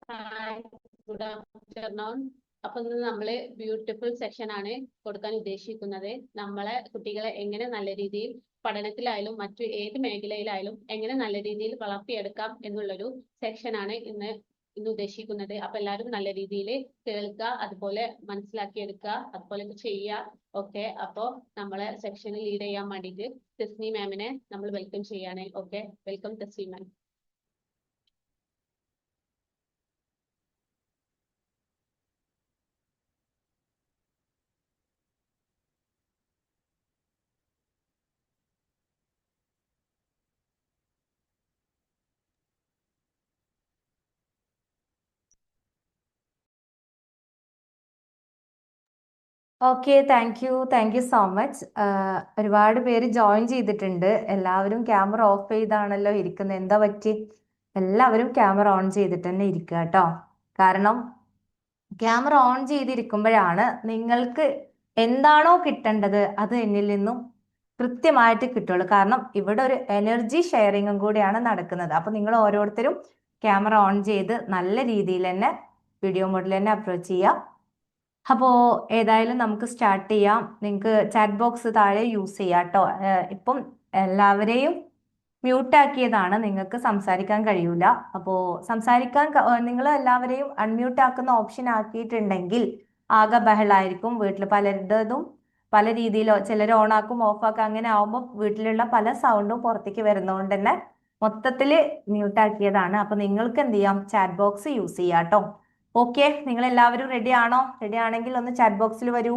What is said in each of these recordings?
Hi, good afternoon. അപ്പൊ ഇന്ന് നമ്മള് ബ്യൂട്ടിഫുൾ സെക്ഷൻ ആണ് കൊടുക്കാൻ ഉദ്ദേശിക്കുന്നത്. നമ്മളെ കുട്ടികളെ എങ്ങനെ നല്ല രീതിയിൽ പഠനത്തിലായാലും മറ്റു ഏത് മേഖലയിലായാലും എങ്ങനെ നല്ല രീതിയിൽ വളർത്തിയെടുക്കാം എന്നുള്ളൊരു സെക്ഷൻ ആണ് ഇന്ന് ഉദ്ദേശിക്കുന്നത്. അപ്പൊ എല്ലാവരും നല്ല രീതിയിൽ കേൾക്കുക, അതുപോലെ മനസ്സിലാക്കിയെടുക്കുക, അതുപോലെ ചെയ്യുക. ഓക്കെ, അപ്പൊ നമ്മളെ സെക്ഷനിൽ ലീഡ് ചെയ്യാൻ വേണ്ടിയിട്ട് തെസ്നി മാമിനെ നമ്മൾ വെൽക്കം ചെയ്യാണ്. Okay, welcome Thesni ma'am. Okay, thank you so much. ഒരുപാട് പേര് ജോയിൻ ചെയ്തിട്ടുണ്ട്. എല്ലാവരും ക്യാമറ ഓഫ് ചെയ്താണല്ലോ ഇരിക്കുന്നത്. എന്താ പറ്റി? എല്ലാവരും ക്യാമറ ഓൺ ചെയ്തിട്ട് തന്നെ ഇരിക്കുക കേട്ടോ. കാരണം ക്യാമറ ഓൺ ചെയ്തിരിക്കുമ്പോഴാണ് നിങ്ങൾക്ക് എന്താണോ കിട്ടേണ്ടത് അത് എന്നിൽ നിന്നും കൃത്യമായിട്ട് കിട്ടുള്ളൂ. കാരണം ഇവിടെ ഒരു എനർജി ഷെയറിങ്ങും കൂടിയാണ് നടക്കുന്നത്. അപ്പൊ നിങ്ങൾ ഓരോരുത്തരും ക്യാമറ ഓൺ ചെയ്ത് നല്ല രീതിയിൽ തന്നെ വീഡിയോ മോഡിൽ തന്നെ അപ്രോച്ച് ചെയ്യാം. അപ്പോൾ ഏതായാലും നമുക്ക് സ്റ്റാർട്ട് ചെയ്യാം. നിങ്ങൾക്ക് ചാറ്റ് ബോക്സ് താഴെ യൂസ് ചെയ്യാം കേട്ടോ. ഇപ്പം എല്ലാവരെയും മ്യൂട്ട് ആക്കിയതാണ്, നിങ്ങൾക്ക് സംസാരിക്കാൻ കഴിയൂല. അപ്പോൾ സംസാരിക്കാൻ നിങ്ങൾ എല്ലാവരെയും അൺമ്യൂട്ട് ആക്കുന്ന ഓപ്ഷൻ ആക്കിയിട്ടുണ്ടെങ്കിൽ ആകെ ബഹളായിരിക്കും. വീട്ടിൽ പലരുടേതും പല രീതിയിലോ, ചിലർ ഓൺ ആക്കും ഓഫ് ആക്കും, അങ്ങനെ ആവുമ്പോൾ വീട്ടിലുള്ള പല സൗണ്ടും പുറത്തേക്ക് വരുന്നതുകൊണ്ട് തന്നെ മൊത്തത്തിൽ മ്യൂട്ട് ആക്കിയതാണ്. അപ്പൊ നിങ്ങൾക്ക് എന്ത് ചെയ്യാം, ചാറ്റ് ബോക്സ് യൂസ് ചെയ്യാം കേട്ടോ. ഓക്കെ, നിങ്ങൾ എല്ലാവരും റെഡി ആണോ? റെഡി ആണെങ്കിൽ ഒന്ന് ചാറ്റ് ബോക്സിൽ വരൂ.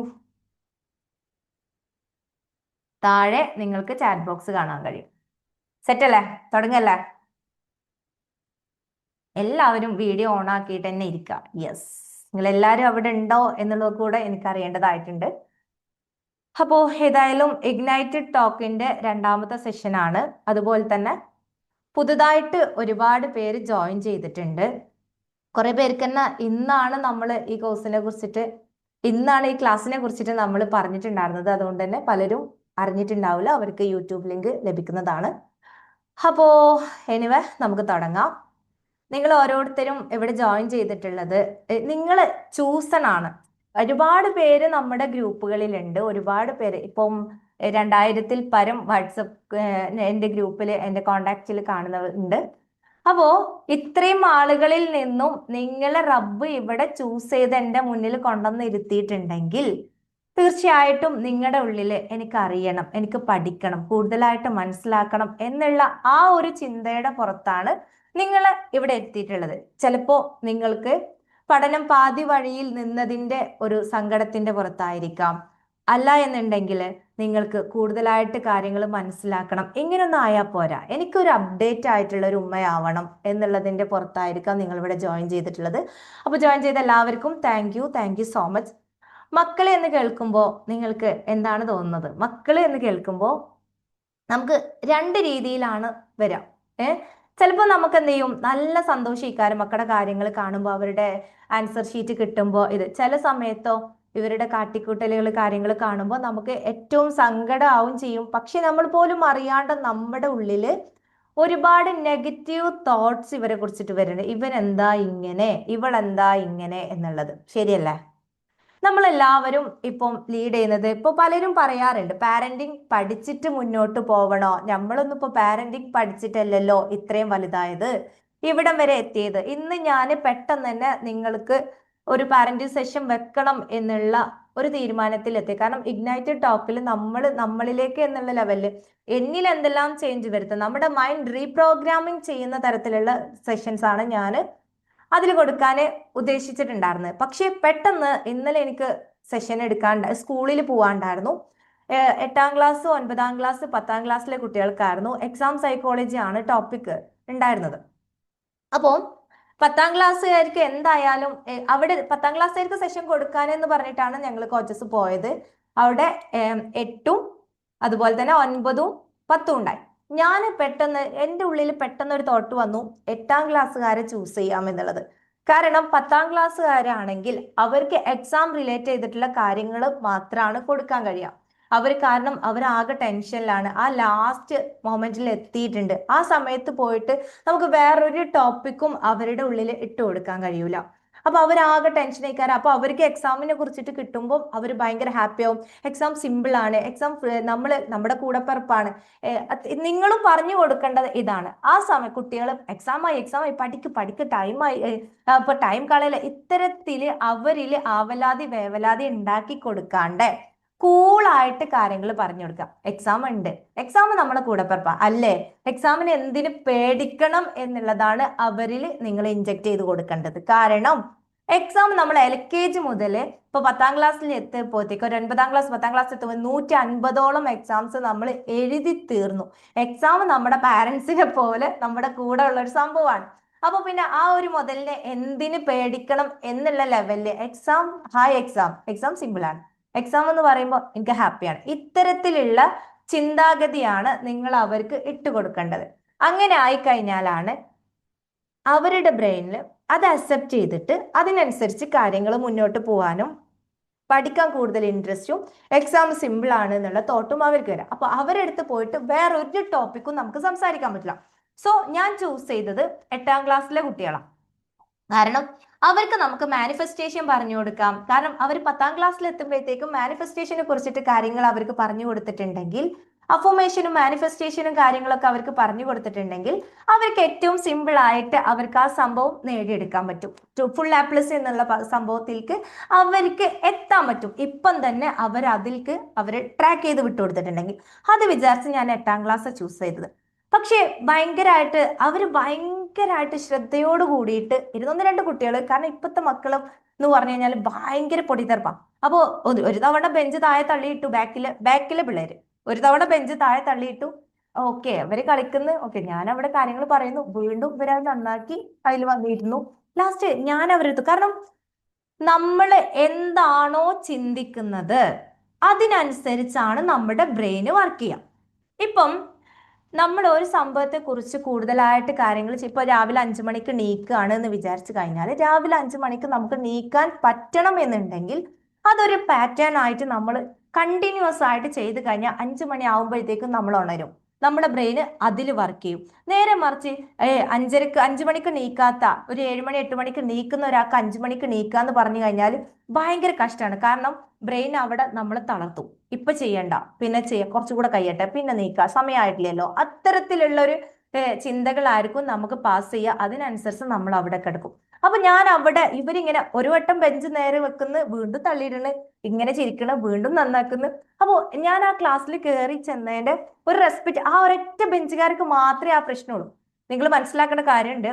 താഴെ നിങ്ങൾക്ക് ചാറ്റ് ബോക്സ് കാണാൻ കഴിയും. സെറ്റ് അല്ലേ? തുടങ്ങല്ലേ? എല്ലാവരും വീഡിയോ ഓൺ ആക്കിയിട്ട് തന്നെ ഇരിക്കുക. യെസ്, നിങ്ങൾ എല്ലാവരും അവിടെ ഉണ്ടോ എന്നുള്ളത് കൂടെ എനിക്ക് അറിയേണ്ടതായിട്ടുണ്ട്. അപ്പോൾ ഏതായാലും ഇഗ്നൈറ്റഡ് ടോക്കിന്റെ രണ്ടാമത്തെ സെഷനാണ്. അതുപോലെ തന്നെ പുതുതായിട്ട് ഒരുപാട് പേര് ജോയിൻ ചെയ്തിട്ടുണ്ട്. കുറെ പേർക്ക് തന്നെ ഇന്നാണ് നമ്മൾ ഈ കോഴ്സിനെ കുറിച്ചിട്ട്, ഇന്നാണ് ഈ ക്ലാസ്സിനെ കുറിച്ചിട്ട് നമ്മൾ പറഞ്ഞിട്ടുണ്ടായിരുന്നത്. അതുകൊണ്ട് തന്നെ പലരും അറിഞ്ഞിട്ടുണ്ടാവില്ല, അവർക്ക് യൂട്യൂബ് ലിങ്ക് ലഭിക്കുന്നതാണ്. അപ്പോ എനിവേ നമുക്ക് തുടങ്ങാം. നിങ്ങൾ ഓരോരുത്തരും ഇവിടെ ജോയിൻ ചെയ്തിട്ടുള്ളത് നിങ്ങൾ ചൂസണാണ്. ഒരുപാട് പേര് നമ്മുടെ ഗ്രൂപ്പുകളിലുണ്ട്. ഒരുപാട് പേര് ഇപ്പം 2000-ൽ പരം വാട്സപ്പ് എൻ്റെ ഗ്രൂപ്പിൽ എൻ്റെ കോണ്ടാക്റ്റിൽ കാണുന്നവരുണ്ട്. അപ്പോ ഇത്രയും ആളുകളിൽ നിന്നും നിങ്ങളെ റബ്ബ് ഇവിടെ ചൂസ് ചെയ്ത് എൻ്റെ മുന്നിൽ കൊണ്ടുവന്ന് ഇരുത്തിയിട്ടുണ്ടെങ്കിൽ തീർച്ചയായിട്ടും നിങ്ങളുടെ ഉള്ളിൽ എനിക്ക് അറിയണം, എനിക്ക് പഠിക്കണം, കൂടുതലായിട്ട് മനസ്സിലാക്കണം എന്നുള്ള ആ ഒരു ചിന്തയുടെ പുറത്താണ് നിങ്ങൾ ഇവിടെ എത്തിയിട്ടുള്ളത്. ചിലപ്പോ നിങ്ങൾക്ക് പഠനം പാതി വഴിയിൽ നിന്നതിന്റെ ഒരു സങ്കടത്തിന്റെ പുറത്തായിരിക്കാം. അല്ല എന്നുണ്ടെങ്കിൽ നിങ്ങൾക്ക് കൂടുതലായിട്ട് കാര്യങ്ങൾ മനസ്സിലാക്കണം, ഇങ്ങനൊന്നും ആയാൽ പോരാ, എനിക്കൊരു അപ്ഡേറ്റ് ആയിട്ടുള്ള ഒരു ഉമ്മയാവണം എന്നുള്ളതിന്റെ പുറത്തായിരിക്കാം നിങ്ങൾ ഇവിടെ ജോയിൻ ചെയ്തിട്ടുള്ളത്. അപ്പൊ ജോയിൻ ചെയ്ത എല്ലാവർക്കും താങ്ക് യു സോ മച്ച്. മക്കളെ എന്ന് കേൾക്കുമ്പോൾ നിങ്ങൾക്ക് എന്താണ് തോന്നുന്നത്? മക്കളെ എന്ന് കേൾക്കുമ്പോൾ നമുക്ക് രണ്ട് രീതിയിലാണ് വരാം. ചിലപ്പോൾ നമുക്ക് എന്ത് ചെയ്യും, നല്ല സന്തോഷിക്കാരും മക്കളുടെ കാര്യങ്ങൾ കാണുമ്പോൾ, അവരുടെ ആൻസർ ഷീറ്റ് കിട്ടുമ്പോൾ. ചില സമയത്തോ ഇവരുടെ കാട്ടിക്കൂട്ടലുകൾ കാര്യങ്ങൾ കാണുമ്പോൾ നമുക്ക് ഏറ്റവും സങ്കടമാവും ചെയ്യും. പക്ഷെ നമ്മൾ പോലും അറിയാണ്ട് നമ്മുടെ ഉള്ളില് ഒരുപാട് നെഗറ്റീവ് തോട്ട്സ് ഇവരെ കുറിച്ചിട്ട് വരുന്നുണ്ട്. ഇവൻ എന്താ ഇങ്ങനെ, ഇവളെന്താ ഇങ്ങനെ എന്നുള്ളത്. ശരിയല്ലേ? നമ്മളെല്ലാവരും ഇപ്പം ലീഡ് ചെയ്യുന്നത്, ഇപ്പൊ പലരും പറയാറുണ്ട് പാരന്റിങ് പഠിച്ചിട്ട് മുന്നോട്ട് പോവണോ? നമ്മളൊന്നും ഇപ്പൊ പാരന്റിങ് പഠിച്ചിട്ടല്ലല്ലോ ഇത്രയും വലുതായത്, ഇവിടം വരെ എത്തിയത്. ഇന്ന് ഞാൻ പെട്ടെന്ന് തന്നെ നിങ്ങൾക്ക് ഒരു പാരന്റിങ് സെഷൻ വെക്കണം എന്നുള്ള ഒരു തീരുമാനത്തിൽ എത്തി. കാരണം ഇഗ്നൈറ്റഡ് ടോക്കിൽ നമ്മളിലേക്ക് എന്നുള്ള ലെവലിൽ എന്നിൽ എന്തെല്ലാം ചേഞ്ച് വരുത്തും, നമ്മുടെ മൈൻഡ് റീപ്രോഗ്രാമിംഗ് ചെയ്യുന്ന തരത്തിലുള്ള സെഷൻസ് ആണ് ഞാൻ അതിൽ കൊടുക്കാൻ ഉദ്ദേശിച്ചിട്ടുണ്ടായിരുന്നത്. പക്ഷെ പെട്ടെന്ന് ഇന്നലെ എനിക്ക് സെഷൻ സ്കൂളിൽ പോവാണ്ടായിരുന്നു. 8ാം ക്ലാസ്, 9ാം ക്ലാസ്, 10ാം ക്ലാസ്സിലെ കുട്ടികൾക്കായിരുന്നു. എക്സാം സൈക്കോളജി ആണ് ടോപ്പിക് ഉണ്ടായിരുന്നത്. അപ്പോൾ 10ാം ക്ലാസ്സുകാർക്ക് എന്തായാലും അവിടെ 10ാം ക്ലാസ്സുകാർക്ക് സെഷൻ കൊടുക്കാനെന്ന് പറഞ്ഞിട്ടാണ് ഞങ്ങൾ കോച്ചസ് പോയത്. അവിടെ 8ഉം അതുപോലെ തന്നെ 9ഉം 10ഉം ഉണ്ടായി. ഞാൻ പെട്ടെന്ന് എൻ്റെ ഉള്ളിൽ പെട്ടെന്ന് ഒരു തോട്ട് വന്നു, 8ാം ക്ലാസ്സുകാരെ ചൂസ് ചെയ്യാമെന്നുള്ളത്. കാരണം 10ാം ക്ലാസ്സുകാരാണെങ്കിൽ അവർക്ക് എക്സാം റിലേറ്റ് ചെയ്തിട്ടുള്ള കാര്യങ്ങൾ മാത്രമാണ് കൊടുക്കാൻ കഴിയുക. അവർ കാരണം അവരാകെ ടെൻഷനിലാണ്, ആ ലാസ്റ്റ് മൊമെന്റിൽ എത്തിയിട്ടുണ്ട്. ആ സമയത്ത് പോയിട്ട് നമുക്ക് വേറൊരു ടോപ്പിക്കും അവരുടെ ഉള്ളിൽ ഇട്ട് കൊടുക്കാൻ കഴിയൂല. അപ്പൊ അവരാകെ ടെൻഷൻ ആയിക്കാരം. അപ്പൊ അവർക്ക് എക്സാമിനെ കുറിച്ചിട്ട് കിട്ടുമ്പോൾ അവർ ഭയങ്കര ഹാപ്പി ആവും. എക്സാം സിമ്പിൾ ആണ്, എക്സാം നമ്മുടെ കൂടപ്പിറപ്പാണ്. നിങ്ങളും പറഞ്ഞു കൊടുക്കേണ്ടത് ഇതാണ്. ആ സമയം കുട്ടികൾ എക്സാമായി പഠിക്ക് ടൈമായി, അപ്പൊ ടൈം കളയില്ല, ഇത്തരത്തില് അവരില് ആവലാതി വേവലാതി ഉണ്ടാക്കി കൊടുക്കാണ്ട് കൂളായിട്ട് കാര്യങ്ങൾ പറഞ്ഞു കൊടുക്കാം. എക്സാം ഉണ്ട്, എക്സാം നമ്മളെ കൂടപ്പിറപ്പാ അല്ലേ, എക്സാമിന് എന്തിന് പേടിക്കണം എന്നുള്ളതാണ് അവരിൽ നിങ്ങൾ ഇൻജെക്ട് ചെയ്ത് കൊടുക്കേണ്ടത്. കാരണം എക്സാം നമ്മൾ LKG മുതൽ ഇപ്പൊ 10ാം ക്ലാസ്സിൽ എത്തിയപ്പോഴത്തേക്ക് ഒരു 9ാം ക്ലാസ് 10ാം ക്ലാസ് എത്തുമ്പോൾ 150ഓളം എക്സാംസ് നമ്മൾ എഴുതി തീർന്നു. എക്സാം നമ്മുടെ പാരന്റ്സിനെ പോലെ നമ്മുടെ കൂടെ ഉള്ള ഒരു സംഭവമാണ്. അപ്പൊ പിന്നെ ആ ഒരു മുതലിനെ എന്തിന് പേടിക്കണം എന്നുള്ള ലെവലില് എക്സാം സിമ്പിൾ ആണ്, എക്സാം എന്ന് പറയുമ്പോൾ എനിക്ക് ഹാപ്പിയാണ്, ഇത്തരത്തിലുള്ള ചിന്താഗതിയാണ് നിങ്ങൾ അവർക്ക് ഇട്ട് കൊടുക്കേണ്ടത്. അങ്ങനെ ആയിക്കഴിഞ്ഞാലാണ് അവരുടെ ബ്രെയിനിൽ അത് അക്സെപ്റ്റ് ചെയ്തിട്ട് അതിനനുസരിച്ച് കാര്യങ്ങൾ മുന്നോട്ട് പോകാനും പഠിക്കാൻ കൂടുതൽ ഇൻട്രസ്റ്റും എക്സാം സിമ്പിൾ ആണ് എന്നുള്ള തോട്ടും അവർക്ക് വരാം. അപ്പൊ അവരെടുത്ത് പോയിട്ട് വേറൊരു ടോപ്പിക്കും നമുക്ക് സംസാരിക്കാൻ പറ്റില്ല. സോ ഞാൻ ചൂസ് ചെയ്തത് 8ാം ക്ലാസ്സിലെ കുട്ടികളാണ്. കാരണം അവർക്ക് നമുക്ക് മാനിഫെസ്റ്റേഷൻ പറഞ്ഞു കൊടുക്കാം. കാരണം അവർ 10ാം ക്ലാസ്സിൽ എത്തുമ്പോഴത്തേക്കും മാനിഫെസ്റ്റേഷനെ കുറിച്ചിട്ട് കാര്യങ്ങൾ അവർക്ക് പറഞ്ഞു കൊടുത്തിട്ടുണ്ടെങ്കിൽ, അഫർമേഷനും മാനിഫെസ്റ്റേഷനും കാര്യങ്ങളൊക്കെ അവർക്ക് പറഞ്ഞു കൊടുത്തിട്ടുണ്ടെങ്കിൽ അവർക്ക് ഏറ്റവും സിമ്പിൾ ആയിട്ട് അവർക്ക് ആ സംഭവം നേടിയെടുക്കാൻ പറ്റും. ഫുൾ A+ എന്നുള്ള സംഭവത്തിലേക്ക് അവർക്ക് എത്താൻ പറ്റും. ഇപ്പം തന്നെ അതിലേക്ക് അവരെ ട്രാക്ക് ചെയ്ത് വിട്ടുകൊടുത്തിട്ടുണ്ടെങ്കിൽ. അത് വിചാരിച്ച് ഞാൻ 8ാം ക്ലാസ് ചൂസ് ചെയ്തത്. പക്ഷേ ഭയങ്കരമായിട്ട് ശ്രദ്ധയോട് കൂടിയിട്ട് 1-2 കുട്ടികൾ, കാരണം ഇപ്പോഴത്തെ മക്കളും എന്ന് പറഞ്ഞു കഴിഞ്ഞാൽ ഭയങ്കര പൊടിതെറുപ്പാ. അപ്പോ ഒരു തവണ ബെഞ്ച് താഴെ തള്ളിയിട്ടു, ബാക്കിലെ പിള്ളേര് ഒരു തവണ ബെഞ്ച് താഴെ തള്ളിയിട്ടു, ഓക്കെ അവര് കളിക്കുന്നു, ഓക്കെ ഞാൻ അവിടെ കാര്യങ്ങൾ പറയുന്നു, വീണ്ടും ഇവരത് നന്നാക്കി അതിൽ വന്നിരുന്നു. ലാസ്റ്റ് ഞാൻ അവരെടുത്തു. കാരണം നമ്മൾ എന്താണോ ചിന്തിക്കുന്നത് അതിനനുസരിച്ചാണ് നമ്മുടെ ബ്രെയിന് വർക്ക് ചെയ്യുക. ഇപ്പം നമ്മൾ ഒരു സംഭവത്തെ കുറിച്ച് കൂടുതലായിട്ട് കാര്യങ്ങൾ ഇപ്പൊ രാവിലെ 5 മണിക്ക് നീക്കുകയാണ് എന്ന് വിചാരിച്ചു കഴിഞ്ഞാൽ, രാവിലെ 5 മണിക്ക് നമുക്ക് നീക്കാൻ പറ്റണം എന്നുണ്ടെങ്കിൽ അതൊരു പാറ്റേൺ ആയിട്ട് നമ്മൾ കണ്ടിന്യൂസ് ആയിട്ട് ചെയ്ത് കഴിഞ്ഞാൽ 5 മണി ആവുമ്പോഴത്തേക്കും നമ്മൾ ഉണരും, നമ്മുടെ ബ്രെയിന് അതിൽ വർക്ക് ചെയ്യും. നേരെ മറിച്ച് 5 മണിക്ക് നീക്കാത്ത ഒരു 7 മണി 8 മണിക്ക് നീക്കുന്ന ഒരാൾക്ക് 5 മണിക്ക് നീക്കാന്ന് പറഞ്ഞു കഴിഞ്ഞാൽ ഭയങ്കര കഷ്ടമാണ്. കാരണം ബ്രെയിൻ അവിടെ നമ്മൾ തളർത്തും. ഇപ്പൊ ചെയ്യണ്ട, പിന്നെ ചെയ്യാം, കുറച്ചുകൂടെ കഴിയട്ടെ, പിന്നെ നീക്കുക, സമയമായിട്ടില്ലല്ലോ, അത്തരത്തിലുള്ളൊരു ചിന്തകളായിരിക്കും നമുക്ക് പാസ് ചെയ്യുക. അതിനനുസരിച്ച് നമ്മൾ അവിടെ കിടക്കും. അപ്പൊ ഞാൻ അവിടെ ഇവരിങ്ങനെ ഒരു വട്ടം ബെഞ്ച് നേരെ വെക്കുന്നു, വീണ്ടും തള്ളിയിടണ്, ഇങ്ങനെ ചിരിക്കണ്, വീണ്ടും നന്നാക്കുന്നു. അപ്പോ ഞാൻ ആ ക്ലാസ്സിൽ കയറി ചെന്നതിന്റെ ഒരു റെസ്പെക്ട് ആ ഒരൊറ്റ ബെഞ്ചുകാർക്ക് മാത്രമേ ആ പ്രശ്നമുള്ളൂ. നിങ്ങൾ മനസ്സിലാക്കേണ്ട കാര്യമുണ്ട്.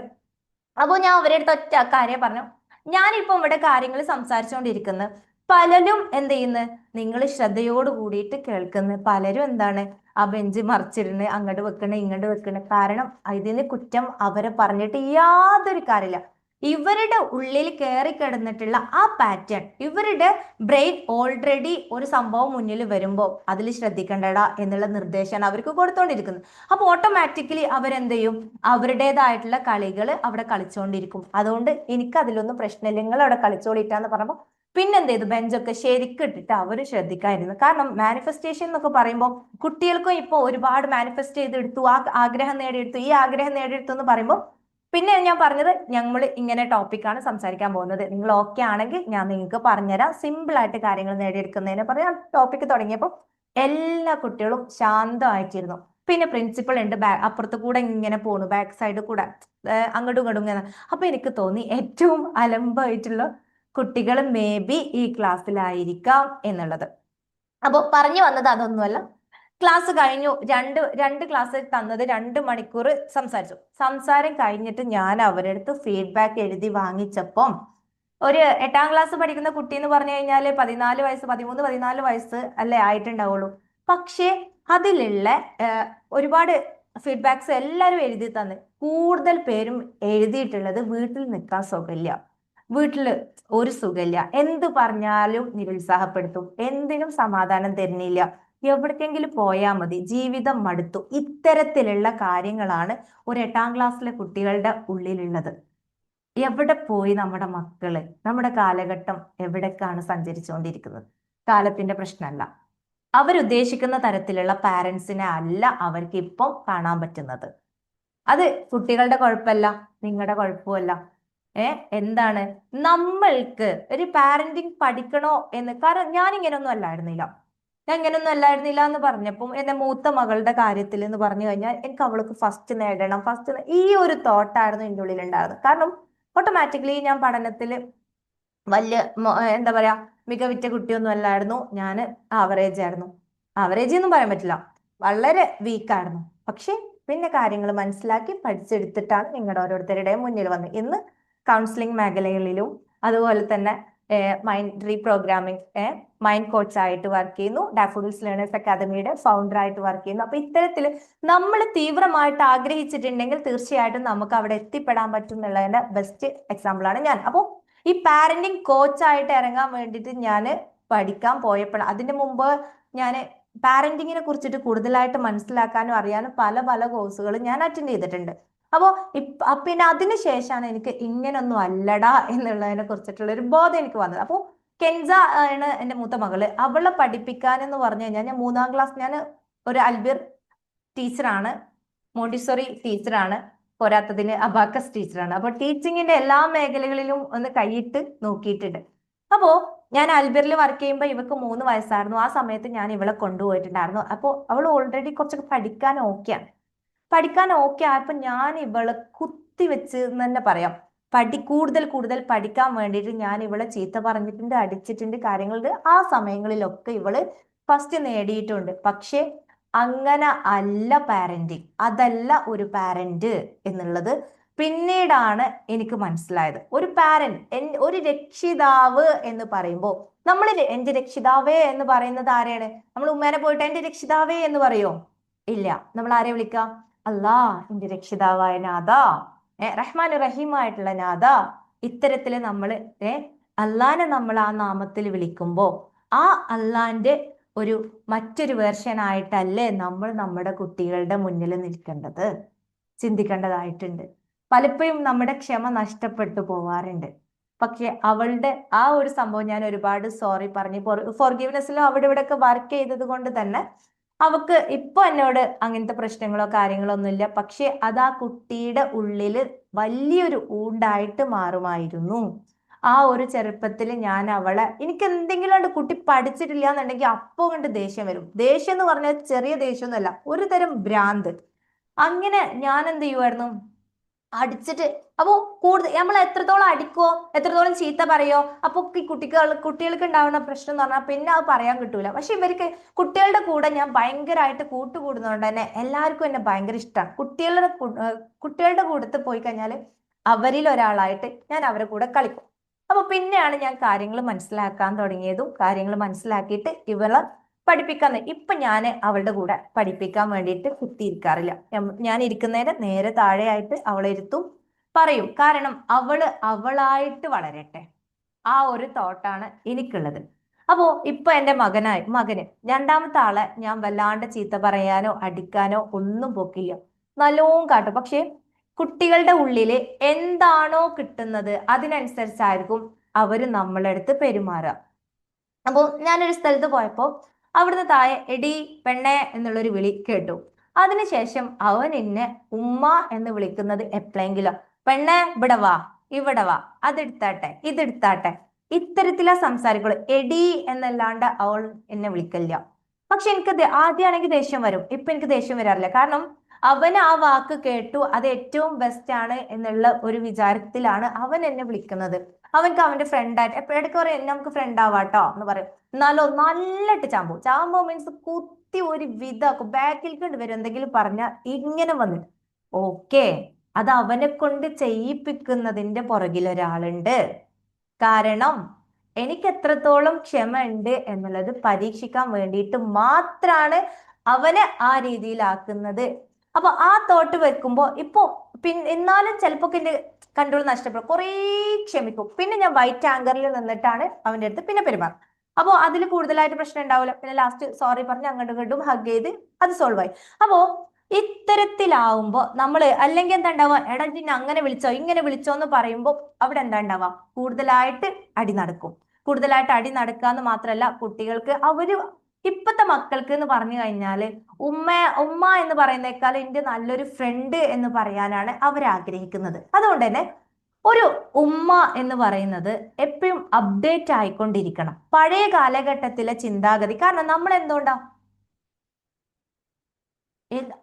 അപ്പോൾ ഞാൻ അവരുടെ അടുത്ത് ഒറ്റ കാര്യം പറഞ്ഞു, ഞാനിപ്പം ഇവിടെ കാര്യങ്ങൾ സംസാരിച്ചുകൊണ്ടിരിക്കുന്നത് പലരും എന്ത് ചെയ്യുന്നു, നിങ്ങൾ ശ്രദ്ധയോട് കൂടിയിട്ട് കേൾക്കുന്നു. പലരും എന്താണ് ആ ബെഞ്ച് മറിച്ചിരുന്ന് അങ്ങോട്ട് വെക്കണേ ഇങ്ങോട്ട് വെക്കണേ. കാരണം ഇതിന് കുറ്റം അവരെ പറഞ്ഞിട്ട് യാതൊരു കാര്യമില്ല. ഇവരുടെ ഉള്ളിൽ കയറി കിടന്നിട്ടുള്ള ആ പാറ്റേൺ, ഇവരുടെ ബ്രെയിൻ ഓൾറെഡി ഒരു സംഭവം മുന്നിൽ വരുമ്പോൾ അതിൽ ശ്രദ്ധിക്കേണ്ടടാ എന്നുള്ള നിർദ്ദേശമാണ് അവർക്ക് കൊടുത്തോണ്ടിരിക്കുന്നത്. അപ്പൊ ഓട്ടോമാറ്റിക്കലി അവരെന്ത് ചെയ്യും, അവരുടേതായിട്ടുള്ള കളികൾ അവിടെ കളിച്ചുകൊണ്ടിരിക്കും. അതുകൊണ്ട് എനിക്ക് അതിലൊന്നും പ്രശ്നമില്ല, നിങ്ങൾ അവിടെ കളിച്ചോളിട്ടാന്ന് പറയുമ്പോൾ പിന്നെന്ത് ചെയ്തു, ബെഞ്ചൊക്കെ ശരിക്കും ഇട്ടിട്ട് അവർ ശ്രദ്ധിക്കായിരുന്നു. കാരണം മാനിഫെസ്റ്റേഷൻ എന്നൊക്കെ പറയുമ്പോൾ കുട്ടികൾക്കും ഇപ്പോൾ ഒരുപാട് മാനിഫെസ്റ്റ് ചെയ്തെടുത്തു, ആ ആഗ്രഹം നേടിയെടുത്തു, ഈ ആഗ്രഹം നേടിയെടുത്തു എന്ന് പറയുമ്പോൾ പിന്നെ ഞാൻ പറഞ്ഞത് ഞങ്ങൾ ഇങ്ങനെ ടോപ്പിക്കാണ് സംസാരിക്കാൻ പോകുന്നത്, നിങ്ങൾ ഓക്കെ ആണെങ്കിൽ ഞാൻ നിങ്ങൾക്ക് പറഞ്ഞുതരാം സിമ്പിൾ ആയിട്ട് കാര്യങ്ങൾ നേടിയെടുക്കുന്നതിനെ പറയാം. ടോപ്പിക്ക് തുടങ്ങിയപ്പോൾ എല്ലാ കുട്ടികളും ശാന്തമായിട്ടിരുന്നു. പിന്നെ പ്രിൻസിപ്പൾ ഉണ്ട് അപ്പുറത്ത് കൂടെ ഇങ്ങനെ പോണു, ബാക്ക് സൈഡ് കൂടെ അങ്ങോട്ടും ഇങ്ങോട്ടും ഇങ്ങനെ. അപ്പൊ എനിക്ക് തോന്നി ഏറ്റവും അലമ്പായിട്ടുള്ള കുട്ടികൾ മേ ബി ഈ ക്ലാസ്സിലായിരിക്കാം എന്നുള്ളത്. അപ്പോൾ പറഞ്ഞു വന്നത് അതൊന്നുമല്ല. ക്ലാസ് കഴിഞ്ഞു, രണ്ട് ക്ലാസ് തന്നത് 2 മണിക്കൂർ സംസാരിച്ചു. സംസാരം കഴിഞ്ഞിട്ട് ഞാൻ അവരുടെ അടുത്ത് ഫീഡ്ബാക്ക് എഴുതി വാങ്ങിച്ചപ്പം ഒരു 8ാം ക്ലാസ് പഠിക്കുന്ന കുട്ടി എന്ന് പറഞ്ഞു കഴിഞ്ഞാൽ 14 വയസ്സ് 13-14 വയസ്സ് അല്ലേ ആയിട്ടുണ്ടാവുള്ളൂ. പക്ഷേ അതിലുള്ള ഒരുപാട് ഫീഡ്ബാക്സ് എല്ലാവരും എഴുതി തന്ന് കൂടുതൽ പേരും എഴുതിയിട്ടുള്ളത് വീട്ടിൽ നിൽക്കാൻ സുഖമില്ല, വീട്ടിൽ ഒരു സുഖമില്ല, എന്ത് പറഞ്ഞാലും നിരുത്സാഹപ്പെടുത്തും, എന്തിനും സമാധാനം തരുന്നില്ല, എവിടേക്കെങ്കിലും പോയാൽ മതി, ജീവിതം മടുത്തു. ഇത്തരത്തിലുള്ള കാര്യങ്ങളാണ് ഒരു 8ാം ക്ലാസ്സിലെ കുട്ടികളുടെ ഉള്ളിലുള്ളത്. എവിടെ പോയി നമ്മുടെ മക്കള്, നമ്മുടെ കാലഘട്ടം എവിടേക്കാണ് സഞ്ചരിച്ചുകൊണ്ടിരിക്കുന്നത്? കാലത്തിന്റെ പ്രശ്നമല്ല, അവരുദ്ദേശിക്കുന്ന തരത്തിലുള്ള പാരൻസിനെ അല്ല അവർക്ക് ഇപ്പം കാണാൻ പറ്റുന്നത്. അത് കുട്ടികളുടെ കുഴപ്പമല്ല, നിങ്ങളുടെ കുഴപ്പമല്ല. എന്താണ് നമ്മൾക്ക് ഒരു പാരന്റിങ് പഠിക്കണോ എന്ന്, കാരണം ഞാൻ ഇങ്ങനെയൊന്നും അല്ലായിരുന്നില്ല എന്ന് പറഞ്ഞപ്പം എന്റെ മൂത്ത മകളുടെ കാര്യത്തിൽ എന്ന് പറഞ്ഞു കഴിഞ്ഞാൽ എനിക്ക് അവൾക്ക് ഫസ്റ്റ് നേടണം, ഈ ഒരു തോട്ടായിരുന്നു എൻ്റെ ഉള്ളിൽ ഉണ്ടായിരുന്നത്. കാരണം ഓട്ടോമാറ്റിക്കലി ഞാൻ പഠനത്തിൽ വലിയ എന്താ പറയാ മികവിറ്റ കുട്ടിയൊന്നും അല്ലായിരുന്നു. ഞാൻ ആവറേജ് ആയിരുന്നു. ആവറേജ് ഒന്നും പറയാൻ പറ്റില്ല, വളരെ വീക്കായിരുന്നു. പക്ഷെ പിന്നെ കാര്യങ്ങൾ മനസ്സിലാക്കി പഠിച്ചെടുത്തിട്ടാണ് നിങ്ങളുടെ ഓരോരുത്തരുടെയും മുന്നിൽ വന്നത്. ഇന്ന് കൗൺസിലിംഗ് മേഖലകളിലും അതുപോലെ തന്നെ മൈൻഡ് റീപ്രോഗ്രാമിംഗ് മൈൻഡ് കോച്ചായിട്ട് വർക്ക് ചെയ്യുന്നു, ഡാഫോഡിൽസ് ലേണേഴ്സ് അക്കാദമിയുടെ ഫൗണ്ടറായിട്ട് വർക്ക് ചെയ്യുന്നു. അപ്പൊ ഇത്തരത്തിൽ നമ്മൾ തീവ്രമായിട്ട് ആഗ്രഹിച്ചിട്ടുണ്ടെങ്കിൽ തീർച്ചയായിട്ടും നമുക്ക് അവിടെ എത്തിപ്പെടാൻ പറ്റും എന്നുള്ളതിന്റെ ബെസ്റ്റ് എക്സാമ്പിൾ ആണ് ഞാൻ. അപ്പോൾ ഈ പാരന്റിങ് കോച്ചായിട്ട് ഇറങ്ങാൻ വേണ്ടിയിട്ട് ഞാൻ പഠിക്കാൻ പോയപ്പോൾ, അതിന്റെ മുമ്പ് ഞാൻ പാരന്റിങ്ങിനെ കുറിച്ചിട്ട് കൂടുതലായിട്ട് മനസ്സിലാക്കാനും അറിയാനും പല പല കോഴ്സുകൾ ഞാൻ അറ്റൻഡ് ചെയ്തിട്ടുണ്ട്. അപ്പോൾ പിന്നെ അതിന് ശേഷമാണ് എനിക്ക് ഇങ്ങനൊന്നും അല്ലടാ എന്നുള്ളതിനെ കുറിച്ചിട്ടുള്ള ഒരു ബോധം എനിക്ക് വന്നത്. അപ്പോൾ കെൻസ ആണ് എൻ്റെ മൂത്ത മകള്. അവളെ പഠിപ്പിക്കാൻ എന്ന് പറഞ്ഞു കഴിഞ്ഞാൽ ഞാൻ 3-ാം ക്ലാസ്, ഞാൻ ഒരു അൽബിർ ടീച്ചറാണ്, മോണ്ടിസോറി ടീച്ചറാണ്, പോരാത്തതിന് അബാക്കസ് ടീച്ചറാണ്. അപ്പോൾ ടീച്ചിങ്ങിന്റെ എല്ലാ മേഖലകളിലും ഒന്ന് കൈയിട്ട് നോക്കിയിട്ടുണ്ട്. അപ്പോ ഞാൻ അൽബിറിൽ വർക്ക് ചെയ്യുമ്പോൾ ഇവക്ക് 3 വയസ്സായിരുന്നു. ആ സമയത്ത് ഞാൻ ഇവളെ കൊണ്ടുപോയിട്ടുണ്ടായിരുന്നു. അപ്പോൾ അവൾ ഓൾറെഡി കുറച്ചൊക്കെ പഠിക്കാൻ ഓക്കെ ആയപ്പോ ഞാൻ ഇവളെ കുത്തിവെച്ച് എന്ന് തന്നെ പറയാം, കൂടുതൽ പഠിക്കാൻ വേണ്ടിയിട്ട് ഞാൻ ഇവളെ ചീത്ത പറഞ്ഞിട്ടുണ്ട്, അടിച്ചിട്ടുണ്ട്, കാര്യങ്ങളുണ്ട്. ആ സമയങ്ങളിലൊക്കെ ഇവള് ഫസ്റ്റ് നേടിയിട്ടുണ്ട്. പക്ഷെ അങ്ങനെ അല്ല പാരന്റിങ്, അതല്ല ഒരു പാരന്റ് എന്നുള്ളത് പിന്നീടാണ് എനിക്ക് മനസ്സിലായത്. ഒരു പാരന്റ്, ഒരു രക്ഷിതാവ് എന്ന് പറയുമ്പോൾ നമ്മൾ എന്റെ രക്ഷിതാവേ എന്ന് പറയുന്നത് ആരെയാണ്? നമ്മൾ ഉമ്മേനെ പോയിട്ട് എന്റെ രക്ഷിതാവേ എന്ന് പറയോ? ഇല്ല. നമ്മൾ ആരെ വിളിക്കാം? അല്ലാ, എന്റെ രക്ഷിതാവായ നാഥ, റഹ്മാൻ റഹീമായിട്ടുള്ള നാഥ. ഇത്തരത്തില് നമ്മള് അള്ളാനെ നമ്മൾ ആ നാമത്തിൽ വിളിക്കുമ്പോ ആ അള്ളാന്റെ ഒരു മറ്റൊരു വേർഷൻ ആയിട്ടല്ലേ നമ്മൾ നമ്മുടെ കുട്ടികളുടെ മുന്നിൽ നിൽക്കേണ്ടത്? ചിന്തിക്കേണ്ടതായിട്ടുണ്ട്. പലപ്പോഴും നമ്മുടെ ക്ഷമ നഷ്ടപ്പെട്ടു പോവാറുണ്ട്. പക്ഷെ അവളുടെ ആ ഒരു സംഭവം ഞാൻ ഒരുപാട് സോറി പറഞ്ഞ് ഫോർഗീവ്നെസ്സിലും അവിടെ ഇവിടെ ഒക്കെ വർക്ക് ചെയ്തത് കൊണ്ട് തന്നെ അവക്ക് ഇപ്പൊ എന്നോട് അങ്ങനത്തെ പ്രശ്നങ്ങളോ കാര്യങ്ങളോ ഒന്നുമില്ല. പക്ഷെ അത് ആ കുട്ടിയുടെ ഉള്ളില് വലിയൊരു ഊണ്ടായിട്ട് മാറുമായിരുന്നു. ആ ഒരു ചെറുപ്പത്തിൽ ഞാൻ അവളെ, എനിക്ക് എന്തെങ്കിലും കുട്ടി പഠിച്ചിട്ടില്ല എന്നുണ്ടെങ്കിൽ അപ്പോ കണ്ട് ദേഷ്യം വരും. ദേഷ്യം എന്ന് പറഞ്ഞാൽ ചെറിയ ദേഷ്യമൊന്നുമല്ല, ഒരു തരം ഭ്രാന്ത്. അങ്ങനെ ഞാൻ എന്ത് ചെയ്യുമായിരുന്നു, അടിച്ചിട്ട്. അപ്പോ കൂടുതൽ നമ്മൾ എത്രത്തോളം അടിക്കോ, എത്രത്തോളം ചീത്ത പറയോ, അപ്പൊ ഈ കുട്ടികൾക്ക് ഉണ്ടാവുന്ന പ്രശ്നം എന്ന് പറഞ്ഞാൽ പിന്നെ അത് പറയാൻ കിട്ടൂല. പക്ഷെ ഇവർക്ക് കുട്ടികളുടെ കൂടെ ഞാൻ ഭയങ്കരമായിട്ട് കൂട്ടുകൂടുന്നതുകൊണ്ട് തന്നെ എല്ലാവർക്കും എന്നെ ഭയങ്കര ഇഷ്ടമാണ്. കുട്ടികളുടെ കൂടത്ത് പോയി കഴിഞ്ഞാൽ അവരിൽ ഒരാളായിട്ട് ഞാൻ അവരുടെ കൂടെ കളിക്കും. അപ്പൊ പിന്നെയാണ് ഞാൻ കാര്യങ്ങൾ മനസ്സിലാക്കാൻ തുടങ്ങിയതും, കാര്യങ്ങൾ മനസ്സിലാക്കിയിട്ട് ഇവളെ പഠിപ്പിക്കാൻ. ഇപ്പൊ ഞാൻ അവളുടെ കൂടെ പഠിപ്പിക്കാൻ വേണ്ടിയിട്ട് കുത്തിയിരിക്കാറില്ല. ഞാൻ ഇരിക്കുന്നതിന് നേരെ താഴെയായിട്ട് അവളെ ഇരുത്തും, പറയും. കാരണം അവളായിട്ട് വളരട്ടെ, ആ ഒരു തോട്ടാണ് എനിക്കുള്ളത്. അപ്പോ ഇപ്പൊ എൻ്റെ മകന് രണ്ടാമത്തെ ആളെ ഞാൻ വല്ലാണ്ട് ചീത്ത പറയാനോ അടിക്കാനോ ഒന്നും പോക്കില്ല, നല്ലോണം കാട്ടും. പക്ഷെ കുട്ടികളുടെ ഉള്ളില് എന്താണോ കിട്ടുന്നത് അതിനനുസരിച്ചായിരിക്കും അവര് നമ്മളെ അടുത്ത് പെരുമാറുക. അപ്പോ ഞാനൊരു സ്ഥലത്ത് പോയപ്പോ അവിടുന്ന് താഴെ എടി പെണ്ണെ എന്നുള്ളൊരു വിളി കേട്ടു. അതിനുശേഷം അവൻ എന്നെ ഉമ്മ എന്ന് വിളിക്കുന്നത് എപ്പോഴെങ്കിലും, പെണ്ണെ ഇവിടെ വാ, അതെടുത്താട്ടെ ഇതെടുത്താട്ടെ, ഇത്തരത്തിലാ സംസാരിക്കുള്ളൂ. എടി എന്നല്ലാണ്ട് അവൾ എന്നെ വിളിക്കില്ല. പക്ഷെ എനിക്ക് ആദ്യമാണെങ്കിൽ ദേഷ്യം വരും, ഇപ്പൊ എനിക്ക് ദേഷ്യം വരാറില്ല. കാരണം അവന് ആ വാക്ക് കേട്ടു, അത് ഏറ്റവും ബെസ്റ്റ് ആണ് എന്നുള്ള ഒരു വിചാരത്തിലാണ് അവൻ എന്നെ വിളിക്കുന്നത്. അവൻക്ക് അവന്റെ ഫ്രണ്ടായിട്ട് എപ്പോഴൊക്കെ പറയും നമുക്ക് ഫ്രണ്ട് ആവാട്ടോ എന്ന് പറയും. എന്നാലോ നല്ലിട്ട് ചാമ്പോ മീൻസ് കുത്തി ഒരു വിധാക്കും, ബാക്കിൽ കൊണ്ട് വരും. എന്തെങ്കിലും പറഞ്ഞാൽ ഇങ്ങനെ വന്നിട്ട് ഓക്കെ, അത് അവനെ കൊണ്ട് ചെയ്യിപ്പിക്കുന്നതിന്റെ പുറകിൽ ഒരാളുണ്ട്. കാരണം എനിക്ക് എത്രത്തോളം ക്ഷമ ഉണ്ട് എന്നുള്ളത് പരീക്ഷിക്കാൻ വേണ്ടിയിട്ട് മാത്രാണ് അവനെ ആ രീതിയിലാക്കുന്നത്. അപ്പൊ ആ തോട്ട് വെക്കുമ്പോ ഇപ്പൊ എന്നാലും ചിലപ്പോ എന്റെ കൺട്രോൾ നഷ്ടപ്പെടും, കുറേ ക്ഷമിക്കും. പിന്നെ ഞാൻ വൈറ്റ് ആങ്കറിൽ നിന്നിട്ടാണ് അവന്റെ അടുത്ത് പിന്നെ പെരുമാറും. അപ്പോ അതിൽ കൂടുതലായിട്ട് പ്രശ്നം ഉണ്ടാവില്ല. പിന്നെ ലാസ്റ്റ് സോറി പറഞ്ഞ് അങ്ങോട്ടും ഇങ്ങോട്ടും ഹഗ് ചെയ്ത് അത് സോൾവ് ആയി. അപ്പോ ഇത്തരത്തിലാവുമ്പോ നമ്മള് അല്ലെങ്കിൽ എന്താ ഉണ്ടാവുക, എടാ നിന്നെ അങ്ങനെ വിളിച്ചോ ഇങ്ങനെ വിളിച്ചോ എന്ന് പറയുമ്പോ അവിടെ എന്താ ഉണ്ടാവുക, കൂടുതലായിട്ട് അടി നടക്കും. കൂടുതലായിട്ട് അടി നടക്കുക എന്ന് മാത്രമല്ല, കുട്ടികൾക്ക് അവര് ഇപ്പത്തെ മക്കൾക്ക് എന്ന് പറഞ്ഞു കഴിഞ്ഞാല് ഉമ്മ എന്ന് പറയുന്നേക്കാൾ എന്റെ നല്ലൊരു ഫ്രണ്ട് എന്ന് പറയാനാണ് അവർ ആഗ്രഹിക്കുന്നത്. അതുകൊണ്ട് തന്നെ ഒരു ഉമ്മ എന്ന് പറയുന്നത് എപ്പോഴും അപ്ഡേറ്റ് ആയിക്കൊണ്ടിരിക്കണം, പഴയ കാലഘട്ടത്തിലെ ചിന്താഗതി. കാരണം നമ്മൾ എന്തുകൊണ്ടാ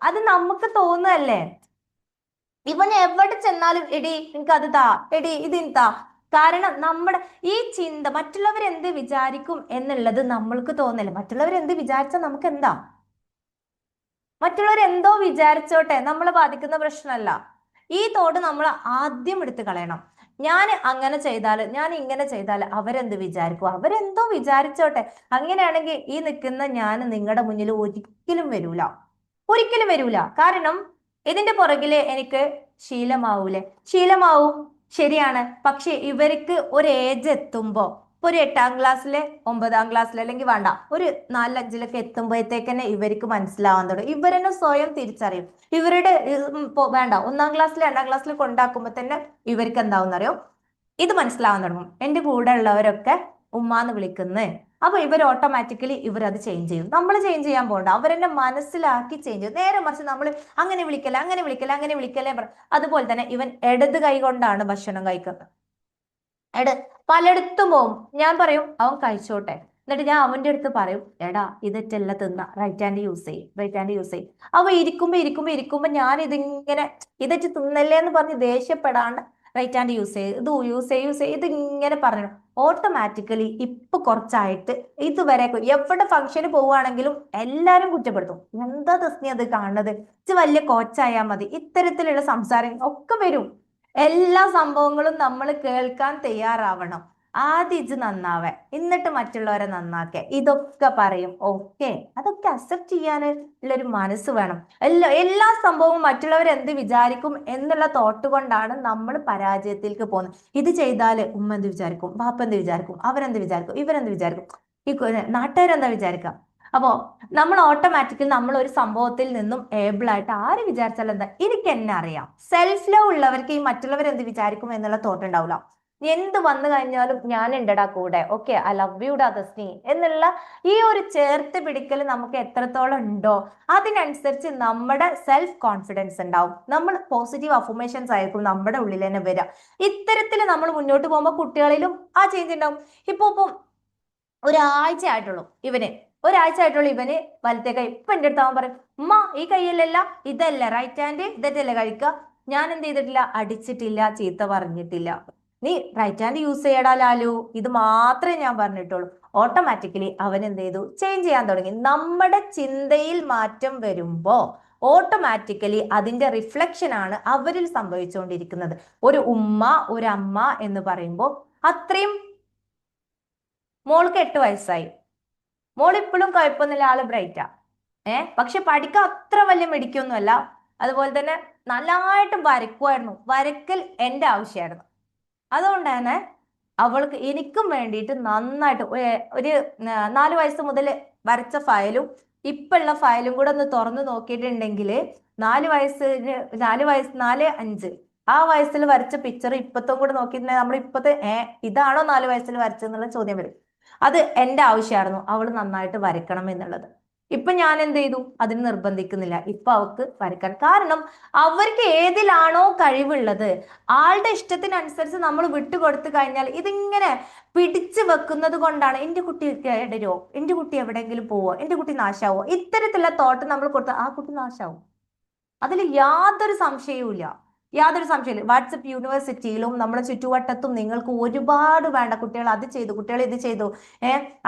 അത് നമുക്ക് തോന്നുകയല്ലേ, ഇവൻ എവിടെ ചെന്നാലും എടി നിനക്ക് അത് താ, എടി ഇതിന് താ. കാരണം നമ്മുടെ ഈ ചിന്ത മറ്റുള്ളവർ എന്ത് വിചാരിക്കും എന്നുള്ളത് നമ്മൾക്ക് തോന്നില്ല. മറ്റുള്ളവർ എന്ത് വിചാരിച്ചാൽ നമുക്ക് എന്താ, മറ്റുള്ളവർ എന്തോ വിചാരിച്ചോട്ടെ, നമ്മളെ ബാധിക്കുന്ന പ്രശ്നമല്ല. ഈ തോട് നമ്മൾ ആദ്യം എടുത്ത് കളയണം. ഞാൻ അങ്ങനെ ചെയ്താൽ, ഞാൻ ഇങ്ങനെ ചെയ്താൽ അവരെന്ത് വിചാരിക്കും, അവരെന്തോ വിചാരിച്ചോട്ടെ. അങ്ങനെയാണെങ്കിൽ ഈ നിൽക്കുന്ന ഞാൻ നിങ്ങളുടെ മുന്നിൽ ഒരിക്കലും വരൂല, ഒരിക്കലും വരൂല. കാരണം ഇതിന്റെ പുറകില് എനിക്ക് ശീലമാവൂലേ, ശീലമാവും, ശരിയാണ്. പക്ഷെ ഇവർക്ക് ഒരു ഏജ് എത്തുമ്പോ, ഒരു 8ാം ക്ലാസ്സിലെ 9ാം ക്ലാസ്സിലെ അല്ലെങ്കിൽ വേണ്ട ഒരു 4-5 എത്തുമ്പോഴത്തേക്ക് തന്നെ ഇവർക്ക് മനസ്സിലാവാൻ തുടങ്ങും. ഇവരെന്നെ സ്വയം തിരിച്ചറിയും. ഇവരുടെ വേണ്ട 1ാം ക്ലാസ്സിൽ 2ാം ക്ലാസ്സിൽ കൊണ്ടാക്കുമ്പോ തന്നെ ഇവർക്ക് എന്താവുന്നറിയോ, ഇത് മനസ്സിലാവാൻ തുടങ്ങും. എന്റെ കൂടെ ഉള്ളവരൊക്കെ ഉമ്മാന്ന് വിളിക്കുന്നേ. അപ്പൊ ഇവർ ഓട്ടോമാറ്റിക്കലി ഇവരത് ചേഞ്ച് ചെയ്യും. നമ്മൾ ചേഞ്ച് ചെയ്യാൻ പോകണ്ട, അവരെന്നെ മനസ്സിലാക്കി ചേഞ്ച് ചെയ്യും. നേരെ മറിച്ച് നമ്മൾ അങ്ങനെ വിളിക്കല, അങ്ങനെ വിളിക്കല, അങ്ങനെ വിളിക്കലേ അതുപോലെ തന്നെ ഇവൻ ഇടത് കൈ കൊണ്ടാണ് ഭക്ഷണം കഴിക്കുന്നത്. പലയിടത്തും പോവും, ഞാൻ പറയും അവൻ കഴിച്ചോട്ടെ, എന്നിട്ട് ഞാൻ അവന്റെ അടുത്ത് പറയും എടാ ഇതെറ്റല്ല തിന്ന, റൈറ്റ് ഹാൻഡ് യൂസ് ചെയ്യും, റൈറ്റ് ഹാൻഡ് യൂസ് ചെയ്യും. അവ ഇരിക്കുമ്പോ ഞാൻ ഇതിങ്ങനെ ഇതെറ്റ് തിന്നല്ലേ എന്ന് പറഞ്ഞ് ദേഷ്യപ്പെടാണ്ട് റൈറ്റ് ഹാൻഡ് യൂസ് ചെയ്യും, ഇത് യൂസ് ചെയ്യും ഇതിങ്ങനെ പറഞ്ഞു. ഓട്ടോമാറ്റിക്കലി ഇപ്പൊ കുറച്ചായിട്ട് ഇതുവരെ എവിടെ ഫംഗ്ഷന് പോവുകയാണെങ്കിലും എല്ലാരും കുറ്റപ്പെടുത്തും, എന്താ തസ്നി അത് കാണുന്നത്, ഇത് വലിയ കോച്ചായാൽ മതി, ഇത്തരത്തിലുള്ള സംസാരം ഒക്കെ വരും. എല്ലാ സംഭവങ്ങളും നമ്മൾ കേൾക്കാൻ തയ്യാറാവണം. ആദ്യം ഇത് നന്നാവേ, എന്നിട്ട് മറ്റുള്ളവരെ നന്നാക്കേ, ഇതൊക്കെ പറയും. ഓക്കെ, അതൊക്കെ അക്സെപ്റ്റ് ചെയ്യാനുള്ളൊരു മനസ്സ് വേണം. എല്ലാ സംഭവവും മറ്റുള്ളവർ എന്ത് വിചാരിക്കും എന്നുള്ള തോട്ട് കൊണ്ടാണ് നമ്മൾ പരാജയത്തിലേക്ക് പോകുന്നത്. ഇത് ചെയ്താല് ഉമ്മ എന്ത് വിചാരിക്കും, ബാപ്പ എന്ത് വിചാരിക്കും, അവരെന്ത് വിചാരിക്കും, ഇവരെന്ത് വിചാരിക്കും, ഈ നാട്ടുകാരെന്താ വിചാരിക്കുക. അപ്പോ നമ്മൾ ഓട്ടോമാറ്റിക്കലി നമ്മൾ ഒരു സംഭവത്തിൽ നിന്നും ഏബിൾ ആയിട്ട് ആര് വിചാരിച്ചാലും എന്താ, എനിക്ക് എന്നെ അറിയാം. സെൽഫ് ലവ് ഉള്ളവർക്ക് ഈ മറ്റുള്ളവർ എന്ത് വിചാരിക്കും എന്നുള്ള തോട്ട് ഉണ്ടാവില്ല. എന്ത് വന്നു കഴിഞ്ഞാലും ഞാൻ ഉണ്ടടാ കൂടെ, ഓക്കെ ഐ ലവ് യുടാ തസ്നി എന്നുള്ള ഈ ഒരു ചേർത്ത് പിടിക്കൽ നമുക്ക് എത്രത്തോളം ഉണ്ടോ അതിനനുസരിച്ച് നമ്മുടെ സെൽഫ് കോൺഫിഡൻസ് ഉണ്ടാവും. നമ്മൾ പോസിറ്റീവ് അഫർമേഷൻസ് ആയിരിക്കും നമ്മുടെ ഉള്ളിൽ തന്നെ വരിക. ഇത്തരത്തിൽ നമ്മൾ മുന്നോട്ട് പോകുമ്പോൾ കുട്ടികളിലും ആ ചേഞ്ച് ഉണ്ടാവും. ഇപ്പം ഒരാഴ്ച ആയിട്ടുള്ളൂ ഇവന് വലത്തെ കൈ. ഇപ്പൊ എന്റെ അടുത്ത് അവൻ പറയും ഉമ്മ ഈ കൈയല്ലല്ല ഇതല്ല റൈറ്റ് ഹാൻഡ്, ഇതല്ലേ കഴിക്കുക. ഞാൻ എന്ത് ചെയ്തിട്ടില്ല, അടിച്ചിട്ടില്ല, ചീത്ത പറഞ്ഞിട്ടില്ല. നീ റൈറ്റ് ഹാൻഡ് യൂസ് ചെയ്യടാ ലാലു, ഇത് മാത്രമേ ഞാൻ പറഞ്ഞിട്ടുള്ളൂ. ഓട്ടോമാറ്റിക്കലി അവൻ എന്ത് ചെയ്തു, ചേഞ്ച് ചെയ്യാൻ തുടങ്ങി. നമ്മുടെ ചിന്തയിൽ മാറ്റം വരുമ്പോ ഓട്ടോമാറ്റിക്കലി അതിന്റെ റിഫ്ലക്ഷൻ ആണ് അവരിൽ സംഭവിച്ചുകൊണ്ടിരിക്കുന്നത്. ഒരു ഉമ്മ ഒരു അമ്മ എന്ന് പറയുമ്പോൾ അത്രയും, മോൾക്ക് 8 വയസ്സായി, മോൾ ഇപ്പോഴും കുഴപ്പമൊന്നുമില്ല, ആള് ബ്രൈറ്റാ, പക്ഷെ പഠിക്കാൻ അത്ര വലിയ മിടിക്കൊന്നുമല്ല. അതുപോലെ തന്നെ നല്ലതായിട്ട് വരക്കുമായിരുന്നു, വരക്കൽ എന്റെ ആവശ്യമായിരുന്നു. അതുകൊണ്ട് തന്നെ അവൾക്ക് എനിക്കും വേണ്ടിയിട്ട് നന്നായിട്ട് ഒരു 4 വയസ്സ് മുതൽ വരച്ച ഫയലും ഇപ്പുള്ള ഫയലും കൂടെ ഒന്ന് തുറന്നു നോക്കിയിട്ടുണ്ടെങ്കിൽ 4-5 ആ വയസ്സിൽ വരച്ച പിക്ചർ ഇപ്പത്തും കൂടെ നോക്കിയിട്ടുണ്ടെങ്കിൽ നമ്മൾ ഇപ്പത്തെ ഇതാണോ 4 വയസ്സിൽ വരച്ചെന്നുള്ള ചോദ്യം വരും. അത് എന്റെ ആവശ്യമായിരുന്നു, അവൾ നന്നായിട്ട് വരക്കണം എന്നുള്ളത്. ഇപ്പൊ ഞാൻ എന്ത് ചെയ്തു, അതിന് നിർബന്ധിക്കുന്നില്ല. ഇപ്പൊ അവൾക്ക് വരക്കാൻ, കാരണം അവർക്ക് ഏതിലാണോ കഴിവുള്ളത് ആളുടെ ഇഷ്ടത്തിനനുസരിച്ച് നമ്മൾ വിട്ടുകൊടുത്തു കഴിഞ്ഞാൽ ഇതിങ്ങനെ പിടിച്ചു വെക്കുന്നത് കൊണ്ടാണ് എന്റെ കുട്ടി ഇടരോ, എന്റെ കുട്ടി എവിടെയെങ്കിലും പോവോ, എന്റെ കുട്ടി നാശാവോ, ഇത്തരത്തിലുള്ള തോട്ട് നമ്മൾ കൊടുത്താൽ ആ കുട്ടി നാശാവും. അതിൽ യാതൊരു സംശയവും ഇല്ല. വാട്സപ്പ് യൂണിവേഴ്സിറ്റിയിലും നമ്മുടെ ചുറ്റുവട്ടത്തും നിങ്ങൾക്ക് ഒരുപാട് വേണ്ട കുട്ടികൾ അത് ചെയ്തു, കുട്ടികൾ ഇത് ചെയ്തു,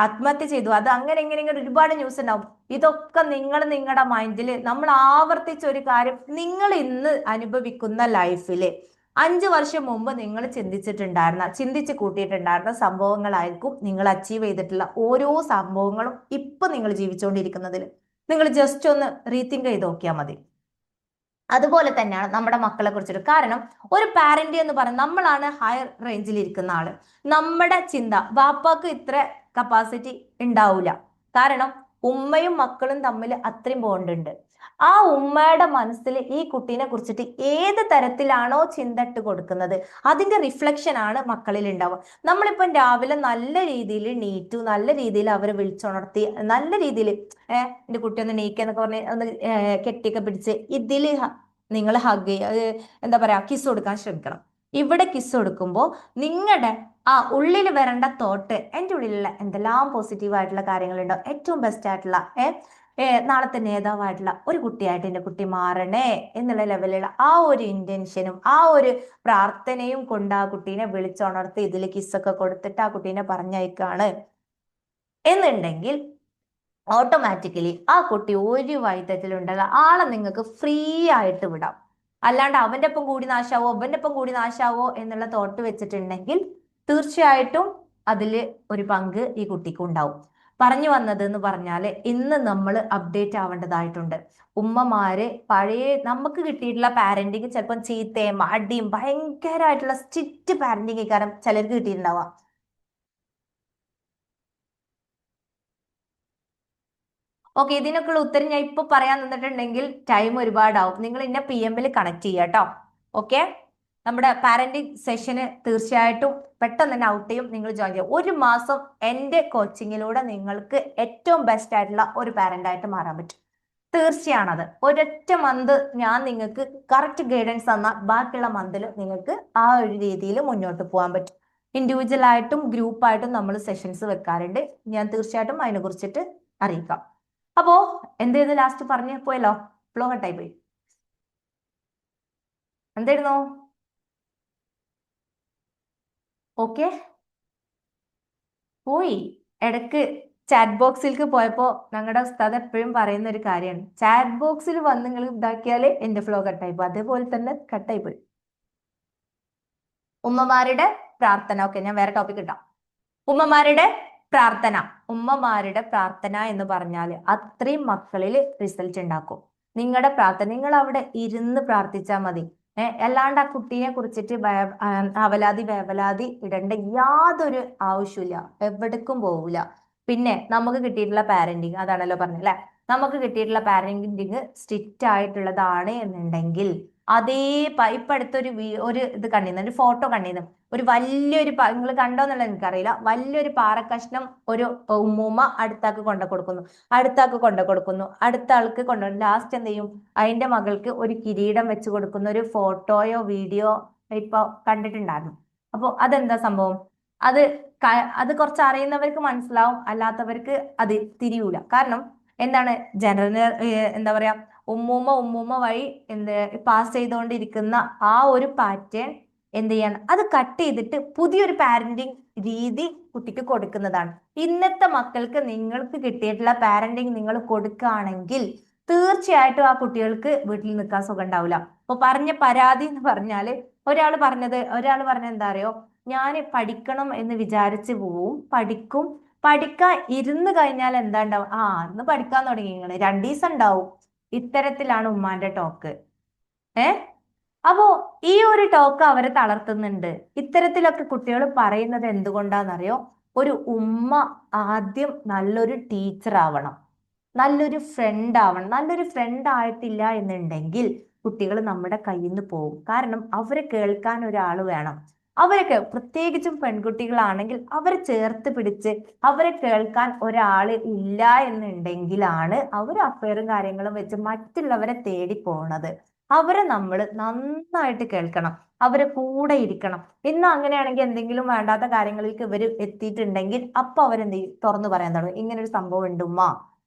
ആത്മഹത്യ ചെയ്തു, അത് അങ്ങനെ ഇങ്ങനെ ഒരുപാട് ന്യൂസ് ഉണ്ടാവും. ഇതൊക്കെ നിങ്ങളുടെ മൈൻഡിൽ നമ്മൾ ആവർത്തിച്ച ഒരു കാര്യം, നിങ്ങൾ ഇന്ന് അനുഭവിക്കുന്ന ലൈഫില് 5 വർഷം മുമ്പ് നിങ്ങൾ ചിന്തിച്ച് കൂട്ടിയിട്ടുണ്ടായിരുന്ന സംഭവങ്ങളായിരിക്കും നിങ്ങൾ അച്ചീവ് ചെയ്തിട്ടുള്ള ഓരോ സംഭവങ്ങളും ഇപ്പൊ നിങ്ങൾ ജീവിച്ചുകൊണ്ടിരിക്കുന്നതിൽ. നിങ്ങൾ ജസ്റ്റ് ഒന്ന് റീതിങ്ക് ചെയ്ത് നോക്കിയാൽ മതി. അതുപോലെ തന്നെയാണ് നമ്മുടെ മക്കളെ കുറിച്ചിട്ട്. കാരണം ഒരു പാരന്റ് എന്ന് പറയുന്നത് നമ്മളാണ് ഹയർ റേഞ്ചിൽ ഇരിക്കുന്ന ആള്. നമ്മുടെ ചിന്ത ബാപ്പാക്ക് ഇത്ര കപ്പാസിറ്റി ഉണ്ടാവില്ല. കാരണം ഉമ്മയും മക്കളും തമ്മിൽ അത്രയും ബോണ്ട് ഉണ്ട്. ആ ഉമ്മയുടെ മനസ്സിൽ ഈ കുട്ടീനെ കുറിച്ചിട്ട് ഏത് തരത്തിലാണോ ചിന്ത ഇട്ട് കൊടുക്കുന്നത് അതിന്റെ റിഫ്ലക്ഷൻ ആണ് മക്കളിൽ ഉണ്ടാവുക. നമ്മളിപ്പം രാവിലെ നല്ല രീതിയിൽ നീറ്റു, നല്ല രീതിയിൽ അവരെ വിളിച്ചുണർത്തി, നല്ല രീതിയിൽ എന്റെ കുട്ടി ഒന്ന് നീക്കെന്നൊക്കെ പറഞ്ഞ് ഒന്ന് കെട്ടിയൊക്കെ പിടിച്ച് ഇതിൽ നിങ്ങൾ ഹഗ് ചെയ്യുക, എന്താ പറയാ, കിസ് കൊടുക്കാൻ ശ്രമിക്കണം. ഇവിടെ കിസ് കൊടുക്കുമ്പോൾ നിങ്ങളുടെ ആ ഉള്ളിൽ വരേണ്ട തോട്ട്, എൻ്റെ ഉള്ളിലുള്ള എന്തെല്ലാം പോസിറ്റീവ് ആയിട്ടുള്ള കാര്യങ്ങളുണ്ടോ, ഏറ്റവും ബെസ്റ്റ് ആയിട്ടുള്ള നാളത്തെ നേതാവായിട്ടുള്ള ഒരു കുട്ടിയായിട്ട് എൻ്റെ കുട്ടി മാറണേ എന്നുള്ള ലെവലിലുള്ള ആ ഒരു ഇന്റൻഷനും ആ ഒരു പ്രാർത്ഥനയും കൊണ്ട് ആ കുട്ടീനെ വിളിച്ചുണർത്തി ഇതിൽ കിസ്സൊക്കെ കൊടുത്തിട്ട് ആ കുട്ടീനെ പറഞ്ഞയക്കാണ് എന്നുണ്ടെങ്കിൽ ഓട്ടോമാറ്റിക്കലി ആ കുട്ടി ഒരു വൈദ്യത്തിലുണ്ടല്ല ആളെ നിങ്ങൾക്ക് ഫ്രീ ആയിട്ട് വിടാം. അല്ലാണ്ട് അവന്റെ ഒപ്പം കൂടി നാശാവോ അവന്റെ ഒപ്പം കൂടി നാശാവോ എന്നുള്ള തോട്ട് വെച്ചിട്ടുണ്ടെങ്കിൽ തീർച്ചയായിട്ടും അതിൽ ഒരു പങ്ക് ഈ കുട്ടിക്ക് ഉണ്ടാവും. പറഞ്ഞു വന്നത് എന്ന് പറഞ്ഞാല് ഇന്ന് നമ്മൾ അപ്ഡേറ്റ് ആവേണ്ടതായിട്ടുണ്ട്. ഉമ്മമാര് പഴയ നമുക്ക് കിട്ടിയിട്ടുള്ള പാരന്റിങ് ചിലപ്പം ചീത്തയും അടിയും ഭയങ്കരമായിട്ടുള്ള സ്ട്രിക്റ്റ് പാരന്റിങ് കാരണം ചിലർക്ക് കിട്ടിയിട്ടുണ്ടാവാം. ഓക്കെ, ഇതിനൊക്കെയുള്ള ഉത്തരം ഞാൻ ഇപ്പൊ പറയാൻ നിന്നിട്ടുണ്ടെങ്കിൽ ടൈം ഒരുപാടാവും. നിങ്ങൾ എന്നെ PM-ൽ കണക്ട് ചെയ്യുക കേട്ടോ. ഓക്കെ, നമ്മുടെ പാരന്റിങ് സെഷന് തീർച്ചയായിട്ടും പെട്ടെന്ന് തന്നെ ഔട്ട് ചെയ്യും. നിങ്ങൾ ജോയിൻ ചെയ്യും. 1 മാസം എൻ്റെ കോച്ചിങ്ങിലൂടെ നിങ്ങൾക്ക് ഏറ്റവും ബെസ്റ്റ് ആയിട്ടുള്ള ഒരു പാരന്റ് ആയിട്ട് മാറാൻ പറ്റും. തീർച്ചയാണത്. ഒരൊറ്റ മന്ത് ഞാൻ നിങ്ങൾക്ക് കറക്റ്റ് ഗൈഡൻസ് തന്നാൽ ബാക്കിയുള്ള മന്തിൽ നിങ്ങൾക്ക് ആ ഒരു രീതിയിൽ മുന്നോട്ട് പോകാൻ പറ്റും. ഇൻഡിവിജ്വൽ ആയിട്ടും ഗ്രൂപ്പായിട്ടും നമ്മൾ സെഷൻസ് വെക്കാറുണ്ട്. ഞാൻ തീർച്ചയായിട്ടും അതിനെ കുറിച്ചിട്ട് അറിയിക്കാം. അപ്പോ എന്തായിരുന്നു ലാസ്റ്റ് പറഞ്ഞു പോയല്ലോ, ഫ്ലോ കട്ടായി പോയി. എന്തായിരുന്നു? ഓക്കെ, പോയി. ഇടക്ക് ചാറ്റ് ബോക്സിലേക്ക് പോയപ്പോ ഞങ്ങളുടെ ഉസ്താദ് എപ്പോഴും പറയുന്ന ഒരു കാര്യമാണ്, ചാറ്റ് ബോക്സിൽ വന്ന് നിങ്ങൾ ഇതാക്കിയാല് എന്റെ ഫ്ലോ കട്ടായി പോകും. അതേപോലെ തന്നെ കട്ടായി പോയി. ഉമ്മമാരുടെ പ്രാർത്ഥന. ഓക്കെ, ഞാൻ വേറെ ടോപ്പിക് ഇട്ടാം. ഉമ്മമാരുടെ പ്രാർത്ഥന. ഉമ്മമാരുടെ പ്രാർത്ഥന എന്ന് പറഞ്ഞാല് അത്രയും മക്കളിൽ റിസൾട്ട് ഉണ്ടാക്കും. നിങ്ങളുടെ പ്രാർത്ഥന, നിങ്ങൾ അവിടെ ഇരുന്ന് പ്രാർത്ഥിച്ചാൽ മതി. അല്ലാണ്ട് ആ കുട്ടീനെ കുറിച്ചിട്ട് അവലാതി വേവലാതി ഇടേണ്ട യാതൊരു ആവശ്യമില്ല, എവിടേക്കും പോവില്ല. പിന്നെ നമുക്ക് കിട്ടിയിട്ടുള്ള പാരന്റിങ് അതാണല്ലോ പറഞ്ഞത് അല്ലെ, നമുക്ക് കിട്ടിയിട്ടുള്ള പാരന്റിങ് സ്ട്രിക്റ്റ് ആയിട്ടുള്ളതാണ് എന്നുണ്ടെങ്കിൽ അതേ ഇപ്പൊ അടുത്തൊരു ഒരു ഇത് കണ്ടിരുന്നു, ഒരു ഫോട്ടോ കണ്ടിരുന്നു. ഒരു വലിയൊരു നിങ്ങൾ കണ്ടോന്നുള്ളത് എനിക്കറിയില്ല, വലിയൊരു പാറക്കഷ്ണം ഒരു ഉമ്മൂമ്മ അടുത്താക്ക് കൊണ്ടു കൊടുക്കുന്നു, അടുത്ത ആൾക്ക് കൊണ്ടുപോകും. ലാസ്റ്റ് എന്ത് ചെയ്യും, അതിന്റെ മകൾക്ക് ഒരു കിരീടം വെച്ച് കൊടുക്കുന്ന ഒരു ഫോട്ടോയോ വീഡിയോ ഇപ്പൊ കണ്ടിട്ടുണ്ടായിരുന്നു. അപ്പൊ അതെന്താ സംഭവം? അത് അത് കുറച്ച് അറിയുന്നവർക്ക് മനസ്സിലാവും, അല്ലാത്തവർക്ക് അത് തിരിയൂല. കാരണം എന്താണ്, ജനറൽ എന്താ പറയാ, ഉമ്മൂമ്മ വഴി പാസ് ചെയ്തുകൊണ്ടിരിക്കുന്ന ആ ഒരു പാറ്റേൺ എന്ത് ചെയ്യാണ്, അത് കട്ട് ചെയ്തിട്ട് പുതിയൊരു പാരന്റിങ് രീതി കുട്ടിക്ക് കൊടുക്കുന്നതാണ്. ഇന്നത്തെ മക്കൾക്ക് നിങ്ങൾക്ക് കിട്ടിയിട്ടുള്ള പാരന്റിങ് നിങ്ങൾ കൊടുക്കുകയാണെങ്കിൽ തീർച്ചയായിട്ടും ആ കുട്ടികൾക്ക് വീട്ടിൽ നിൽക്കാൻ സുഖം ഉണ്ടാവില്ല. അപ്പൊ പറഞ്ഞ പരാതി എന്ന് പറഞ്ഞാല് ഒരാൾ പറഞ്ഞത് എന്താ അറിയോ, ഞാൻ പഠിക്കണം എന്ന് വിചാരിച്ച് പോവും, പഠിക്കാൻ ഇരുന്ന് കഴിഞ്ഞാൽ എന്താ ഉണ്ടാവും, ഇന്ന് പഠിക്കാൻ തുടങ്ങി 2 ദിവസം ഉണ്ടാവും. ഇത്തരത്തിലാണ് ഉമ്മാന്റെ ടോക്ക്. അപ്പോ ഈ ഒരു ടോക്ക് അവരെ തളർത്തുന്നുണ്ട്. ഇത്തരത്തിലൊക്കെ കുട്ടികൾ പറയുന്നത് എന്തുകൊണ്ടാണെന്നറിയോ, ഒരു ഉമ്മ ആദ്യം നല്ലൊരു ടീച്ചർ ആവണം, നല്ലൊരു ഫ്രണ്ട് ആവണം. നല്ലൊരു ഫ്രണ്ട് ആയിട്ടില്ല എന്നുണ്ടെങ്കിൽ കുട്ടികൾ നമ്മുടെ കയ്യിൽ നിന്ന് പോകും. കാരണം അവരെ കേൾക്കാൻ ഒരാൾ വേണം. അവരൊക്കെ പ്രത്യേകിച്ചും പെൺകുട്ടികളാണെങ്കിൽ അവരെ ചേർത്ത് പിടിച്ച് അവരെ കേൾക്കാൻ ഒരാൾ ഇല്ല എന്നുണ്ടെങ്കിലാണ് അവർ അഫയറും കാര്യങ്ങളും വെച്ച് മറ്റുള്ളവരെ തേടി പോണത്. അവരെ നമ്മൾ നന്നായിട്ട് കേൾക്കണം, അവരെ കൂടെ ഇരിക്കണം. ഇന്ന് അങ്ങനെയാണെങ്കിൽ എന്തെങ്കിലും വേണ്ടാത്ത കാര്യങ്ങളിലേക്ക് ഇവർ എത്തിയിട്ടുണ്ടെങ്കിൽ അപ്പൊ അവരെന്ത് ചെയ്യും, തുറന്നു പറയാൻ തുടങ്ങും, ഇങ്ങനെ ഒരു സംഭവം ഉണ്ട് ഉമ്മ,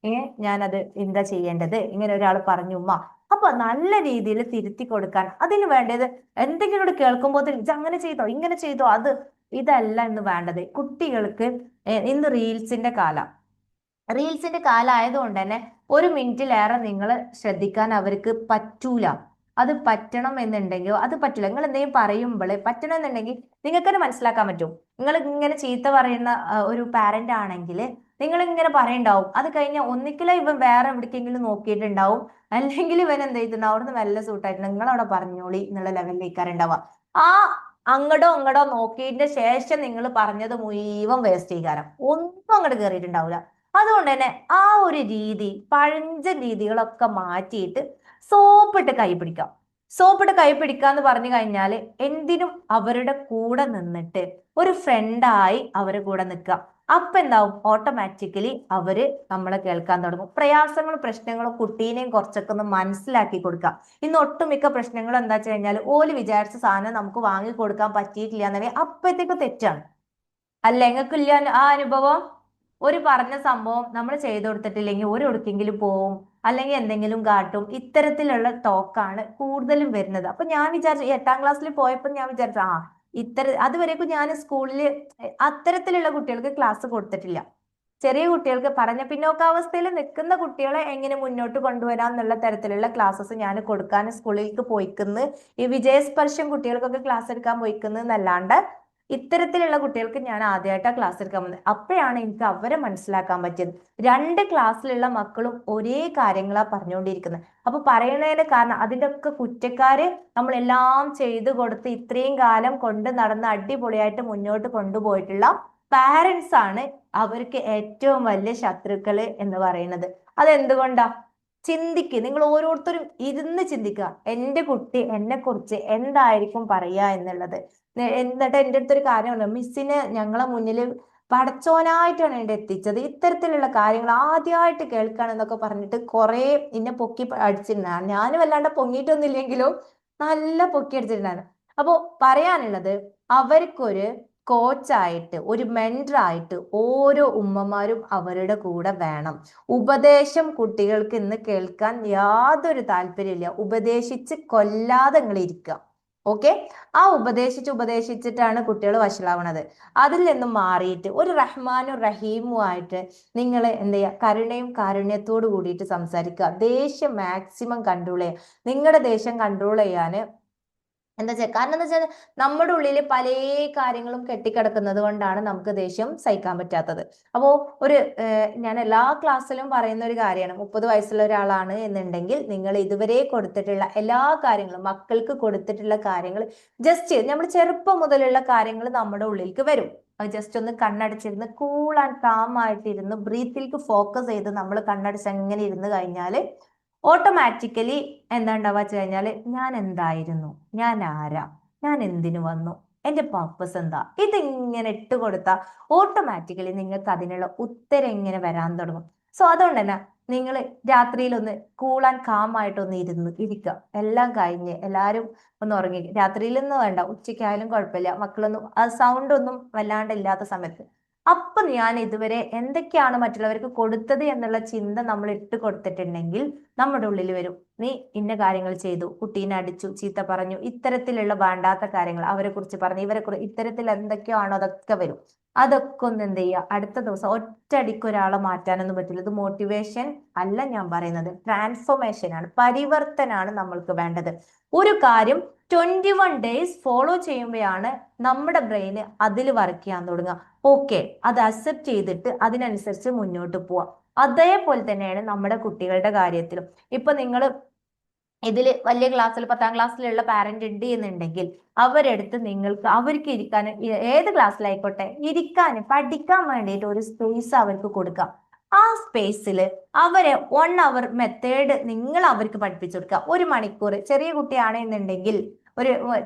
ഞാനത് എന്താ ചെയ്യേണ്ടത്, ഇങ്ങനെ ഒരാൾ പറഞ്ഞു ഉമ്മ. അപ്പൊ നല്ല രീതിയിൽ തിരുത്തി കൊടുക്കാൻ അതിന് വേണ്ടത് എന്തെങ്കിലും കേൾക്കുമ്പോൾ ഇത് അങ്ങനെ ചെയ്തോ ഇങ്ങനെ ചെയ്തോ ഇതല്ല എന്ന് വേണ്ടത്. കുട്ടികൾക്ക് ഇന്ന് റീൽസിന്റെ കാലമായതുകൊണ്ട് തന്നെ 1 മിനിറ്റിലേറെ നിങ്ങൾ ശ്രദ്ധിക്കാൻ അവർക്ക് പറ്റൂല. അത് പറ്റണം എന്നുണ്ടെങ്കിൽ അത് പറ്റില്ല. നിങ്ങൾ എന്തെങ്കിലും പറയുമ്പോൾ പറ്റണം എന്നുണ്ടെങ്കിൽ നിങ്ങൾക്ക് തന്നെ മനസ്സിലാക്കാൻ പറ്റും. നിങ്ങൾ ഇങ്ങനെ ചീത്ത പറയുന്ന ഒരു പാരന്റ് ആണെങ്കിൽ നിങ്ങൾ ഇങ്ങനെ പറയണ്ടാവും, അത് കഴിഞ്ഞാൽ ഒന്നിക്കലും ഇവൻ വേറെ എവിടേക്കെങ്കിലും നോക്കിയിട്ടുണ്ടാവും, അല്ലെങ്കിൽ ഇവൻ എന്ത് ചെയ്തിട്ടുണ്ടാവും, അവിടുന്ന് വല്ല സൂട്ടായിട്ട് നിങ്ങളവിടെ പറഞ്ഞോളി എന്നുള്ള ലെവലിലേക്ക് ഉണ്ടാവുക. ആ അങ്ങടോ നോക്കിയതിന്റെ ശേഷം നിങ്ങൾ പറഞ്ഞത് മുഴുവൻ വേസ്റ്റ് ചെയ്യാരം ഒന്നും അങ്ങോട്ട് കയറിയിട്ടുണ്ടാവില്ല. അതുകൊണ്ട് തന്നെ ആ ഒരു രീതി, പഴഞ്ചൻ രീതികളൊക്കെ മാറ്റിയിട്ട് സോപ്പിട്ട് കൈ പിടിക്കാം. സോപ്പിട്ട് കൈ പിടിക്കാന്ന് പറഞ്ഞു കഴിഞ്ഞാൽ എന്തിനും അവരുടെ കൂടെ നിന്നിട്ട് ഒരു ഫ്രണ്ടായി അവരുടെ കൂടെ നിൽക്കുക. അപ്പൊ എന്താവും, ഓട്ടോമാറ്റിക്കലി അവര് നമ്മളെ കേൾക്കാൻ തുടങ്ങും. പ്രയാസങ്ങളും പ്രശ്നങ്ങളും കുട്ടീനെയും കുറച്ചൊക്കെ ഒന്ന് മനസ്സിലാക്കി കൊടുക്കുക. ഇന്ന് ഒട്ടുമിക്ക പ്രശ്നങ്ങളും എന്താ വെച്ച് കഴിഞ്ഞാൽ ഓല് വിചാരിച്ച സാധനം നമുക്ക് വാങ്ങി കൊടുക്കാൻ പറ്റിയിട്ടില്ല എന്നുണ്ടെങ്കിൽ അപ്പോഴത്തേക്ക് തെറ്റാണ്. അല്ല, നിങ്ങൾക്കില്ല ആ അനുഭവം? ഒരു പറഞ്ഞ സംഭവം നമ്മൾ ചെയ്തു കൊടുത്തിട്ടില്ലെങ്കിൽ ഒരു എവിടേക്കെങ്കിലും പോവും, അല്ലെങ്കിൽ എന്തെങ്കിലും കാട്ടും. ഇത്തരത്തിലുള്ള ടോക്കാണ് കൂടുതലും വരുന്നത്. അപ്പൊ ഞാൻ വിചാരിച്ചു, 8ാം ക്ലാസ്സിൽ പോയപ്പോൾ ഞാൻ വിചാരിച്ചു അതുവരേക്കും ഞാൻ സ്കൂളിൽ അത്തരത്തിലുള്ള കുട്ടികൾക്ക് ക്ലാസ് കൊടുത്തിട്ടില്ല. ചെറിയ കുട്ടികൾക്ക് പറഞ്ഞ പിന്നോക്കാവസ്ഥയിൽ നിൽക്കുന്ന കുട്ടികളെ എങ്ങനെ മുന്നോട്ട് കൊണ്ടുവരാം എന്നുള്ള തരത്തിലുള്ള ക്ലാസ്സസ് ഞാൻ കൊടുക്കാൻ സ്കൂളിലേക്ക് പോയിക്കുന്നു. ഈ വിജയസ്പർശം കുട്ടികൾക്കൊക്കെ ക്ലാസ് എടുക്കാൻ പോയിക്കുന്നു എന്നല്ലാണ്ട് ഇത്തരത്തിലുള്ള കുട്ടികൾക്ക് ഞാൻ ആദ്യമായിട്ടാണ് ക്ലാസ് എടുക്കാൻ പോകുന്നത്. അപ്പോഴാണ് എനിക്ക് അവരെ മനസ്സിലാക്കാൻ പറ്റിയത്. 2 ക്ലാസ്സിലുള്ള മക്കളും ഒരേ കാര്യങ്ങളാ പറഞ്ഞുകൊണ്ടിരിക്കുന്നത്. അപ്പൊ പറയുന്നതിന്റെ കാരണം അതിന്റെ ഒക്കെ കുറ്റക്കാര് നമ്മളെല്ലാം ചെയ്തു കൊടുത്ത് ഇത്രയും കാലം കൊണ്ട് നടന്ന് അടിപൊളിയായിട്ട് മുന്നോട്ട് കൊണ്ടുപോയിട്ടുള്ള പാരൻസ് ആണ് അവർക്ക് ഏറ്റവും വലിയ ശത്രുക്കള് എന്ന് പറയുന്നത്. അതെന്തുകൊണ്ടാ? ചിന്തിക്ക്, നിങ്ങൾ ഓരോരുത്തരും ഇരുന്ന് ചിന്തിക്കുക. എൻ്റെ കുട്ടി എന്നെ കുറിച്ച് എന്തായിരിക്കും പറയാ എന്നുള്ളത്. എന്നിട്ട് എൻ്റെ അടുത്തൊരു കാര്യമുണ്ട്, മിസ്സിന് ഞങ്ങളെ മുന്നിൽ പടച്ചോനായിട്ടാണ് എൻ്റെ എത്തിച്ചത്, ഇത്തരത്തിലുള്ള കാര്യങ്ങൾ ആദ്യമായിട്ട് കേൾക്കാണെന്നൊക്കെ പറഞ്ഞിട്ട് കുറെ എന്നെ പൊക്കി അടിച്ചിട്ടുണ്ടായിരുന്നു. ഞാനും വല്ലാണ്ട് പൊങ്ങിയിട്ടൊന്നുമില്ലെങ്കിലും നല്ല പൊക്കി അടിച്ചിട്ടുണ്ടായിരുന്നു. അപ്പൊ പറയാനുള്ളത്, അവർക്കൊരു കോച്ചായിട്ട്, ഒരു മെന്ററായിട്ട് ഓരോ ഉമ്മമാരും അവരുടെ കൂടെ വേണം. ഉപദേശം കുട്ടികൾക്ക് ഇന്ന് കേൾക്കാൻ യാതൊരു താല്പര്യമില്ല. ഉപദേശിച്ച് കൊല്ലാതെ നിങ്ങൾ ഇരിക്കുക. ഓക്കെ, ആ ഉപദേശിച്ചിട്ടാണ് കുട്ടികൾ വഷളാവണത്. അതിൽ നിന്നും മാറിയിട്ട് ഒരു റഹ്മാനും റഹീമും ആയിട്ട് നിങ്ങൾ എന്ത് ചെയ്യുക, കരുണയും കാരുണ്യത്തോട് കൂടിയിട്ട് സംസാരിക്കുക. ദേഷ്യം മാക്സിമം കൺട്രോൾ ചെയ്യുക. നിങ്ങളുടെ ദേഷ്യം കൺട്രോൾ ചെയ്യാന് എന്താ വെച്ചാൽ, കാരണം എന്താ വെച്ചാൽ നമ്മുടെ ഉള്ളിൽ പല കാര്യങ്ങളും കെട്ടിക്കിടക്കുന്നത് കൊണ്ടാണ് നമുക്ക് ദേഷ്യം സഹിക്കാൻ പറ്റാത്തത്. അപ്പോൾ ഞാൻ എല്ലാ ക്ലാസ്സിലും പറയുന്ന ഒരു കാര്യമാണ്, 30 വയസ്സുള്ള ഒരാളാണ് എന്നുണ്ടെങ്കിൽ നിങ്ങൾ ഇതുവരെ കൊടുത്തിട്ടുള്ള എല്ലാ കാര്യങ്ങളും, മക്കൾക്ക് കൊടുത്തിട്ടുള്ള കാര്യങ്ങൾ ജസ്റ്റ് നമ്മൾ ചെറുപ്പം മുതലുള്ള കാര്യങ്ങൾ നമ്മുടെ ഉള്ളിലേക്ക് വരും. അത് ജസ്റ്റ് ഒന്ന് കണ്ണടച്ചിരുന്ന് കൂൾ ആൻഡ് കാം ആയിട്ടിരുന്ന് ബ്രീത്തിലേക്ക് ഫോക്കസ് ചെയ്ത് നമ്മൾ കണ്ണടച്ച് അങ്ങനെ ഇരുന്ന് കഴിഞ്ഞാൽ ഓട്ടോമാറ്റിക്കലി എന്താ ഉണ്ടാവുക വെച്ച് കഴിഞ്ഞാൽ, ഞാൻ എന്തായിരുന്നു, ഞാൻ ആരാ, ഞാൻ എന്തിനു വന്നു, എന്റെ പർപ്പസ് എന്താ, ഇതിങ്ങനെ ഇട്ട് കൊടുത്താൽ ഓട്ടോമാറ്റിക്കലി നിങ്ങൾക്ക് അതിനുള്ള ഉത്തരം ഇങ്ങനെ വരാൻ തുടങ്ങും. സോ അതുകൊണ്ട് തന്നെ നിങ്ങൾ രാത്രിയിൽ ഒന്ന് കൂൾ ആൻഡ് കാം ആയിട്ടൊന്ന് ഇരിക്കുക. എല്ലാം കഴിഞ്ഞ് എല്ലാവരും ഒന്ന് ഉറങ്ങി, രാത്രിയിലൊന്നും വേണ്ട, ഉച്ചയ്ക്കായാലും കുഴപ്പമില്ല, മക്കളൊന്നും ആ സൗണ്ട് ഒന്നും വല്ലാണ്ട് ഇല്ലാത്ത സമയത്ത് അപ്പൊ ഞാൻ ഇതുവരെ എന്തൊക്കെയാണ് മറ്റുള്ളവർക്ക് കൊടുത്തത് എന്നുള്ള ചിന്ത നമ്മൾ ഇട്ട് കൊടുത്തിട്ടുണ്ടെങ്കിൽ നമ്മുടെ ഉള്ളിൽ വരും, നീ ഇന്ന കാര്യങ്ങൾ ചെയ്തു, കുട്ടീനെ അടിച്ചു, ചീത്ത പറഞ്ഞു, ഇത്തരത്തിലുള്ള വേണ്ടാത്ത കാര്യങ്ങൾ അവരെ കുറിച്ച് പറഞ്ഞു, ഇവരെ കുറിച്ച് ഇത്തരത്തിൽ എന്തൊക്കെയാണോ അതൊക്കെ വരും. അതൊക്കെ ഒന്ന് എന്ത് ചെയ്യുക, അടുത്ത ദിവസം ഒറ്റയടിക്ക് ഒരാളെ മാറ്റാനൊന്നും പറ്റില്ല. ഇത് മോട്ടിവേഷൻ അല്ല ഞാൻ പറയുന്നത്, ട്രാൻസ്ഫോർമേഷൻ ആണ്, പരിവർത്തനാണ് നമ്മൾക്ക് വേണ്ടത്. ഒരു കാര്യം 21 ഡേയ്സ് ഫോളോ ചെയ്യുമ്പോഴാണ് നമ്മുടെ ബ്രെയിന് അതിൽ വർക്ക് ചെയ്യാൻ തുടങ്ങുക. ഓക്കെ, അത് അക്സെപ്റ്റ് ചെയ്തിട്ട് അതിനനുസരിച്ച് മുന്നോട്ട് പോവാം. അതേപോലെ തന്നെയാണ് നമ്മുടെ കുട്ടികളുടെ കാര്യത്തിലും. ഇപ്പൊ നിങ്ങൾ ഇതിൽ വലിയ ക്ലാസ്സിൽ 10ാം ക്ലാസ്സിലുള്ള പാരന്റ് ഉണ്ട് എന്നുണ്ടെങ്കിൽ അവരെടുത്ത് നിങ്ങൾക്ക് അവർക്ക് ഇരിക്കാൻ, ഏത് ക്ലാസ്സിലായിക്കോട്ടെ, ഇരിക്കാൻ പഠിക്കാൻ വേണ്ടിയിട്ട് ഒരു സ്പേസ് അവർക്ക് കൊടുക്കാം. ആ സ്പേസിൽ അവരെ 1 അവർ മെത്തേഡ് നിങ്ങൾ അവർക്ക് പഠിപ്പിച്ചു കൊടുക്കുക. 1 മണിക്കൂർ, ചെറിയ കുട്ടിയാണെന്നുണ്ടെങ്കിൽ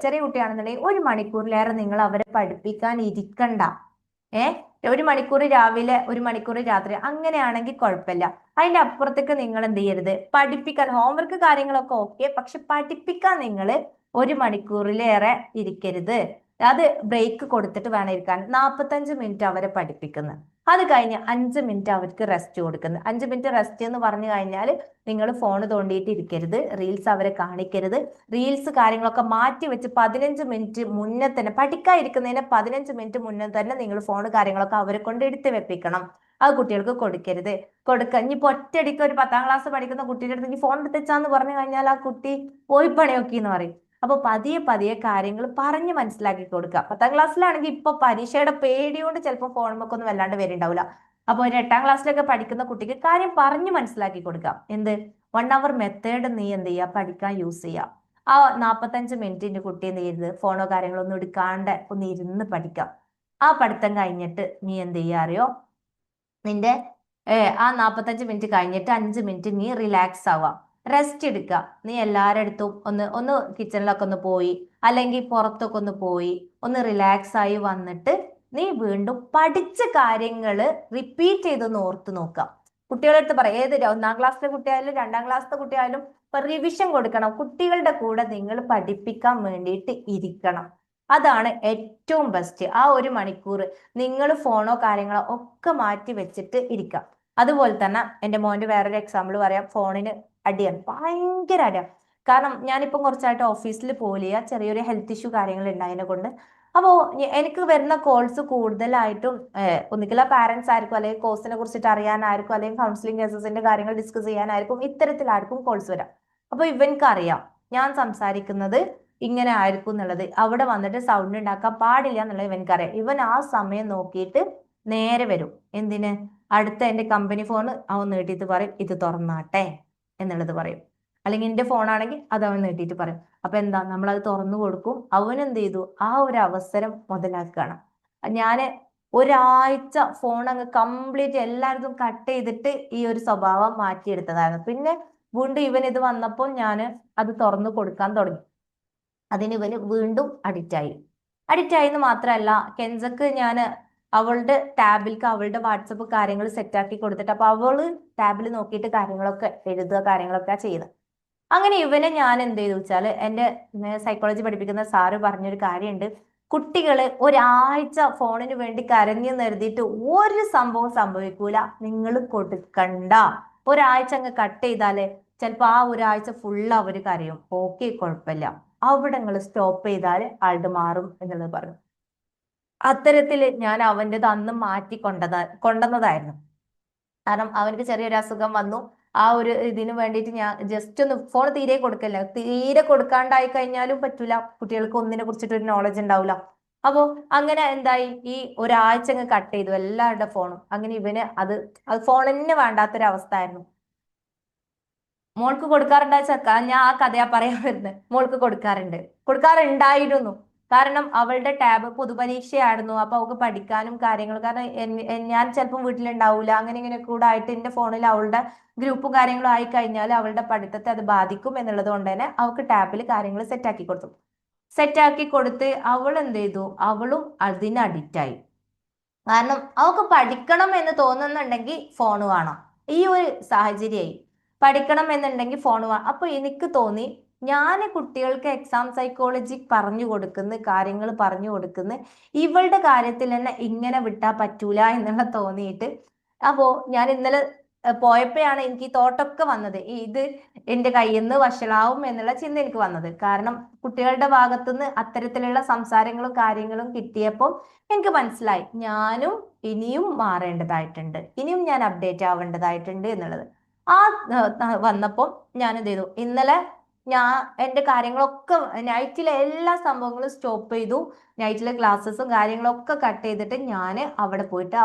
ചെറിയ കുട്ടിയാണെന്നുണ്ടെങ്കിൽ 1 മണിക്കൂറിലേറെ നിങ്ങൾ അവരെ പഠിപ്പിക്കാൻ ഇരിക്കണ്ട. 1 മണിക്കൂർ രാവിലെ, 1 മണിക്കൂർ രാത്രി, അങ്ങനെയാണെങ്കിൽ കുഴപ്പമില്ല. അതിന്റെ അപ്പുറത്തേക്ക് നിങ്ങൾ എന്ത് ചെയ്യരുത്, പഠിപ്പിക്കാൻ, ഹോംവർക്ക് കാര്യങ്ങളൊക്കെ ഓക്കെ, പക്ഷെ പഠിപ്പിക്കാൻ നിങ്ങൾ 1 മണിക്കൂറിലേറെ ഇരിക്കരുത്. അത് ബ്രേക്ക് കൊടുത്തിട്ട് വേണം ഇരിക്കാൻ. 45 മിനിറ്റ് അവരെ പഠിപ്പിക്കുന്നത്, അത് കഴിഞ്ഞ് 5 മിനിറ്റ് അവർക്ക് റെസ്റ്റ് കൊടുക്കുന്നത്. 5 മിനിറ്റ് റെസ്റ്റ് എന്ന് പറഞ്ഞു കഴിഞ്ഞാൽ നിങ്ങൾ ഫോൺ തോണ്ടിയിട്ട് ഇരിക്കരുത്, റീൽസ് അവരെ കാണിക്കരുത്. റീൽസ് കാര്യങ്ങളൊക്കെ മാറ്റി വെച്ച് 15 മിനിറ്റ് മുന്നേ തന്നെ, പഠിക്കാതിരിക്കുന്നതിന് 15 മിനിറ്റ് മുന്നേ തന്നെ നിങ്ങൾ ഫോൺ കാര്യങ്ങളൊക്കെ അവരെ കൊണ്ട് എടുത്ത് വെപ്പിക്കണം. അത് കുട്ടികൾക്ക് കൊടുക്കരുത്. ഇനിയിപ്പോ ഒറ്റയടിക്ക് ഒരു 10ാം ക്ലാസ് പഠിക്കുന്ന കുട്ടിയുടെ അടുത്ത് ഫോൺ എടുത്തുവെച്ചാന്ന് പറഞ്ഞു കഴിഞ്ഞാൽ ആ കുട്ടി പോയി പണിയൊക്കെ എന്ന് പറയും. അപ്പൊ പതിയെ കാര്യങ്ങൾ പറഞ്ഞ് മനസ്സിലാക്കി കൊടുക്കുക. 10ാം ക്ലാസ്സിലാണെങ്കിൽ ഇപ്പൊ പരീക്ഷയുടെ പേടിയോണ്ട് ചിലപ്പോൾ ഫോണുമൊക്കെ വല്ലാണ്ട് വരുന്നുണ്ടാവില്ല. അപ്പൊ ഒരു 8ാം ക്ലാസ്സിലൊക്കെ പഠിക്കുന്ന കുട്ടിക്ക് കാര്യം പറഞ്ഞ് മനസ്സിലാക്കി കൊടുക്കാം. എന്ത് 1 അവർ മെത്തേഡ് നീ എന്ത് ചെയ്യുക, പഠിക്കാൻ യൂസ് ചെയ്യുക. ആ 45 മിനിറ്റിന്റെ കുട്ടി എന്ത് ചെയ്യരുത്, ഫോണോ കാര്യങ്ങളോ ഒന്നും എടുക്കാണ്ട് ഒന്ന് ഇരുന്ന് പഠിക്കാം. ആ പഠിത്തം കഴിഞ്ഞിട്ട് നീ എന്ത് ചെയ്യുക അറിയോ, നിന്റെ ആ 45 മിനിറ്റ് കഴിഞ്ഞിട്ട് 5 മിനിറ്റ് നീ റിലാക്സ് ആവുക, റെസ്റ്റ് എടുക്കുക. നീ എല്ലാവരുടെ അടുത്തും ഒന്ന് ഒന്ന് കിച്ചണിലൊക്കെ ഒന്ന് പോയി, അല്ലെങ്കിൽ പുറത്തൊക്കെ ഒന്ന് പോയി ഒന്ന് റിലാക്സ് ആയി വന്നിട്ട് നീ വീണ്ടും പഠിച്ച കാര്യങ്ങള് റിപ്പീറ്റ് ചെയ്തൊന്ന് ഓർത്ത് നോക്കുക. കുട്ടികളുടെ അടുത്ത് പറയാം, ഏത് 1-ാം ക്ലാസ്സിലെ കുട്ടിയായാലും 2-ാം ക്ലാസ്സിലെ കുട്ടിയായാലും റിവിഷൻ കൊടുക്കണം. കുട്ടികളുടെ കൂടെ നിങ്ങൾ പഠിപ്പിക്കാൻ വേണ്ടിയിട്ട് ഇരിക്കണം. അതാണ് ഏറ്റവും ബെസ്റ്റ്. ആ 1 മണിക്കൂർ നിങ്ങൾ ഫോണോ കാര്യങ്ങളോ ഒക്കെ മാറ്റി വെച്ചിട്ട് ഇരിക്കാം. അതുപോലെ തന്നെ എൻ്റെ മോന്റെ വേറൊരു എക്സാമ്പിൾ പറയാം. ഫോണിന് അടിയാണ്, ഭയങ്കര അടിയാണ്. കാരണം ഞാനിപ്പം കുറച്ചായിട്ട് ഓഫീസിൽ പോലില്ല, ചെറിയൊരു ഹെൽത്ത് ഇഷ്യൂ കാര്യങ്ങൾ ഉണ്ടായതിനെ കൊണ്ട്. അപ്പോൾ എനിക്ക് വരുന്ന കോൾസ് കൂടുതലായിട്ടും ഒന്നുകിൽ പാരന്റ്സ് ആയിരിക്കും, അല്ലെങ്കിൽ കോഴ്സിനെ കുറിച്ചിട്ട് അറിയാനായിരിക്കും, അല്ലെങ്കിൽ കൗൺസിലിംഗ് കേസസിന്റെ കാര്യങ്ങൾ ഡിസ്കസ് ചെയ്യാനായിരിക്കും. ഇത്തരത്തിലായിരിക്കും കോൾസ് വരാം. അപ്പൊ ഇവൻക്ക് അറിയാം ഞാൻ സംസാരിക്കുന്നത് ഇങ്ങനെ ആയിരിക്കും എന്നുള്ളത്. അവിടെ വന്നിട്ട് സൗണ്ട് ഉണ്ടാക്കാൻ പാടില്ല എന്നുള്ളത് ഇവൻക്കറിയാം. ഇവൻ ആ സമയം നോക്കിയിട്ട് നേരെ വരും. എന്തിന്? അടുത്ത എൻ്റെ കമ്പനി ഫോൺ അവൻ നീട്ടിയിട്ട് പറയും, ഇത് തുറന്നാട്ടെ എന്നുള്ളത് പറയും. അല്ലെങ്കിൽ എൻ്റെ ഫോണാണെങ്കിൽ അത് അവൻ നീട്ടിയിട്ട് പറയും. അപ്പൊ എന്താ, നമ്മളത് തുറന്നു കൊടുക്കും. അവൻ എന്ത് ചെയ്തു? ആ ഒരു അവസരം മുതലാക്കുകയാണ്. ഞാന് ഒരാഴ്ച ഫോൺ അങ്ങ് കംപ്ലീറ്റ് എല്ലായിടത്തും കട്ട് ചെയ്തിട്ട് ഈ ഒരു സ്വഭാവം മാറ്റിയെടുത്തതായിരുന്നു. പിന്നെ വീണ്ടും ഇവൻ ഇത് വന്നപ്പോൾ ഞാൻ അത് തുറന്നു കൊടുക്കാൻ തുടങ്ങി. അതിന് ഇവന് വീണ്ടും അഡിക്റ്റ് ആയി എന്ന് മാത്രമല്ല, കെൻസക്ക് ഞാൻ അവളുടെ ടാബിലേക്ക് അവളുടെ വാട്സപ്പ് കാര്യങ്ങൾ സെറ്റാക്കി കൊടുത്തിട്ട് അപ്പൊ അവള് ടാബിൽ നോക്കിയിട്ട് കാര്യങ്ങളൊക്കെ എഴുതുക, കാര്യങ്ങളൊക്കെ ചെയ്യുന്നത്. അങ്ങനെ ഇവനെ ഞാൻ എന്ത് ചെയ്തു വെച്ചാൽ, എൻ്റെ സൈക്കോളജി പഠിപ്പിക്കുന്ന സാറ് പറഞ്ഞൊരു കാര്യമുണ്ട്. കുട്ടികള് ഒരാഴ്ച ഫോണിന് വേണ്ടി കരഞ്ഞു നിർത്തിയിട്ട് ഒരു സംഭവം സംഭവിക്കൂല, നിങ്ങൾ കൊടുക്കണ്ട. ഒരാഴ്ച അങ്ങ് കട്ട് ചെയ്താലേ ചിലപ്പോൾ ആ ഒരാഴ്ച ഫുള്ള് അവർ കരയും. ഓക്കെ, കുഴപ്പമില്ല, അവിടെ നിങ്ങൾ സ്റ്റോപ്പ് ചെയ്താൽ ആളുടെ മാറും എന്നുള്ളത് പറഞ്ഞു. അത്തരത്തിൽ ഞാൻ അവൻ്റെത് അന്ന് മാറ്റി കൊണ്ടുവന്നതായിരുന്നു. കാരണം അവനക്ക് ചെറിയൊരു അസുഖം വന്നു. ആ ഒരു ഇതിന് വേണ്ടിയിട്ട് ഞാൻ ജസ്റ്റ് ഒന്ന് ഫോൺ തീരെ കൊടുക്കല്ല. തീരെ കൊടുക്കാണ്ടായി കഴിഞ്ഞാലും പറ്റൂല, കുട്ടികൾക്ക് ഒന്നിനെ കുറിച്ചിട്ട് ഒരു നോളജ് ഉണ്ടാവില്ല. അപ്പോ അങ്ങനെ എന്തായി, ഈ ഒരാഴ്ച അങ്ങ് കട്ട് ചെയ്തു എല്ലാവരുടെ ഫോണും. അങ്ങനെ ഇവന് അത് ഫോൺ തന്നെ വേണ്ടാത്തൊരവസ്ഥ ആയിരുന്നു. മോൾക്ക് കൊടുക്കാറുണ്ടാ ഞാൻ ആ കഥയാ പറയാൻ വരുന്നത്. മോൾക്ക് കൊടുക്കാറുണ്ടായിരുന്നു. കാരണം അവളുടെ ടാബ് പൊതുപരീക്ഷയായിരുന്നു. അപ്പൊ അവൾക്ക് പഠിക്കാനും കാര്യങ്ങളും, കാരണം ഞാൻ ചിലപ്പം വീട്ടിലുണ്ടാവൂല, അങ്ങനെ ഇങ്ങനെ കൂടെ ആയിട്ട് എന്റെ ഫോണിൽ അവളുടെ ഗ്രൂപ്പും കാര്യങ്ങളും ആയി കഴിഞ്ഞാൽ അവളുടെ പഠിത്തത്തെ അത് ബാധിക്കും എന്നുള്ളത് കൊണ്ട് തന്നെ അവൾക്ക് ടാബിൽ കാര്യങ്ങൾ സെറ്റാക്കി കൊടുത്ത് അവൾ എന്ത് ചെയ്തു, അവളും അതിന് അഡിക്റ്റായി. കാരണം അവൾക്ക് പഠിക്കണം എന്ന് തോന്നുന്നുണ്ടെങ്കിൽ ഫോൺ വേണം. ഈ ഒരു സാഹചര്യമായി. പഠിക്കണം എന്നുണ്ടെങ്കിൽ ഫോൺ വേണം. അപ്പൊ എനിക്ക് തോന്നി, ഞാൻ കുട്ടികൾക്ക് എക്സാം സൈക്കോളജി പറഞ്ഞു കൊടുക്കുന്ന കാര്യങ്ങൾ പറഞ്ഞു കൊടുക്കുന്ന ഇവളുടെ കാര്യത്തിൽ തന്നെ ഇങ്ങനെ വിട്ടാ പറ്റൂല എന്നുള്ള തോന്നിയിട്ട്. അപ്പോ ഞാൻ ഇന്നലെ പോയപ്പോഴാണ് എനിക്ക് ഈ തോട്ടൊക്കെ വന്നത്. ഇത് എന്റെ കയ്യിൽ നിന്ന് വഷളാവും എന്നുള്ള ചിന്ത എനിക്ക് വന്നത്. കാരണം കുട്ടികളുടെ ഭാഗത്തുനിന്ന് അത്തരത്തിലുള്ള സംസാരങ്ങളും കാര്യങ്ങളും കിട്ടിയപ്പോൾ എനിക്ക് മനസ്സിലായി, ഞാനും ഇനിയും മാറേണ്ടതായിട്ടുണ്ട്, ഇനിയും ഞാൻ അപ്ഡേറ്റ് ആവേണ്ടതായിട്ടുണ്ട് എന്നുള്ളത്. ആ വന്നപ്പോൾ ഞാൻ എന്ത് ചെയ്തു, ഇന്നലെ ഞാൻ എൻ്റെ കാര്യങ്ങളൊക്കെ നൈറ്റിലെ എല്ലാ സംഭവങ്ങളും സ്റ്റോപ്പ് ചെയ്തു. നൈറ്റിലെ ക്ലാസ്സസും കാര്യങ്ങളൊക്കെ കട്ട് ചെയ്തിട്ട് ഞാൻ അവിടെ പോയിട്ട്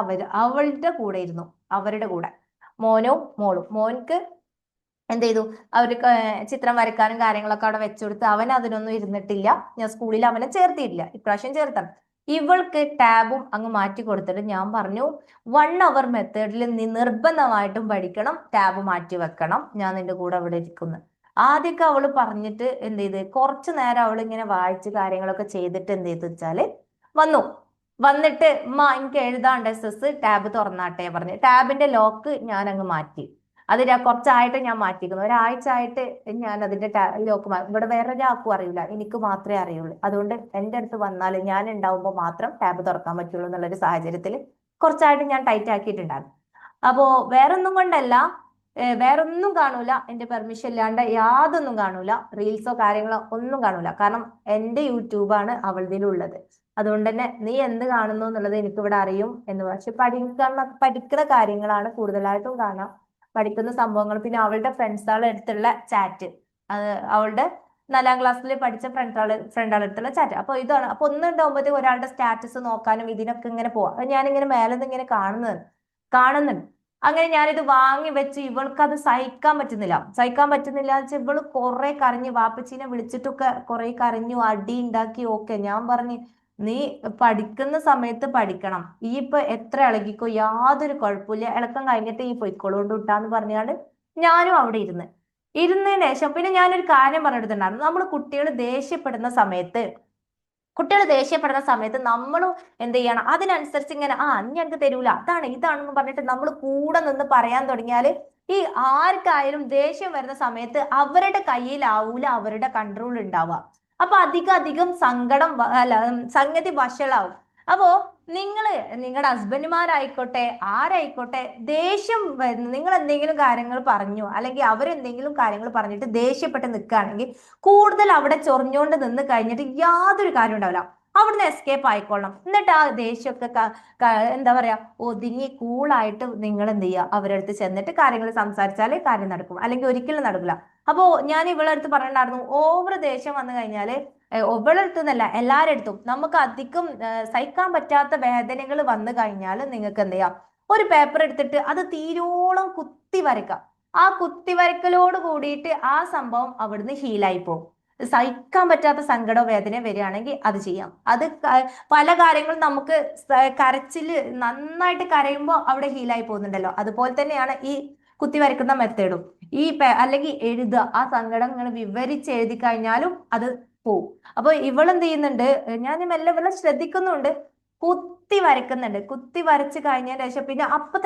അവളുടെ കൂടെ ഇരുന്നു. അവരുടെ കൂടെ മോനും മോളും. മോൻക്ക് എന്ത് ചെയ്തു, അവർക്ക് ചിത്രം വരയ്ക്കാനും കാര്യങ്ങളൊക്കെ അവിടെ വെച്ചുകൊടുത്ത് അവൻ അതിനൊന്നും ഇരുന്നിട്ടില്ല. ഞാൻ സ്കൂളിൽ അവനെ ചേർത്തിയിട്ടില്ല, ഇപ്രാവശ്യം ചേർത്തണം. ഇവൾക്ക് ടാബും അങ്ങ് മാറ്റി കൊടുത്തിട്ട് ഞാൻ പറഞ്ഞു, 1 അവർ മെത്തേഡിൽ നീ നിർബന്ധമായിട്ടും പഠിക്കണം, ടാബ് മാറ്റി വെക്കണം, ഞാൻ നിന്റെ കൂടെ അവിടെ ഇരിക്കുന്നു. ആദ്യമൊക്കെ അവള് പറഞ്ഞിട്ട് എന്ത് ചെയ്ത്, കുറച്ചു നേരം അവൾ ഇങ്ങനെ വായിച്ച് കാര്യങ്ങളൊക്കെ ചെയ്തിട്ട് എന്ത് ചെയ്തു വെച്ചാല് വന്നിട്ട് എനിക്ക് എഴുതാണ്ട് എസ് ടാബ് തുറന്നാട്ടെ പറഞ്ഞ് ടാബിന്റെ ലോക്ക് ഞാൻ അങ്ങ് മാറ്റി. അത് കുറച്ചായിട്ട് ഞാൻ മാറ്റിക്കുന്നു. ഒരാഴ്ച ആയിട്ട് ഞാൻ അതിന്റെ ലോക്ക് ഇവിടെ വേറെ ഒരാൾക്കും അറിയില്ല, എനിക്ക് മാത്രമേ അറിയുള്ളൂ. അതുകൊണ്ട് എൻ്റെ അടുത്ത് വന്നാൽ ഞാൻ ഉണ്ടാവുമ്പോൾ മാത്രം ടാബ് തുറക്കാൻ പറ്റുള്ളൂ എന്നുള്ളൊരു സാഹചര്യത്തിൽ കുറച്ചായിട്ട് ഞാൻ ടൈറ്റ് ആക്കിയിട്ടുണ്ടായിരുന്നു. അപ്പോ വേറൊന്നും കൊണ്ടല്ല, വേറൊന്നും കാണൂല, എൻ്റെ പെർമിഷൻ ഇല്ലാണ്ട് യാതൊന്നും കാണൂല, റീൽസോ കാര്യങ്ങളോ ഒന്നും കാണൂല. കാരണം എൻ്റെ യൂട്യൂബാണ് അവളുടേലുള്ളത്. അതുകൊണ്ട് തന്നെ നീ എന്ത് കാണുന്നു എന്നുള്ളത് എനിക്കിവിടെ അറിയും എന്ന്. പക്ഷെ പഠിക്കുന്ന കാര്യങ്ങളാണ് കൂടുതലായിട്ടും കാണാം, പഠിക്കുന്ന സംഭവങ്ങൾ. പിന്നെ അവളുടെ ഫ്രണ്ട്സുകളുടെ അടുത്തുള്ള ചാറ്റ്, അവളുടെ 4-ാം ക്ലാസ്സിൽ പഠിച്ച ഫ്രണ്ടുകളുടെ അടുത്തുള്ള ചാറ്റ്. അപ്പൊ ഇതാണ്. അപ്പൊ ഒന്നുണ്ടാകുമ്പോഴത്തേക്ക് ഒരാളുടെ സ്റ്റാറ്റസ് നോക്കാനും ഇതിനൊക്കെ ഇങ്ങനെ പോവാം. ഞാനിങ്ങനെ മേലെ നിന്ന് ഇങ്ങനെ കാണുന്നുണ്ട്. അങ്ങനെ ഞാനിത് വാങ്ങി വെച്ച് ഇവൾക്ക് അത് സഹിക്കാൻ പറ്റുന്നില്ല വെച്ചാൽ ഇവള് കുറെ കരഞ്ഞു, വാപ്പച്ചീനെ വിളിച്ചിട്ടൊക്കെ കുറെ കരഞ്ഞു, അടി ഉണ്ടാക്കി. ഓക്കെ, ഞാൻ പറഞ്ഞു നീ പഠിക്കുന്ന സമയത്ത് പഠിക്കണം. ഈ ഇപ്പൊ എത്ര ഇളകിക്കോ യാതൊരു കുഴപ്പമില്ല, ഇളക്കം കഴിഞ്ഞിട്ട് ഈ പൊയ്ക്കോളോണ്ട് വിട്ടാന്ന് പറഞ്ഞാണ്ട് ഞാനും അവിടെ ഇരുന്നതിന് ശേഷം പിന്നെ ഞാനൊരു കാര്യം പറഞ്ഞിട്ടുണ്ടായിരുന്നു. നമ്മൾ കുട്ടികൾ ദേഷ്യപ്പെടുന്ന സമയത്ത് നമ്മളും എന്ത് ചെയ്യണം, അതിനനുസരിച്ച് ഇങ്ങനെ നീ എനിക്ക് തരൂല, അതാണ് ഇതാണെന്ന് പറഞ്ഞിട്ട് നമ്മൾ കൂടെ നിന്ന് പറയാൻ തുടങ്ങിയാല് ഈ ആർക്കായാലും ദേഷ്യം വരുന്ന സമയത്ത് അവരുടെ കയ്യിലാവൂല അവരുടെ കൺട്രോൾ ഉണ്ടാവുക. അപ്പൊ അധികം അധികം സങ്കടം അല്ല സംഗതി വഷളാവും. അപ്പോ നിങ്ങള് നിങ്ങളുടെ ഹസ്ബൻഡുമാരായിക്കോട്ടെ ആരായിക്കോട്ടെ, ദേഷ്യം വരുന്ന നിങ്ങൾ എന്തെങ്കിലും കാര്യങ്ങൾ പറഞ്ഞു അല്ലെങ്കിൽ അവരെന്തെങ്കിലും കാര്യങ്ങൾ പറഞ്ഞിട്ട് ദേഷ്യപ്പെട്ട് നിൽക്കുകയാണെങ്കിൽ കൂടുതൽ അവിടെ ചൊറിഞ്ഞുകൊണ്ട് നിന്ന് കഴിഞ്ഞിട്ട് യാതൊരു കാര്യം ഉണ്ടാവില്ല. അവിടുന്ന് എസ്കേപ്പ് ആയിക്കൊള്ളണം. എന്നിട്ട് ആ ദേഷ്യമൊക്കെ എന്താ പറയാ ഒതുങ്ങി കൂളായിട്ട് നിങ്ങൾ എന്ത് ചെയ്യുക, അവരുടെ അടുത്ത് ചെന്നിട്ട് കാര്യങ്ങൾ സംസാരിച്ചാലേ കാര്യം നടക്കും, അല്ലെങ്കിൽ ഒരിക്കലും നടക്കില്ല. അപ്പോ ഞാൻ ഇവളുടെ അടുത്ത് പറഞ്ഞിട്ടുണ്ടായിരുന്നു, ഓവർ ദേഷ്യം വന്നു കഴിഞ്ഞാല് ഇവളുടെ അടുത്ത് നിന്നല്ല എല്ലാവരുടെ അടുത്തും നമുക്ക് അധികം സഹിക്കാൻ പറ്റാത്ത വേദനകൾ വന്നു കഴിഞ്ഞാൽ നിങ്ങൾക്ക് എന്ത് ചെയ്യാം, ഒരു പേപ്പർ എടുത്തിട്ട് അത് തീരോളം കുത്തി വരയ്ക്കാം. ആ കുത്തി വരക്കലോട് കൂടിയിട്ട് ആ സംഭവം അവിടുന്ന് ഹീലായി പോകും. സഹിക്കാൻ പറ്റാത്ത സങ്കടോ വേദന വരികയാണെങ്കിൽ അത് ചെയ്യാം. അത് പല കാര്യങ്ങളും നമുക്ക് കരച്ചില് നന്നായിട്ട് കരയുമ്പോൾ അവിടെ ഹീലായി പോകുന്നുണ്ടല്ലോ, അതുപോലെ തന്നെയാണ് ഈ കുത്തി വരയ്ക്കുന്ന മെത്തേഡും. അല്ലെങ്കിൽ എഴുതുക, ആ സങ്കടം ഇങ്ങനെ വിവരിച്ച് എഴുതി കഴിഞ്ഞാലും അത് പോവും. അപ്പൊ ഇവളെന്ത് ചെയ്യുന്നുണ്ട്, ഞാൻ മെല്ലെ ഇവളെ ശ്രദ്ധിക്കുന്നുണ്ട്, കുത്തി വരയ്ക്കുന്നുണ്ട്. കുത്തി വരച്ച് കഴിഞ്ഞതിന് ശേഷം പിന്നെ അപ്പൊ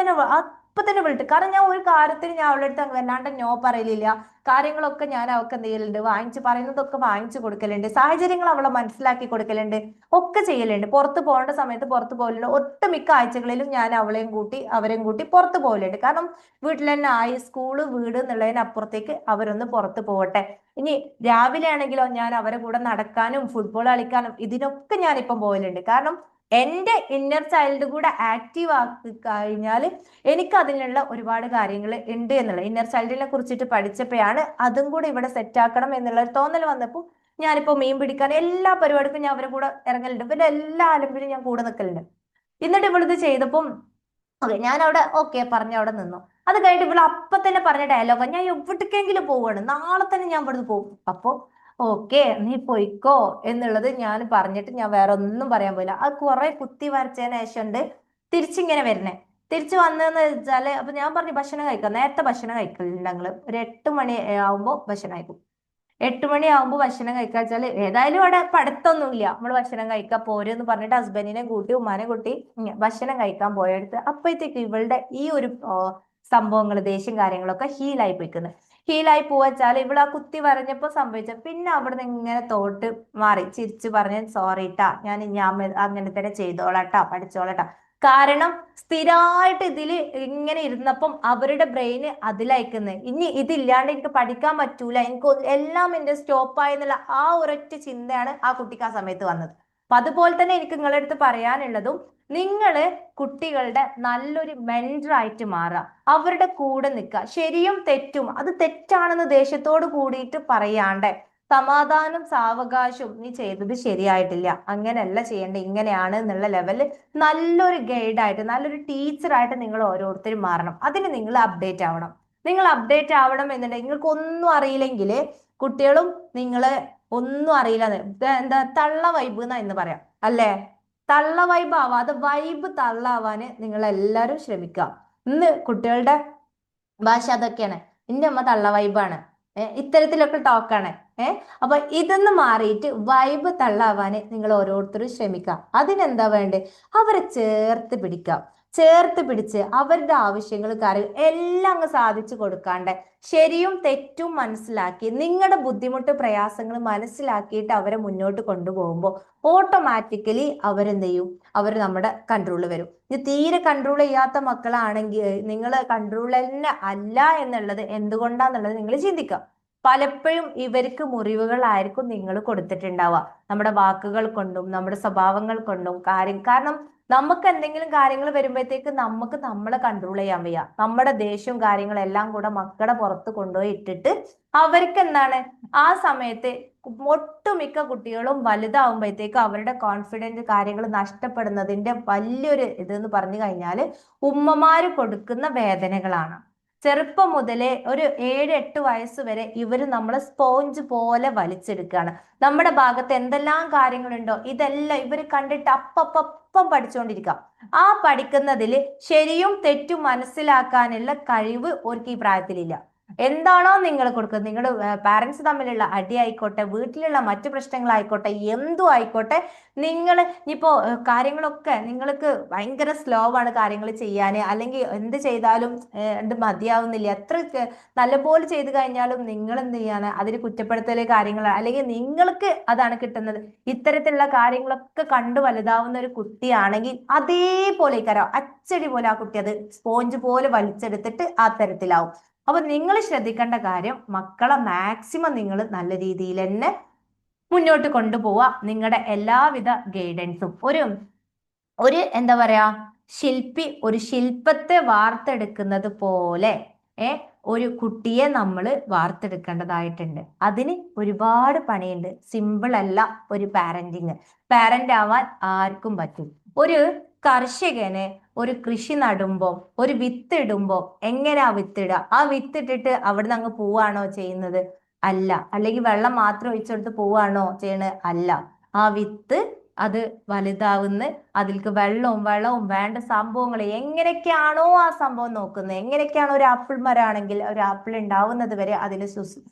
തന്നെ വിളിട്ട്, കാരണം ഞാൻ ഒരു കാര്യത്തിന് ഞാൻ അവളുടെ അടുത്ത് വല്ലാണ്ട് നോ പറയലില്ല. കാര്യങ്ങളൊക്കെ ഞാൻ അവൾക്ക് എന്ത് ചെയ്യലുണ്ട്, പറയുന്നതൊക്കെ വാങ്ങിച്ചു കൊടുക്കലുണ്ട്, സാഹചര്യങ്ങൾ അവളെ മനസ്സിലാക്കി കൊടുക്കലുണ്ട്, ഒക്കെ ചെയ്യലുണ്ട്. പുറത്ത് പോകേണ്ട സമയത്ത് പുറത്ത് പോകലുണ്ട്. ഒട്ടുമിക്ക ആഴ്ചകളിലും ഞാൻ അവരെയും കൂട്ടി പുറത്ത് പോകലുണ്ട്. കാരണം വീട്ടിൽ തന്നെ ആയി, സ്കൂള് വീട് എന്നുള്ളതിനപ്പുറത്തേക്ക് അവരൊന്ന് പുറത്ത് പോകട്ടെ. ഇനി രാവിലെ ആണെങ്കിലോ ഞാൻ അവരെ കൂടെ നടക്കാനും ഫുട്ബോൾ കളിക്കാനും ഇതിനൊക്കെ ഞാനിപ്പം പോകലുണ്ട്. കാരണം എന്റെ ഇന്നർ ചൈൽഡ് കൂടെ ആക്റ്റീവ് ആക്കി കഴിഞ്ഞാൽ എനിക്ക് അതിനുള്ള ഒരുപാട് കാര്യങ്ങൾ ഉണ്ട് എന്നുള്ളത് ഇന്നർ ചൈൽഡിനെ കുറിച്ചിട്ട് പഠിച്ചപ്പോഴാണ് അതും കൂടെ ഇവിടെ സെറ്റ് ആക്കണം എന്നുള്ള ഒരു തോന്നൽ വന്നപ്പോൾ ഞാനിപ്പോ മീൻ പിടിക്കാൻ എല്ലാ പരിപാടിക്കും ഞാൻ അവരെ കൂടെ ഇറങ്ങലുണ്ട്. പിന്നെ എല്ലാ അലമ്പിനും ഞാൻ കൂടെ നിൽക്കലുണ്ട്. എന്നിട്ട് ഇവളിത് ചെയ്തപ്പം ഞാൻ അവിടെ ഓക്കെ പറഞ്ഞ് അവിടെ നിന്നു. അത് കഴിഞ്ഞിട്ട് ഇവിടെ അപ്പൊ തന്നെ പറഞ്ഞ ഡയലോഗ്, ഞാൻ എവിടേക്കെങ്കിലും പോവാണ്, നാളെ തന്നെ ഞാൻ ഇവിടുന്ന് പോകും. അപ്പൊ ഓക്കെ നീ പോയിക്കോ എന്നുള്ളത് ഞാൻ പറഞ്ഞിട്ട് ഞാൻ വേറെ ഒന്നും പറയാൻ പോയില്ല. അത് കുറെ കുത്തി വരച്ചതിന് ശേഷം ഉണ്ട് തിരിച്ചിങ്ങനെ വരണേ. തിരിച്ചു വന്നതെന്ന് വെച്ചാല് അപ്പൊ ഞാൻ പറഞ്ഞു ഭക്ഷണം കഴിക്കാം, നേരത്തെ ഭക്ഷണം കഴിക്കലുണ്ട് ഞങ്ങള് ഒരു 8 മണി ആവുമ്പോ ഭക്ഷണം കഴിക്കും. 8 മണി ആവുമ്പോ ഭക്ഷണം കഴിക്കുക വെച്ചാല് ഏതായാലും അവിടെ പഠിത്തമൊന്നുമില്ല, നമ്മൾ ഭക്ഷണം കഴിക്കാൻ പോരെന്ന് പറഞ്ഞിട്ട് ഹസ്ബൻഡിനെ കൂട്ടി ഉമ്മാനെ കൂട്ടി ഭക്ഷണം കഴിക്കാൻ പോയെടുത്ത് അപ്പോഴത്തേക്ക് ഇവളുടെ ഈ ഒരു സംഭവങ്ങൾ ദേഷ്യം കാര്യങ്ങളൊക്കെ ഹീലായി പോവച്ചാൽ ഇവൾ ആ കുത്തി വരഞ്ഞപ്പോ സംഭവിച്ച പിന്നെ അവിടെ നിന്ന് ഇങ്ങനെ തോട്ട് മാറി ചിരിച്ചു പറഞ്ഞ് സോറി ട്ടാ, ഞാൻ അങ്ങനെ തന്നെ ചെയ്തോളാട്ടാ, പഠിച്ചോളാട്ടാ. കാരണം സ്ഥിരമായിട്ട് ഇതില് ഇങ്ങനെ ഇരുന്നപ്പം അവരുടെ ബ്രെയിന് അതിലയക്കുന്നത്, ഇനി ഇതില്ലാണ്ട് എനിക്ക് പഠിക്കാൻ പറ്റൂല, എനിക്ക് എല്ലാം എന്റെ സ്റ്റോപ്പായി എന്നുള്ള ആ ഒരൊറ്റ ചിന്തയാണ് ആ കുട്ടിക്ക് ആ സമയത്ത് വന്നത്. അപ്പൊ അതുപോലെ തന്നെ എനിക്ക് നിങ്ങളുടെ അടുത്ത് പറയാനുള്ളതും, നിങ്ങള് കുട്ടികളുടെ നല്ലൊരു മെന്റർ ആയിട്ട് മാറുക, അവരുടെ കൂടെ നിൽക്കുക. ശരിയും തെറ്റും അത് തെറ്റാണെന്ന് ദേഷ്യത്തോട് കൂടിയിട്ട് പറയാണ്ട് സമാധാനം സാവകാശവും നീ ചെയ്തത് ശരിയായിട്ടില്ല, അങ്ങനെയല്ല ചെയ്യേണ്ടത്, ഇങ്ങനെയാണ് എന്നുള്ള ലെവലിൽ നല്ലൊരു ഗൈഡായിട്ട് നല്ലൊരു ടീച്ചറായിട്ട് നിങ്ങൾ ഓരോരുത്തരും മാറണം. അതിന് നിങ്ങൾ അപ്ഡേറ്റ് ആവണം. എന്നുണ്ടെങ്കിൽ നിങ്ങൾക്ക് ഒന്നും അറിയില്ലെങ്കിൽ കുട്ടികളും നിങ്ങള് ഒന്നും അറിയില്ല എന്താ തള്ള വൈബ് എന്നാ എന്ന് പറയാം അല്ലേ, തള്ള വൈബ് ആവാതെ വൈബ് തള്ളാവാന് നിങ്ങൾ എല്ലാവരും ശ്രമിക്കുക. ഇന്ന് കുട്ടികളുടെ ഭാഷ അതൊക്കെയാണ്, എന്റെ അമ്മ തള്ള വൈബാണ്, ഇത്തരത്തിലൊക്കെ ടോക്കാണ്. അപ്പൊ ഇതൊന്ന് മാറിയിട്ട് വൈബ് തള്ളാവാന് നിങ്ങൾ ഓരോരുത്തരും ശ്രമിക്കാം. അതിനെന്താ വേണ്ടേ, അവരെ ചേർത്ത് പിടിച്ച് അവരുടെ ആവശ്യങ്ങൾ കാര്യങ്ങൾ എല്ലാം അങ്ങ് സാധിച്ചു കൊടുക്കാണ്ട് ശരിയും തെറ്റും മനസ്സിലാക്കി നിങ്ങളുടെ ബുദ്ധിമുട്ട് പ്രയാസങ്ങൾ മനസ്സിലാക്കിയിട്ട് അവരെ മുന്നോട്ട് കൊണ്ടുപോകുമ്പോൾ ഓട്ടോമാറ്റിക്കലി അവരെന്ത് ചെയ്യും, അവർ നമ്മുടെ കൺട്രോളിൽ വരും. ഇത് തീരെ കൺട്രോൾ ചെയ്യാത്ത മക്കളാണെങ്കിൽ നിങ്ങൾ കൺട്രോൾ തന്നെ അല്ല എന്നുള്ളത് എന്തുകൊണ്ടാന്നുള്ളത് നിങ്ങൾ ചിന്തിക്കുക. പലപ്പോഴും ഇവർക്ക് മുറിവുകളായിരിക്കും നിങ്ങൾ കൊടുത്തിട്ടുണ്ടാവുക, നമ്മുടെ വാക്കുകൾ കൊണ്ടും നമ്മുടെ സ്വഭാവങ്ങൾ കൊണ്ടും കാരണം നമുക്ക് എന്തെങ്കിലും കാര്യങ്ങൾ വരുമ്പോഴത്തേക്ക് നമുക്ക് നമ്മളെ കൺട്രോൾ ചെയ്യാൻ വയ്യ, നമ്മുടെ ദേഷ്യവും കാര്യങ്ങളെല്ലാം കൂടെ മക്കളുടെ പുറത്ത് കൊണ്ടുപോയി ഇട്ടിട്ട് അവർക്ക് എന്താണ് ആ സമയത്ത് ഒട്ടുമിക്ക കുട്ടികളും വലുതാവുമ്പോഴത്തേക്ക് അവരുടെ കോൺഫിഡൻസ് കാര്യങ്ങൾ നഷ്ടപ്പെടുന്നതിന്റെ വലിയൊരു ഇതെന്ന് പറഞ്ഞു കഴിഞ്ഞാൽ ഉമ്മമാര് കൊടുക്കുന്ന വേദനകളാണ്. ചെറുപ്പം മുതലേ ഒരു 7-8 വയസ്സ് വരെ ഇവര് നമ്മളെ സ്പോഞ്ച് പോലെ വലിച്ചെടുക്കുകയാണ്. നമ്മുടെ ഭാഗത്ത് എന്തെല്ലാം കാര്യങ്ങളുണ്ടോ ഇതെല്ലാം ഇവര് കണ്ടിട്ട് അപ്പം പഠിച്ചുകൊണ്ടിരിക്കുക. ആ പഠിക്കുന്നതിൽ ശരിയും തെറ്റും മനസ്സിലാക്കാനുള്ള കഴിവ് അവർക്ക് ഈ പ്രായത്തിലില്ല. എന്താണോ നിങ്ങൾ കൊടുക്കുന്നത്, നിങ്ങളുടെ പാരന്റ്സ് തമ്മിലുള്ള അടി ആയിക്കോട്ടെ, വീട്ടിലുള്ള മറ്റു പ്രശ്നങ്ങളായിക്കോട്ടെ, എന്തും ആയിക്കോട്ടെ, നിങ്ങൾ ഇപ്പോ കാര്യങ്ങളൊക്കെ നിങ്ങൾക്ക് ഭയങ്കര സ്ലോ ആണ് കാര്യങ്ങൾ ചെയ്യാൻ, അല്ലെങ്കിൽ എന്ത് ചെയ്താലും മതിയാവുന്നില്ല, എത്ര നല്ലപോലെ ചെയ്തു കഴിഞ്ഞാലും നിങ്ങൾ എന്ത് ചെയ്യാണ് അതിന് കുറ്റപ്പെടുത്തല് കാര്യങ്ങൾ, അല്ലെങ്കിൽ നിങ്ങൾക്ക് അതാണ് കിട്ടുന്നത്. ഇത്തരത്തിലുള്ള കാര്യങ്ങളൊക്കെ കണ്ടു വലുതാവുന്ന ഒരു കുട്ടിയാണെങ്കിൽ അതേപോലെ അച്ചടി പോലെ ആ കുട്ടി അത് സ്പോഞ്ച് പോലെ വലിച്ചെടുത്തിട്ട് ആ തരത്തിലാവും. അപ്പൊ നിങ്ങൾ ശ്രദ്ധിക്കേണ്ട കാര്യം, മക്കളെ മാക്സിമം നിങ്ങൾ നല്ല രീതിയിൽ തന്നെ മുന്നോട്ട് കൊണ്ടുപോവുക. നിങ്ങളുടെ എല്ലാവിധ ഗൈഡൻസും ഒരു എന്താ പറയാ, ശില്പി ഒരു ശില്പത്തെ വാർത്തെടുക്കുന്നത് പോലെ ഒരു കുട്ടിയെ നമ്മൾ വാർത്തെടുക്കേണ്ടതായിട്ടുണ്ട്. അതിന് ഒരുപാട് പണിയുണ്ട്. സിമ്പിൾ അല്ല ഒരു പാരന്റ് ആവാൻ ആർക്കും പറ്റും. ഒരു കർഷകന് ഒരു കൃഷി നടുമ്പോ, ഒരു വിത്ത് ഇടുമ്പോ എങ്ങനെയാ വിത്തിടുക? ആ വിത്തിട്ടിട്ട് അവിടുന്ന് അങ്ങ് പോവാണോ ചെയ്യുന്നത്? അല്ല. അല്ലെങ്കിൽ വെള്ളം മാത്രം ഒഴിച്ചെടുത്ത് പോവാണോ ചെയ്യണത്? അല്ല. ആ വിത്ത് അത് വലുതാവുന്ന, അതിൽക്ക് വെള്ളവും വേണ്ട സംഭവങ്ങൾ എങ്ങനെയൊക്കെയാണോ ആ സംഭവം നോക്കുന്നത്, എങ്ങനെയൊക്കെയാണോ ഒരു ആപ്പിൾ മരമാണെങ്കിൽ ഒരു ആപ്പിൾ ഉണ്ടാവുന്നത് വരെ അതിന്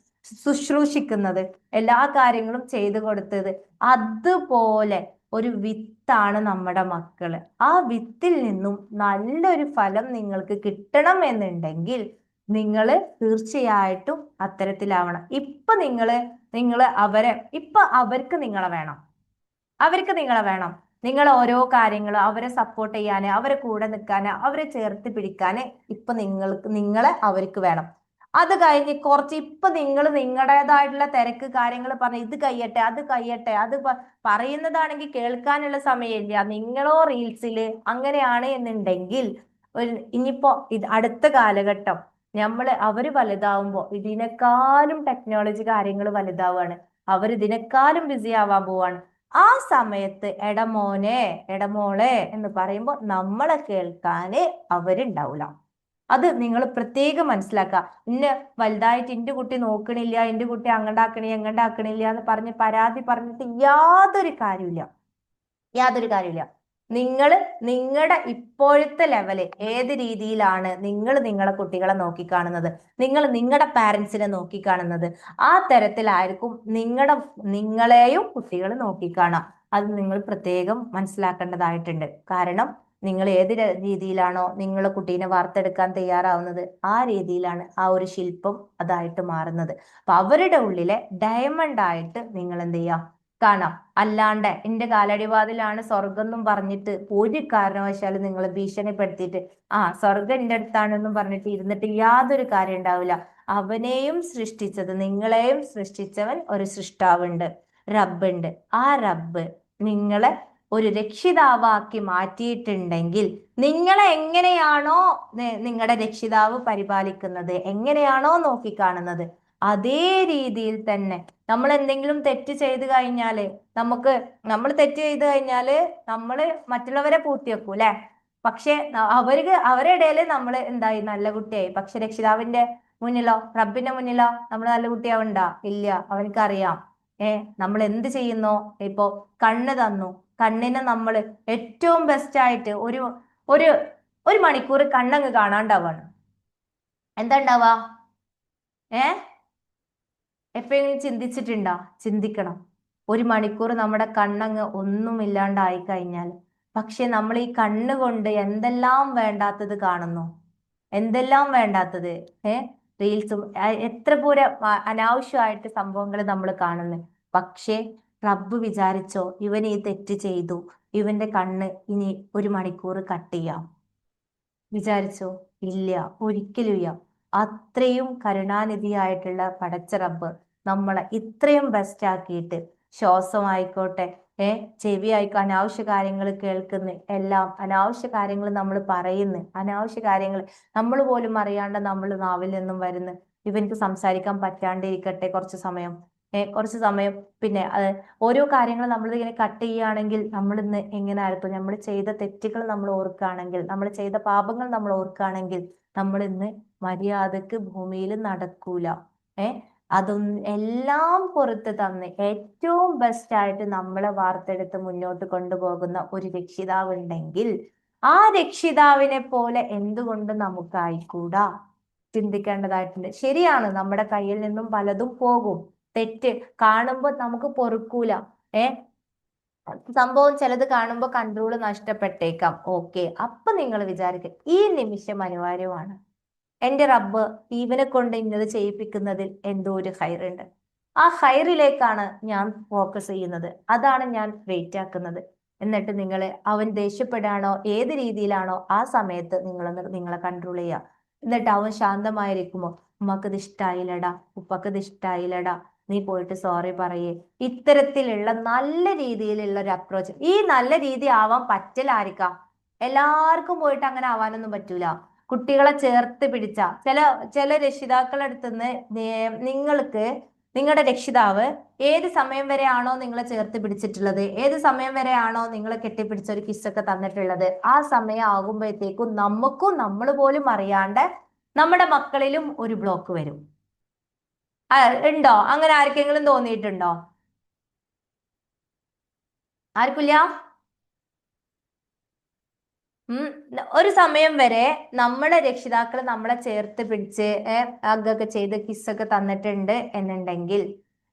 ശുശ്രൂഷിക്കുന്നത്, എല്ലാ കാര്യങ്ങളും ചെയ്തു കൊടുത്തത്, അതുപോലെ ഒരു വിത്താണ് നമ്മുടെ മക്കള്. ആ വിത്തിൽ നിന്നും നല്ലൊരു ഫലം നിങ്ങൾക്ക് കിട്ടണം എന്നുണ്ടെങ്കിൽ നിങ്ങൾ തീർച്ചയായിട്ടും അത്തരത്തിലാവണം. ഇപ്പൊ അവർക്ക് നിങ്ങളെ വേണം. നിങ്ങൾ ഓരോ കാര്യങ്ങളും അവരെ സപ്പോർട്ട് ചെയ്യാന്, അവരെ കൂടെ നിൽക്കാന്, അവരെ ചേർത്ത് പിടിക്കാന് ഇപ്പൊ നിങ്ങളെ അവർക്ക് വേണം. അത് കഴിഞ്ഞ് കുറച്ച് ഇപ്പൊ നിങ്ങൾ നിങ്ങളുടേതായിട്ടുള്ള തിരക്ക് കാര്യങ്ങൾ പറഞ്ഞ് ഇത് കഴിയട്ടെ അത് കഴിയട്ടെ, അത് പറയുന്നതാണെങ്കിൽ കേൾക്കാനുള്ള സമയമില്ല. നിങ്ങളോ റീൽസില് അങ്ങനെയാണ് എന്നുണ്ടെങ്കിൽ ഇനിയിപ്പോ അടുത്ത കാലഘട്ടം അവര് വലുതാവുമ്പോ ഇതിനേക്കാളും ടെക്നോളജി കാര്യങ്ങൾ വലുതാവാണ്. ഇതിനേക്കാളും ബിസി ആവാൻ പോവാണ്. ആ സമയത്ത് എടമോളെ എന്ന് പറയുമ്പോൾ നമ്മളെ കേൾക്കാന് അവരുണ്ടാവില്ല. അത് നിങ്ങൾ പ്രത്യേകം മനസ്സിലാക്കുക. വലുതായിട്ട് എന്റെ കുട്ടി നോക്കണില്ല, എന്റെ കുട്ടി അങ്ങണ്ടാക്കണില്ല എന്ന് പറഞ്ഞ് പരാതി പറഞ്ഞിട്ട് യാതൊരു കാര്യമില്ല. നിങ്ങളുടെ ഇപ്പോഴത്തെ ലെവല് ഏത് രീതിയിലാണ് നിങ്ങളെ കുട്ടികളെ നോക്കിക്കാണുന്നത്, നിങ്ങളുടെ പാരന്റ്സിനെ നോക്കിക്കാണുന്നത്, ആ തരത്തിലായിരിക്കും നിങ്ങളെയും കുട്ടികൾ നോക്കിക്കാണാം. അത് നിങ്ങൾ പ്രത്യേകം മനസ്സിലാക്കേണ്ടതായിട്ടുണ്ട്. കാരണം നിങ്ങൾ ഏത് രീതിയിലാണോ നിങ്ങളെ കുട്ടീനെ വാർത്തെടുക്കാൻ തയ്യാറാവുന്നത്, ആ രീതിയിലാണ് ആ ഒരു ശില്പം അതായിട്ട് മാറുന്നത്. അപ്പൊ അവരുടെ ഉള്ളിലെ ഡയമണ്ട് ആയിട്ട് നിങ്ങൾ എന്ത് ചെയ്യാം, കാണാം. അല്ലാണ്ട് എന്റെ കാലടിവാതിലാണ് സ്വർഗം എന്നും പറഞ്ഞിട്ട് ഒരു കാരണവശാലും നിങ്ങൾ ഭീഷണിപ്പെടുത്തിയിട്ട് സ്വർഗം എന്റെ അടുത്താണെന്നും പറഞ്ഞിട്ട് ഇരുന്നിട്ട് യാതൊരു കാര്യം ഉണ്ടാവില്ല. അവനെയും സൃഷ്ടിച്ചത്, നിങ്ങളെയും സൃഷ്ടിച്ചവൻ ഒരു സൃഷ്ടാവുണ്ട്, റബ്ബുണ്ട്. ആ റബ്ബ് നിങ്ങളെ ഒരു രക്ഷിതാവാക്കി മാറ്റിയിട്ടുണ്ടെങ്കിൽ നിങ്ങളെ എങ്ങനെയാണോ നിങ്ങളുടെ രക്ഷിതാവ് പരിപാലിക്കുന്നത്, എങ്ങനെയാണോ നോക്കിക്കാണുന്നത്, അതേ രീതിയിൽ തന്നെ നമ്മൾ എന്തെങ്കിലും തെറ്റ് ചെയ്ത് കഴിഞ്ഞാല് നമ്മൾ തെറ്റ് ചെയ്ത് കഴിഞ്ഞാല് നമ്മള് മറ്റുള്ളവരെ പൂത്തി വെക്കും അല്ലെ. പക്ഷെ അവരുടെ ഇടയില് നമ്മൾ എന്തായി, നല്ല കുട്ടിയായി. പക്ഷെ രക്ഷിതാവിന്റെ മുന്നിലോ റബ്ബിന്റെ മുന്നിലോ നമ്മൾ നല്ല കുട്ടിയാവണ്ട? ഇല്ല. അവനക്കറിയാം നമ്മൾ എന്ത് ചെയ്യുന്നോ. ഇപ്പോ കണ്ണ് തന്നു, കണ്ണിനെ നമ്മൾ ഏറ്റവും ബെസ്റ്റ് ആയിട്ട് ഒരു ഒരു ഒരു മണിക്കൂർ കണ്ണങ്ങ് കാണാണ്ടാവാണ്. എന്താ ഉണ്ടാവാ? എപ്പോഴെങ്കിലും ചിന്തിച്ചിട്ടുണ്ടോ? ചിന്തിക്കണം. ഒരു മണിക്കൂർ നമ്മുടെ കണ്ണങ്ങ് ഒന്നുമില്ലാണ്ടായി കഴിഞ്ഞാൽ, പക്ഷെ നമ്മൾ ഈ കണ്ണുകൊണ്ട് എന്തെല്ലാം വേണ്ടാത്തത് കാണുന്നു, എന്തെല്ലാം വേണ്ടാത്തത് റീൽസും എത്ര പൂര അനാവശ്യമായിട്ട് സംഭവങ്ങൾ നമ്മൾ കാണുന്നു. പക്ഷേ റബ്ബ് വിചാരിച്ചോ ഇവൻ ഈ തെറ്റ് ചെയ്തു, ഇവന്റെ കണ്ണ് ഇനി ഒരു മണിക്കൂർ കട്ട് ചെയ്യാം വിചാരിച്ചോ? ഇല്ല, ഒരിക്കലും ഇല്ല. അത്രയും കരുണാനിധിയായിട്ടുള്ള പടച്ച റബ്ബ് നമ്മളെ ഇത്രയും ബെസ്റ്റ് ആക്കിയിട്ട്, ശ്വാസമായിക്കോട്ടെ ചെവി ആയിക്കോ, അനാവശ്യ കാര്യങ്ങൾ കേൾക്കുന്ന, എല്ലാം അനാവശ്യ കാര്യങ്ങൾ നമ്മൾ പറയുന്നു, അനാവശ്യ കാര്യങ്ങൾ നമ്മൾ പോലും അറിയാണ്ട് നമ്മൾ നാവിൽ നിന്നും വരുന്നു. ഇവർക്ക് സംസാരിക്കാൻ പറ്റാണ്ടിരിക്കട്ടെ കുറച്ച് സമയം. പിന്നെ ഓരോ കാര്യങ്ങൾ നമ്മൾ ഇങ്ങനെ കട്ട് ചെയ്യുകയാണെങ്കിൽ നമ്മൾ ഇന്ന് എങ്ങനെ ആയിരിക്കും, നമ്മൾ ചെയ്ത തെറ്റുകൾ നമ്മൾ ഓർക്കുകയാണെങ്കിൽ, നമ്മൾ ചെയ്ത പാപങ്ങൾ നമ്മൾ ഓർക്കുകയാണെങ്കിൽ, നമ്മൾ ഇന്ന് മര്യാദക്ക് ഭൂമിയിൽ നടക്കൂല. അതൊന്നും എല്ലാം പുറത്ത് തന്ന് ഏറ്റവും ബെസ്റ്റ് ആയിട്ട് നമ്മളെ വാർത്തെടുത്ത് മുന്നോട്ട് കൊണ്ടുപോകുന്ന ഒരു രക്ഷിതാവ് ഉണ്ടെങ്കിൽ ആ രക്ഷിതാവിനെ പോലെ എന്തുകൊണ്ട് നമുക്കായിക്കൂടാ? ചിന്തിക്കേണ്ടതായിട്ടുണ്ട്. ശരിയാണ്, നമ്മുടെ കയ്യിൽ നിന്നും പലതും പോകും, തെറ്റ് കാണുമ്പോൾ നമുക്ക് പൊറുക്കൂല. സംഭവം ചിലത് കാണുമ്പോൾ കൺട്രോൾ നഷ്ടപ്പെട്ടേക്കാം. ഓക്കെ, അപ്പൊ നിങ്ങൾ വിചാരിക്കുക ഈ നിമിഷം അനിവാര്യമാണ്, എന്റെ റബ്ബ് ഇവനെ കൊണ്ട് ഇന്നത് ചെയ്യിപ്പിക്കുന്നതിൽ എന്തോ ഒരു ഹൈറുണ്ട്, ആ ഹൈറിലേക്കാണ് ഞാൻ ഫോക്കസ് ചെയ്യുന്നത്, അതാണ് ഞാൻ വെയിറ്റ് ആക്കുന്നത്. എന്നിട്ട് നിങ്ങൾ അവൻ ദേഷ്യപ്പെടാണോ ഏത് രീതിയിലാണോ ആ സമയത്ത് നിങ്ങളെ കൺട്രോൾ ചെയ്യുക. എന്നിട്ട് അവൻ ശാന്തമായിരിക്കുമോ, ഉമ്മക്കത് ഇഷ്ടായില്ലടാ, ഉപ്പക്കത് ഇഷ്ടായില്ലടാ, നീ പോയിട്ട് സോറി പറയേ. ഇത്തരത്തിലുള്ള നല്ല രീതിയിലുള്ള ഒരു അപ്രോച്ച്. ഈ നല്ല രീതി ആവാൻ പറ്റലായിരിക്കാം, എല്ലാവർക്കും പോയിട്ട് അങ്ങനെ ആവാനൊന്നും പറ്റൂല. കുട്ടികളെ ചേർത്ത് പിടിച്ച ചില രക്ഷിതാക്കളുടെ അടുത്തുനിന്ന് നിങ്ങൾക്ക് നിങ്ങളുടെ രക്ഷിതാവ് ഏത് സമയം വരെയാണോ നിങ്ങളെ ചേർത്ത് പിടിച്ചിട്ടുള്ളത്, ഏത് സമയം വരെയാണോ നിങ്ങളെ കെട്ടിപ്പിടിച്ച ഒരു കിസ്സൊക്കെ തന്നിട്ടുള്ളത്, ആ സമയം ആകുമ്പോഴത്തേക്കും നമുക്കും നമ്മൾ പോലും അറിയാണ്ട് നമ്മുടെ മക്കളിലും ഒരു ബ്ലോക്ക് വരും. ഉണ്ടോ? അങ്ങനെ ആർക്കെങ്കിലും തോന്നിയിട്ടുണ്ടോ? ആർക്കില്ല? ഒരു സമയം വരെ നമ്മുടെ രക്ഷിതാക്കൾ നമ്മളെ ചേർത്ത് പിടിച്ച് അതൊക്കെ ചെയ്ത് കിസ്സൊക്കെ തന്നിട്ടുണ്ട് എന്നുണ്ടെങ്കിൽ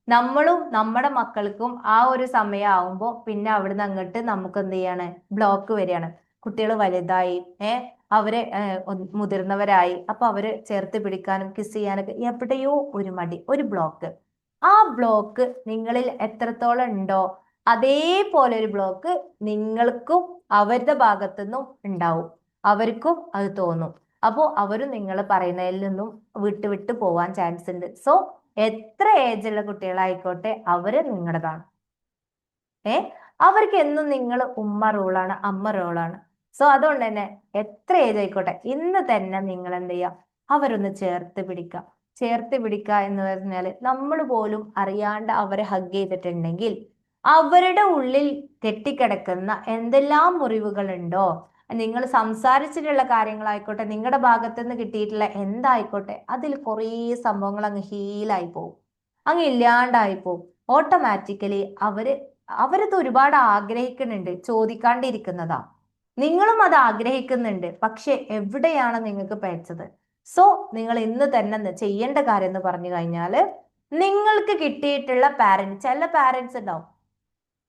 നമ്മളും നമ്മുടെ മക്കൾക്കും ആ ഒരു സമയം ആവുമ്പോൾ പിന്നെ അവിടുന്ന് അങ്ങോട്ട് നമുക്ക് എന്ത് ചെയ്യാണ്, ബ്ലോക്ക് വരികയാണ്. കുട്ടികൾ വലുതായി, അവര് മുതിർന്നവരായി, അപ്പൊ അവര് ചേർത്ത് പിടിക്കാനും കിസ് ചെയ്യാനൊക്കെ എവിടെയോ ഒരു മടി, ഒരു ബ്ലോക്ക്. ആ ബ്ലോക്ക് നിങ്ങളിൽ എത്രത്തോളം ഉണ്ടോ അതേപോലെ ഒരു ബ്ലോക്ക് നിങ്ങൾക്കും അവരുടെ ഭാഗത്തുനിന്നും ഉണ്ടാവും. അവർക്കും അത് തോന്നും. അപ്പോൾ അവരും നിങ്ങൾ പറയുന്നതിൽ നിന്നും വിട്ട് പോവാൻ ചാൻസ് ഉണ്ട്. സോ എത്ര ഏജുള്ള കുട്ടികളായിക്കോട്ടെ അവര് നിങ്ങളുടേതാണ്. അവർക്ക് എന്നും നിങ്ങൾ ഉമ്മ റോളാണ്, അമ്മ റോളാണ്. സോ അതുകൊണ്ട് തന്നെ എത്ര ഏജ് ആയിക്കോട്ടെ ഇന്ന് തന്നെ നിങ്ങൾ എന്ത് ചെയ്യുക, അവരൊന്ന് ചേർത്ത് പിടിക്കുക. ചേർത്ത് പിടിക്കുക എന്ന് പറഞ്ഞാൽ നമ്മൾ പോലും അറിയാണ്ട് അവരെ ഹഗ് ചെയ്തിട്ടുണ്ടെങ്കിൽ അവരുടെ ഉള്ളിൽ കെട്ടിക്കിടക്കുന്ന എന്തെല്ലാം മുറിവുകളുണ്ടോ, നിങ്ങൾ സംസാരിച്ചിട്ടുള്ള കാര്യങ്ങളായിക്കോട്ടെ, നിങ്ങളുടെ ഭാഗത്തു നിന്ന് കിട്ടിയിട്ടുള്ള എന്തായിക്കോട്ടെ, അതിൽ കുറേ സംഭവങ്ങൾ അങ്ങ് ഹീലായി പോകും, അങ്ങ് ഇല്ലാണ്ടായി പോകും. ഓട്ടോമാറ്റിക്കലി അവരത് ഒരുപാട് ആഗ്രഹിക്കുന്നുണ്ട്, ചോദിക്കാണ്ടിരിക്കുന്നതാ. നിങ്ങളും അത് ആഗ്രഹിക്കുന്നുണ്ട്, പക്ഷെ എവിടെയാണ് നിങ്ങൾക്ക് പയച്ചത്? സോ നിങ്ങൾ ഇന്ന് തന്നെ ചെയ്യേണ്ട കാര്യം എന്ന് പറഞ്ഞു കഴിഞ്ഞാല്, നിങ്ങൾക്ക് കിട്ടിയിട്ടുള്ള ചില പാരന്റ്സ് ഉണ്ടാവും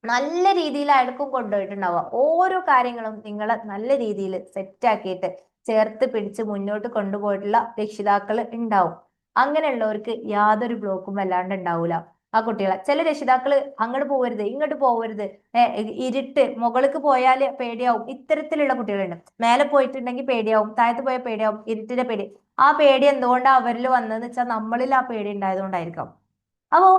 നല്ല രീതിയിലായിരിക്കും കൊണ്ടുപോയിട്ടുണ്ടാവുക. ഓരോ കാര്യങ്ങളും നിങ്ങൾ നല്ല രീതിയിൽ സെറ്റാക്കിയിട്ട് ചേർത്ത് പിടിച്ച് മുന്നോട്ട് കൊണ്ടുപോയിട്ടുള്ള രക്ഷിതാക്കൾ ഉണ്ടാവും. അങ്ങനെയുള്ളവർക്ക് യാതൊരു ബ്ലോക്കും വല്ലാണ്ട് ഉണ്ടാവൂല. ആ കുട്ടികളെ ചില രക്ഷിതാക്കൾ അങ്ങോട്ട് പോകരുത് ഇങ്ങോട്ട് പോകരുത്, ഇരുട്ട് മുകൾക്ക് പോയാൽ പേടിയാവും, ഇത്തരത്തിലുള്ള കുട്ടികളുണ്ട്. മേലെ പോയിട്ടുണ്ടെങ്കിൽ പേടിയാവും, താഴത്ത് പോയാൽ പേടിയാവും, ഇരുട്ടിന്റെ പേടി. ആ പേടി എന്തുകൊണ്ടാണ് അവരിൽ വന്നതെന്ന് വെച്ചാൽ നമ്മളിൽ ആ പേടി ഉണ്ടായതുകൊണ്ടായിരിക്കാം. അപ്പോ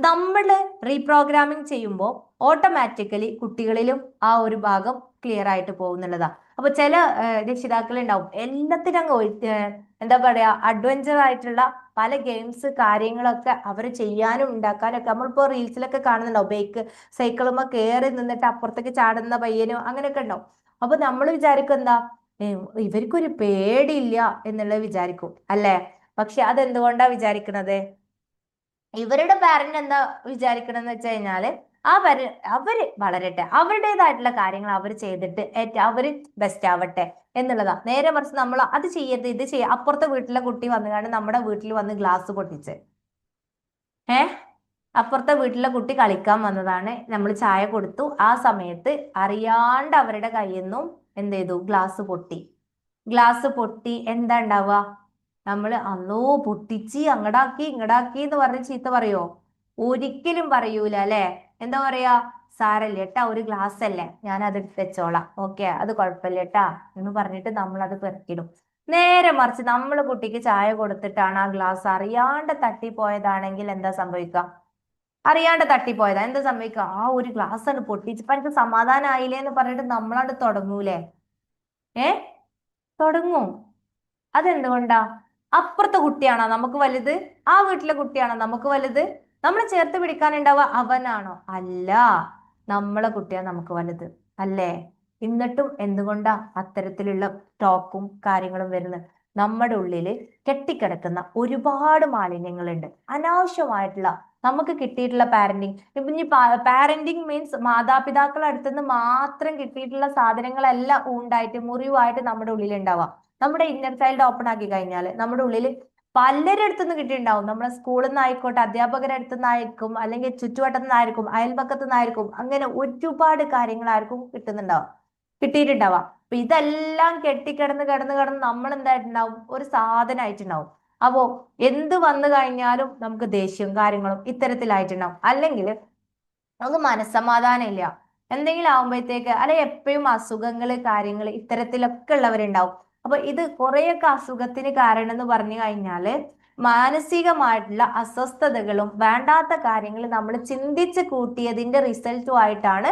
നമ്മൾ റീപ്രോഗ്രാമിംഗ് ചെയ്യുമ്പോൾ ഓട്ടോമാറ്റിക്കലി കുട്ടികളിലും ആ ഒരു ഭാഗം ക്ലിയർ ആയിട്ട് പോകുന്നുള്ളതാ. അപ്പൊ ചില രക്ഷിതാക്കൾ ഉണ്ടാവും എല്ലാത്തിനും അങ്ങ് എന്താ പറയാ അഡ്വഞ്ചർ ആയിട്ടുള്ള പല ഗെയിംസ് കാര്യങ്ങളൊക്കെ അവർ ചെയ്യാനും ഉണ്ടാക്കാനും ഒക്കെ നമ്മളിപ്പോ റീൽസിലൊക്കെ കാണുന്നുണ്ടാവും. ബൈക്ക് സൈക്കിളുമ്മ കയറി നിന്നിട്ട് അപ്പുറത്തേക്ക് ചാടുന്ന പയ്യനും അങ്ങനെയൊക്കെ ഉണ്ടാവും. അപ്പൊ നമ്മൾ വിചാരിക്കും എന്താ, ഇവർക്കൊരു പേടിയില്ല എന്നുള്ളത് വിചാരിക്കും അല്ലേ? പക്ഷെ അതെന്തുകൊണ്ടാ വിചാരിക്കുന്നത്? ഇവരുടെ പാരന്റ് എന്താ വിചാരിക്കണമെന്ന് വെച്ച് കഴിഞ്ഞാല് അവര് വളരട്ടെ, അവരുടേതായിട്ടുള്ള കാര്യങ്ങൾ അവർ ചെയ്തിട്ട് അവര് ബെസ്റ്റ് ആവട്ടെ എന്നുള്ളതാ. നേരെ മറിച്ച് നമ്മൾ അത് ചെയ്യരുത് ഇത് അപ്പുറത്തെ വീട്ടിലെ കുട്ടി വന്നുകൊണ്ട് നമ്മുടെ വീട്ടിൽ വന്ന് ഗ്ലാസ് പൊട്ടിച്ച്, അപ്പുറത്തെ വീട്ടിലെ കുട്ടി കളിക്കാൻ വന്നതാണ്, നമ്മൾ ചായ കൊടുത്തു, ആ സമയത്ത് അറിയാണ്ട് അവരുടെ കയ്യിൽ നിന്നും എന്ത് ചെയ്തു, ഗ്ലാസ് പൊട്ടി എന്താ ഉണ്ടാവുക? നമ്മൾ അന്നോ പൊട്ടിച്ച് അങ്ങടാക്കി ഇങ്ങടാക്കി എന്ന് പറഞ്ഞ് ചീത്ത പറയോ? ഒരിക്കലും പറയൂല അല്ലെ? എന്താ പറയാ, സാരല്ല ഏട്ടാ, ഒരു ഗ്ലാസ് അല്ലേ, ഞാൻ അത് വെച്ചോളാം, ഓക്കെ അത് കുഴപ്പമില്ല ഏട്ടാ എന്ന് പറഞ്ഞിട്ട് നമ്മൾ അത് പെറുക്കിടും. നേരെ മറിച്ച് നമ്മൾ കുട്ടിക്ക് ചായ കൊടുത്തിട്ടാണ് ആ ഗ്ലാസ് അറിയാണ്ട് തട്ടിപ്പോയതാണെങ്കിൽ എന്താ സംഭവിക്കുക? അറിയാണ്ട് തട്ടിപ്പോയതാ എന്താ സംഭവിക്കുക? ആ ഒരു ഗ്ലാസ് ആണ് പൊട്ടിച്ചപ്പോ എനിക്ക് സമാധാനമായില്ലേ എന്ന് പറഞ്ഞിട്ട് നമ്മളാണ്ട് തുടങ്ങൂലേ? തുടങ്ങും. അതെന്തുകൊണ്ടാ? അപ്പുറത്തെ കുട്ടിയാണോ നമുക്ക് വലുത്? ആ വീട്ടിലെ കുട്ടിയാണോ നമുക്ക് വലുത്? നമ്മൾ ചേർത്ത് പിടിക്കാനുണ്ടാവുക അവനാണോ? അല്ല, നമ്മളെ കുട്ടിയാണ് നമുക്ക് വലുത് അല്ലേ? എന്നിട്ടും എന്തുകൊണ്ടാ അത്തരത്തിലുള്ള ടോക്കും കാര്യങ്ങളും വരുന്നത്? നമ്മുടെ ഉള്ളിൽ കെട്ടിക്കിടക്കുന്ന ഒരുപാട് മാലിന്യങ്ങളുണ്ട്. അനാവശ്യമായിട്ടുള്ള നമുക്ക് കിട്ടിയിട്ടുള്ള പാരന്റിങ്, ഇപ്പൊ ഇനി പാരന്റിങ് മീൻസ് മാതാപിതാക്കളുടെ അടുത്തുനിന്ന് മാത്രം കിട്ടിയിട്ടുള്ള സാധനങ്ങളെല്ലാം ഉണ്ടായിട്ട് മുറിവായിട്ട് നമ്മുടെ ഉള്ളിൽ ഉണ്ടാവാം. നമ്മുടെ ഇന്നർ ചൈൽഡ് ഓപ്പൺ ആക്കി കഴിഞ്ഞാൽ നമ്മുടെ ഉള്ളിൽ പലരുടെ അടുത്തുനിന്ന് കിട്ടിയിട്ടുണ്ടാവും. നമ്മളെ സ്കൂളിൽ നിന്നായിക്കോട്ടെ, അധ്യാപകരുടെ അടുത്തു നിന്നായിരിക്കും, അല്ലെങ്കിൽ ചുറ്റുവട്ടത്തു നിന്നായിരിക്കും, അയൽപക്കത്തു നിന്നായിരിക്കും, അങ്ങനെ ഒരുപാട് കാര്യങ്ങളായിരിക്കും കിട്ടിയിട്ടുണ്ടാവാം. അപ്പൊ ഇതെല്ലാം കെട്ടിക്കിടന്ന് കിടന്ന് കിടന്ന് നമ്മൾ എന്തായിട്ടുണ്ടാവും, ഒരു സാധനമായിട്ടുണ്ടാവും. അപ്പോ എന്ത് വന്നു കഴിഞ്ഞാലും നമുക്ക് ദേഷ്യവും കാര്യങ്ങളും ഇത്തരത്തിലായിട്ടുണ്ടാവും. അല്ലെങ്കിൽ നമുക്ക് മനസ്സമാധാനം ഇല്ല, എന്തെങ്കിലും ആവുമ്പോഴത്തേക്ക്, അല്ലെ എപ്പോഴും അസുഖങ്ങള് കാര്യങ്ങൾ ഇത്തരത്തിലൊക്കെ ഉള്ളവരുണ്ടാവും. അപ്പൊ ഇത് കുറെയൊക്കെ അസുഖത്തിന് കാരണം എന്ന് പറഞ്ഞു കഴിഞ്ഞാല് മാനസികമായിട്ടുള്ള അസ്വസ്ഥതകളും വേണ്ടാത്ത കാര്യങ്ങൾ നമ്മൾ ചിന്തിച്ച് കൂട്ടിയതിന്റെ റിസൾട്ടുമായിട്ടാണ്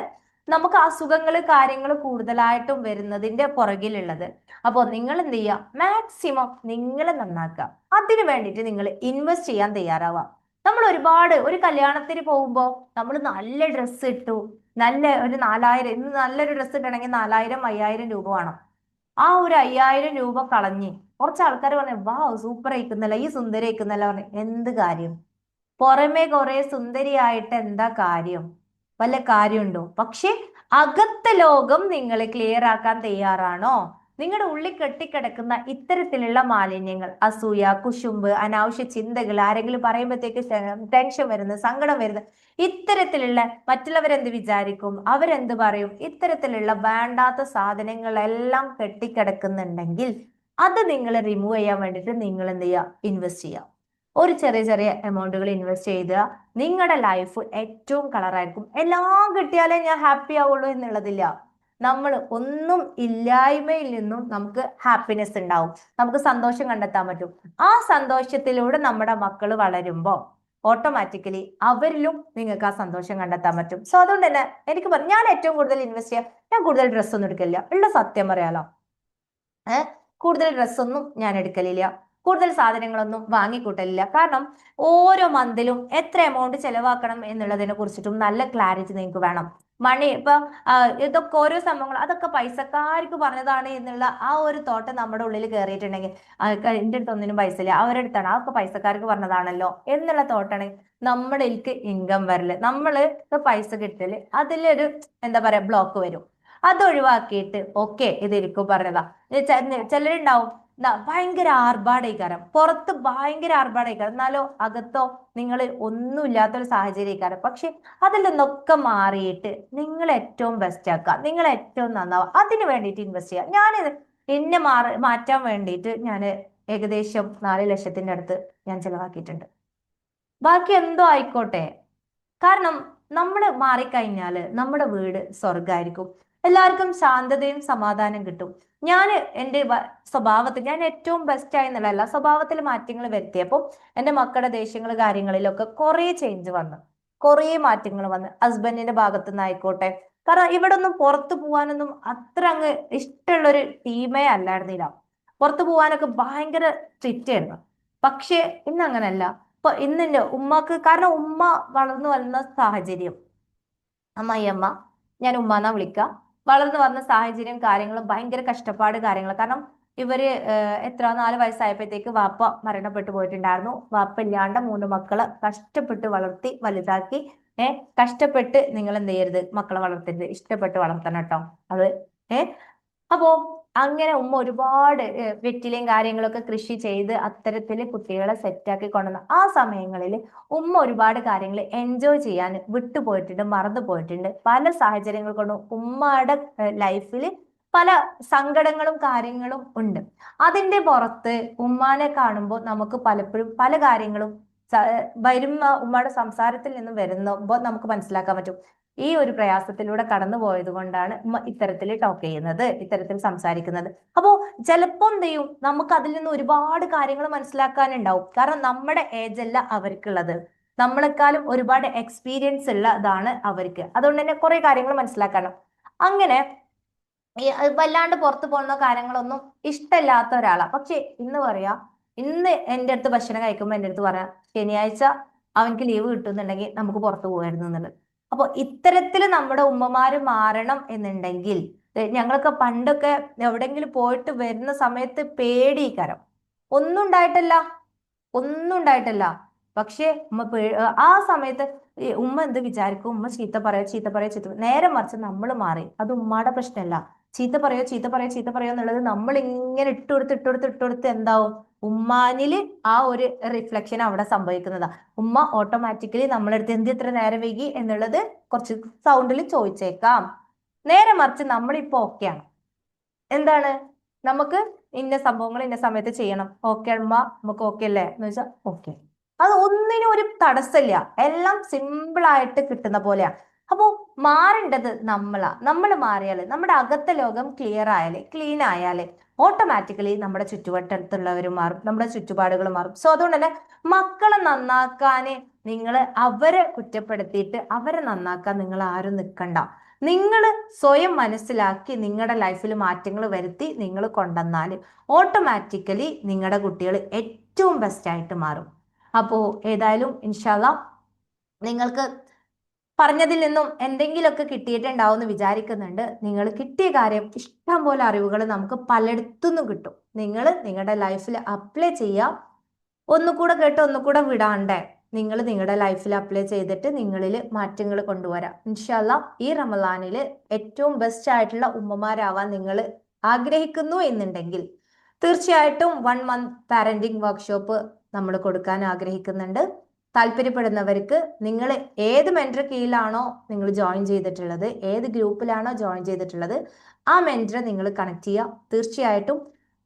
നമുക്ക് അസുഖങ്ങൾ കാര്യങ്ങൾ കൂടുതലായിട്ടും വരുന്നതിന്റെ പുറകിലുള്ളത്. അപ്പോൾ നിങ്ങൾ എന്ത് ചെയ്യുക, മാക്സിമം നിങ്ങൾ നന്നാക്കുക. അതിനു വേണ്ടിയിട്ട് നിങ്ങൾ ഇൻവെസ്റ്റ് ചെയ്യാൻ തയ്യാറാവുക. നമ്മൾ ഒരു കല്യാണത്തിന് പോകുമ്പോൾ നമ്മൾ നല്ല ഡ്രസ്സ് ഇട്ടു, നല്ല ഒരു 4000, ഇന്ന് നല്ലൊരു ഡ്രസ്സ് ഇട്ടണമെങ്കിൽ 4000 5000 രൂപ വേണം. ആ ഒരു 5000 രൂപ കളഞ്ഞ് കുറച്ച് ആൾക്കാർ പറഞ്ഞു, വാ സൂപ്പർ ആയിക്കുന്നല്ല, ഈ സുന്ദരി ആയിക്കുന്നല്ല. പറഞ്ഞു എന്ത് കാര്യം? പുറമെ കുറെ സുന്ദരിയായിട്ട് എന്താ കാര്യം? വല്ല കാര്യമുണ്ടോ? പക്ഷെ അകത്തെ ലോകം നിങ്ങൾ ക്ലിയർ ആക്കാൻ തയ്യാറാണോ? നിങ്ങളുടെ ഉള്ളിൽ കെട്ടിക്കിടക്കുന്ന ഇത്തരത്തിലുള്ള മാലിന്യങ്ങൾ, അസൂയ, കുശുമ്പ്, അനാവശ്യ ചിന്തകൾ, ആരെങ്കിലും പറയുമ്പോഴത്തേക്ക് ടെൻഷൻ വരുന്നത്, സങ്കടം വരുന്നത്, ഇത്തരത്തിലുള്ള മറ്റുള്ളവരെന്ത് വിചാരിക്കും, അവരെന്ത് പറയും, ഇത്തരത്തിലുള്ള വേണ്ടാത്ത സാധനങ്ങളെല്ലാം കെട്ടിക്കിടക്കുന്നുണ്ടെങ്കിൽ അത് നിങ്ങൾ റിമൂവ് ചെയ്യാൻ വേണ്ടിയിട്ട് നിങ്ങൾ എന്ത് ചെയ്യുക, ഇൻവെസ്റ്റ് ചെയ്യുക. ഒരു ചെറിയ ചെറിയ എമൗണ്ടുകൾ ഇൻവെസ്റ്റ് ചെയ്ത് നിങ്ങളുടെ ലൈഫ് ഏറ്റവും കളറായിരിക്കും. എല്ലാം കിട്ടിയാലേ ഞാൻ ഹാപ്പി ആവുള്ളൂ എന്നുള്ളതില്ല. നമ്മൾ ഒന്നും ഇല്ലായ്മയിൽ നിന്നും നമുക്ക് ഹാപ്പിനെസ് ഉണ്ടാവും, നമുക്ക് സന്തോഷം കണ്ടെത്താൻ പറ്റും. ആ സന്തോഷത്തിലൂടെ നമ്മുടെ മക്കൾ വളരുമ്പോൾ ഓട്ടോമാറ്റിക്കലി അവരിലും നിങ്ങൾക്ക് ആ സന്തോഷം കണ്ടെത്താൻ പറ്റും. സോ അതുകൊണ്ട് തന്നെ എനിക്ക് പറഞ്ഞു, ഞാൻ ഏറ്റവും കൂടുതൽ ഇൻവെസ്റ്റ് ചെയ്യാം, ഞാൻ കൂടുതൽ ഡ്രസ്സൊന്നും എടുക്കില്ല, ഉള്ള സത്യം പറയാലോ. കൂടുതൽ ഡ്രസ്സൊന്നും ഞാൻ എടുക്കലില്ല, കൂടുതൽ സാധനങ്ങളൊന്നും വാങ്ങിക്കൂട്ടലില്ല. കാരണം ഓരോ മന്തിലും എത്ര എമൗണ്ട് ചെലവാക്കണം എന്നുള്ളതിനെ കുറിച്ചിട്ടും നല്ല ക്ലാരിറ്റി നിങ്ങൾക്ക് വേണം. മണി ഇപ്പൊ ഇതൊക്കെ ഓരോ സംഭവങ്ങൾ അതൊക്കെ പൈസക്കാർക്ക് പറഞ്ഞതാണ് എന്നുള്ള ആ ഒരു തോട്ട് നമ്മുടെ ഉള്ളിൽ കയറിയിട്ടുണ്ടെങ്കിൽ, എൻ്റെ അടുത്ത് ഒന്നിനും പൈസ ഇല്ല, അവരുടെ അടുത്താണ്, അതൊക്കെ പൈസക്കാർക്ക് പറഞ്ഞതാണല്ലോ എന്നുള്ള തോട്ടാണ് നമ്മളിലേക്ക് ഇൻകം വരല്, നമ്മള് പൈസ കിട്ടല്, അതിലൊരു എന്താ പറയാ ബ്ലോക്ക് വരും. അത് ഒഴിവാക്കിയിട്ട് ഓക്കെ ഇതിരിക്കും പറഞ്ഞതാ. ചിലരുണ്ടാവും ഭയങ്കര ആർഭാടയിക്കാരം, പുറത്ത് ഭയങ്കര ആർഭാടയിക്കാരം, എന്നാലോ അകത്തോ നിങ്ങൾ ഒന്നുമില്ലാത്തൊരു സാഹചര്യക്കാരം. പക്ഷെ അതിൽ നിന്നൊക്കെ മാറിയിട്ട് നിങ്ങൾ ഏറ്റവും ബെസ്റ്റ് ആക്കുക, നിങ്ങൾ ഏറ്റവും നന്നാവുക, അതിന് വേണ്ടിയിട്ട് ഇൻവെസ്റ്റ് ചെയ്യുക. ഞാൻ എന്നെ മാറ്റാൻ വേണ്ടിയിട്ട് ഞാൻ ഏകദേശം 4 ലക്ഷത്തിന്റെ അടുത്ത് ഞാൻ ചെലവാക്കിയിട്ടുണ്ട്. ബാക്കി എന്തോ ആയിക്കോട്ടെ, കാരണം നമ്മൾ മാറിക്കഴിഞ്ഞാല് നമ്മുടെ വീട് സ്വർഗമായിരിക്കും. എല്ലാവർക്കും ശാന്തതയും സമാധാനം കിട്ടും. ഞാൻ എൻ്റെ സ്വഭാവത്തിൽ ഞാൻ ഏറ്റവും ബെസ്റ്റ് ആയി എന്നുള്ളതല്ല, സ്വഭാവത്തിൽ മാറ്റങ്ങൾ വരുത്തിയപ്പോൾ എൻ്റെ മക്കളുടെ ദേഷ്യങ്ങൾ കാര്യങ്ങളിലൊക്കെ കുറെ ചേഞ്ച് വന്നു, കുറെ മാറ്റങ്ങൾ വന്ന്. ഹസ്ബൻഡിന്റെ ഭാഗത്തു നിന്നായിക്കോട്ടെ, കാരണം ഇവിടെ ഒന്നും പുറത്തു പോകാനൊന്നും അത്ര അങ്ങ് ഇഷ്ടമുള്ളൊരു ടീമേ അല്ലായിരുന്നില്ല. പുറത്തു പോകാനൊക്കെ ഭയങ്കര സ്ട്രിക്റ്റ് ആയിരുന്നു. പക്ഷെ ഇന്ന് അങ്ങനല്ല. ഇപ്പൊ ഇന്നെന്റെ ഉമ്മക്ക്, കാരണം ഉമ്മ വളർന്നു വരുന്ന സാഹചര്യം, അമ്മായിയമ്മ, ഞാൻ ഉമ്മാന്നാ വിളിക്കുക, വളർന്നു വന്ന സാഹചര്യം കാര്യങ്ങളും ഭയങ്കര കഷ്ടപ്പാട് കാര്യങ്ങൾ. കാരണം ഇവര് 4 വയസ്സായപ്പോഴത്തേക്ക് വാപ്പ മരണപ്പെട്ടു പോയിട്ടുണ്ടായിരുന്നു. വാപ്പ ഇല്ലാണ്ട് 3 മക്കളെ കഷ്ടപ്പെട്ട് വളർത്തി വലുതാക്കി. കഷ്ടപ്പെട്ട് നിങ്ങൾ എന്ത് ചെയ്യരുത്, മക്കളെ വളർത്തരുത്, ഇഷ്ടപ്പെട്ട് വളർത്തണം കേട്ടോ അത്. അപ്പോ അങ്ങനെ ഉമ്മ ഒരുപാട് വെറ്റിലയും കാര്യങ്ങളൊക്കെ കൃഷി ചെയ്ത് അത്തരത്തില് കുട്ടികളെ സെറ്റാക്കി കൊണ്ടുവന്ന ആ സമയങ്ങളിൽ ഉമ്മ ഒരുപാട് കാര്യങ്ങൾ എൻജോയ് ചെയ്യാൻ വിട്ടുപോയിട്ടുണ്ട്, മറന്നു പോയിട്ടുണ്ട്. പല സാഹചര്യങ്ങൾ കൊണ്ടും ഉമ്മയുടെ ലൈഫിൽ പല സങ്കടങ്ങളും കാര്യങ്ങളും ഉണ്ട്. അതിന്റെ പുറത്ത് ഉമ്മാനെ കാണുമ്പോൾ നമുക്ക് പലപ്പോഴും പല കാര്യങ്ങളും വരുന്ന ഉമ്മയുടെ സംസാരത്തിൽ നിന്നും വരുമ്പോൾ നമുക്ക് മനസ്സിലാക്കാൻ പറ്റും, ഈ ഒരു പ്രയാസത്തിലൂടെ കടന്നു പോയത് കൊണ്ടാണ് ഉമ്മ ഇത്തരത്തിൽ ടോക്ക് ചെയ്യുന്നത്, ഇത്തരത്തിൽ സംസാരിക്കുന്നത്. അപ്പോ ചിലപ്പോൾ എന്ത് ചെയ്യും, നമുക്ക് അതിൽ നിന്ന് ഒരുപാട് കാര്യങ്ങൾ മനസ്സിലാക്കാനുണ്ടാവും. കാരണം നമ്മുടെ ഏജ് അല്ല അവർക്കുള്ളത്, നമ്മളെക്കാളും ഒരുപാട് എക്സ്പീരിയൻസ് ഉള്ളതാണ് അവർക്ക്. അതുകൊണ്ട് തന്നെ കുറെ കാര്യങ്ങൾ മനസ്സിലാക്കണം. അങ്ങനെ വല്ലാണ്ട് പുറത്തു പോകുന്ന കാര്യങ്ങളൊന്നും ഇഷ്ടമില്ലാത്ത ഒരാളാണ്. പക്ഷെ ഇന്ന് പറയാ, ഇന്ന് എൻ്റെ അടുത്ത് ഭക്ഷണം കഴിക്കുമ്പോൾ എൻ്റെ അടുത്ത് പറയാം, ശനിയാഴ്ച അവനക്ക് ലീവ് കിട്ടുന്നുണ്ടെങ്കിൽ നമുക്ക് പുറത്തു പോകായിരുന്നു എന്നുള്ളത്. അപ്പൊ ഇത്തരത്തിൽ നമ്മുടെ ഉമ്മമാര് മാറണം എന്നുണ്ടെങ്കിൽ, ഞങ്ങളൊക്കെ പണ്ടൊക്കെ എവിടെങ്കിലും പോയിട്ട് വരുന്ന സമയത്ത് പേടിക്കാരം, ഒന്നും ഉണ്ടായിട്ടല്ല, ഒന്നും ഉണ്ടായിട്ടല്ല. പക്ഷെ ആ സമയത്ത് ഈ ഉമ്മ എന്ത് വിചാരിക്കും, ഉമ്മ ചീത്ത പറയോ ചീത്ത പറയോ ചീത്ത നേരെ മറിച്ച് നമ്മൾ മാറി. അത് ഉമ്മയുടെ പ്രശ്നമല്ല. ചീത്ത പറയോ ചീത്ത പറയോ ചീത്ത പറയോ എന്നുള്ളത് നമ്മൾ ഇങ്ങനെ ഇട്ടുകൊടുത്ത് എന്താവും, ഉമ്മാനില് ആ ഒരു റിഫ്ലക്ഷൻ അവിടെ സംഭവിക്കുന്നതാ. ഉമ്മ ഓട്ടോമാറ്റിക്കലി നമ്മളെടുത്ത് എന്ത് ഇത്ര നേരം വൈകി എന്നുള്ളത് കുറച്ച് സൗണ്ടിൽ ചോദിച്ചേക്കാം. നേരെ മറിച്ച് നമ്മളിപ്പോ ഓക്കെയാണ്, എന്താണ്, നമുക്ക് ഇന്ന സംഭവങ്ങൾ ഇന്ന സമയത്ത് ചെയ്യണം, ഓക്കെ അമ്മ നമുക്ക് ഓക്കെ അല്ലേ എന്ന് വെച്ചാൽ ഓക്കെ. അത് ഒന്നിനും ഒരു തടസ്സമില്ല, എല്ലാം സിമ്പിൾ ആയിട്ട് കിട്ടുന്ന പോലെയാ. അപ്പോ മാറേണ്ടത് നമ്മളാ. നമ്മൾ മാറിയാല്, നമ്മുടെ അകത്തെ ലോകം ക്ലിയർ ആയാലേ, ക്ലീൻ ആയാലേ ഓട്ടോമാറ്റിക്കലി നമ്മുടെ ചുറ്റുവട്ടത്തുള്ളവരും മാറും, നമ്മുടെ ചുറ്റുപാടുകൾ മാറും. സോ അതുകൊണ്ട് തന്നെ മക്കളെ നന്നാക്കാന് നിങ്ങൾ അവരെ കുറ്റപ്പെടുത്തിയിട്ട് അവരെ നന്നാക്കാൻ നിങ്ങൾ ആരും നിൽക്കണ്ട. നിങ്ങൾ സ്വയം മനസ്സിലാക്കി നിങ്ങളുടെ ലൈഫിൽ മാറ്റങ്ങൾ വരുത്തി നിങ്ങൾ കൊണ്ടുവന്നാൽ ഓട്ടോമാറ്റിക്കലി നിങ്ങളുടെ കുട്ടികൾ ഏറ്റവും ബെസ്റ്റ് ആയിട്ട് മാറും. അപ്പോൾ ഏതായാലും ഇൻഷാല്ലാ നിങ്ങൾക്ക് പറഞ്ഞതിൽ നിന്നും എന്തെങ്കിലുമൊക്കെ കിട്ടിയിട്ടുണ്ടാവും എന്ന് വിചാരിക്കുന്നുണ്ട്. നിങ്ങൾ കിട്ടിയ കാര്യം, ഇഷ്ടം പോലെ അറിവുകൾ നമുക്ക് പലയിടത്തുനിന്നും കിട്ടും. നിങ്ങൾ നിങ്ങളുടെ ലൈഫിൽ അപ്ലൈ ചെയ്യാം. ഒന്നുകൂടെ കേട്ട് ഒന്നുകൂടെ വിടാണ്ടേ നിങ്ങൾ നിങ്ങളുടെ ലൈഫിൽ അപ്ലൈ ചെയ്തിട്ട് നിങ്ങളിൽ മാറ്റങ്ങൾ കൊണ്ടുവരാം. ഇൻഷാല്ല ഈ റമദാനിൽ ഏറ്റവും ബെസ്റ്റ് ആയിട്ടുള്ള ഉമ്മമാരാവാൻ നിങ്ങൾ ആഗ്രഹിക്കുന്നു എന്നുണ്ടെങ്കിൽ തീർച്ചയായിട്ടും 1 month പാരന്റിങ് വർക്ക്ഷോപ്പ് നമ്മൾ കൊടുക്കാൻ ആഗ്രഹിക്കുന്നുണ്ട്. താല്പര്യപ്പെടുന്നവർക്ക് നിങ്ങൾ ഏത് മെന്റർ കീഴിലാണോ നിങ്ങൾ ജോയിൻ ചെയ്തിട്ടുള്ളത്, ഏത് ഗ്രൂപ്പിലാണോ ജോയിൻ ചെയ്തിട്ടുള്ളത്, ആ മെന്ററെ നിങ്ങൾ കണക്ട് ചെയ്യുക. തീർച്ചയായിട്ടും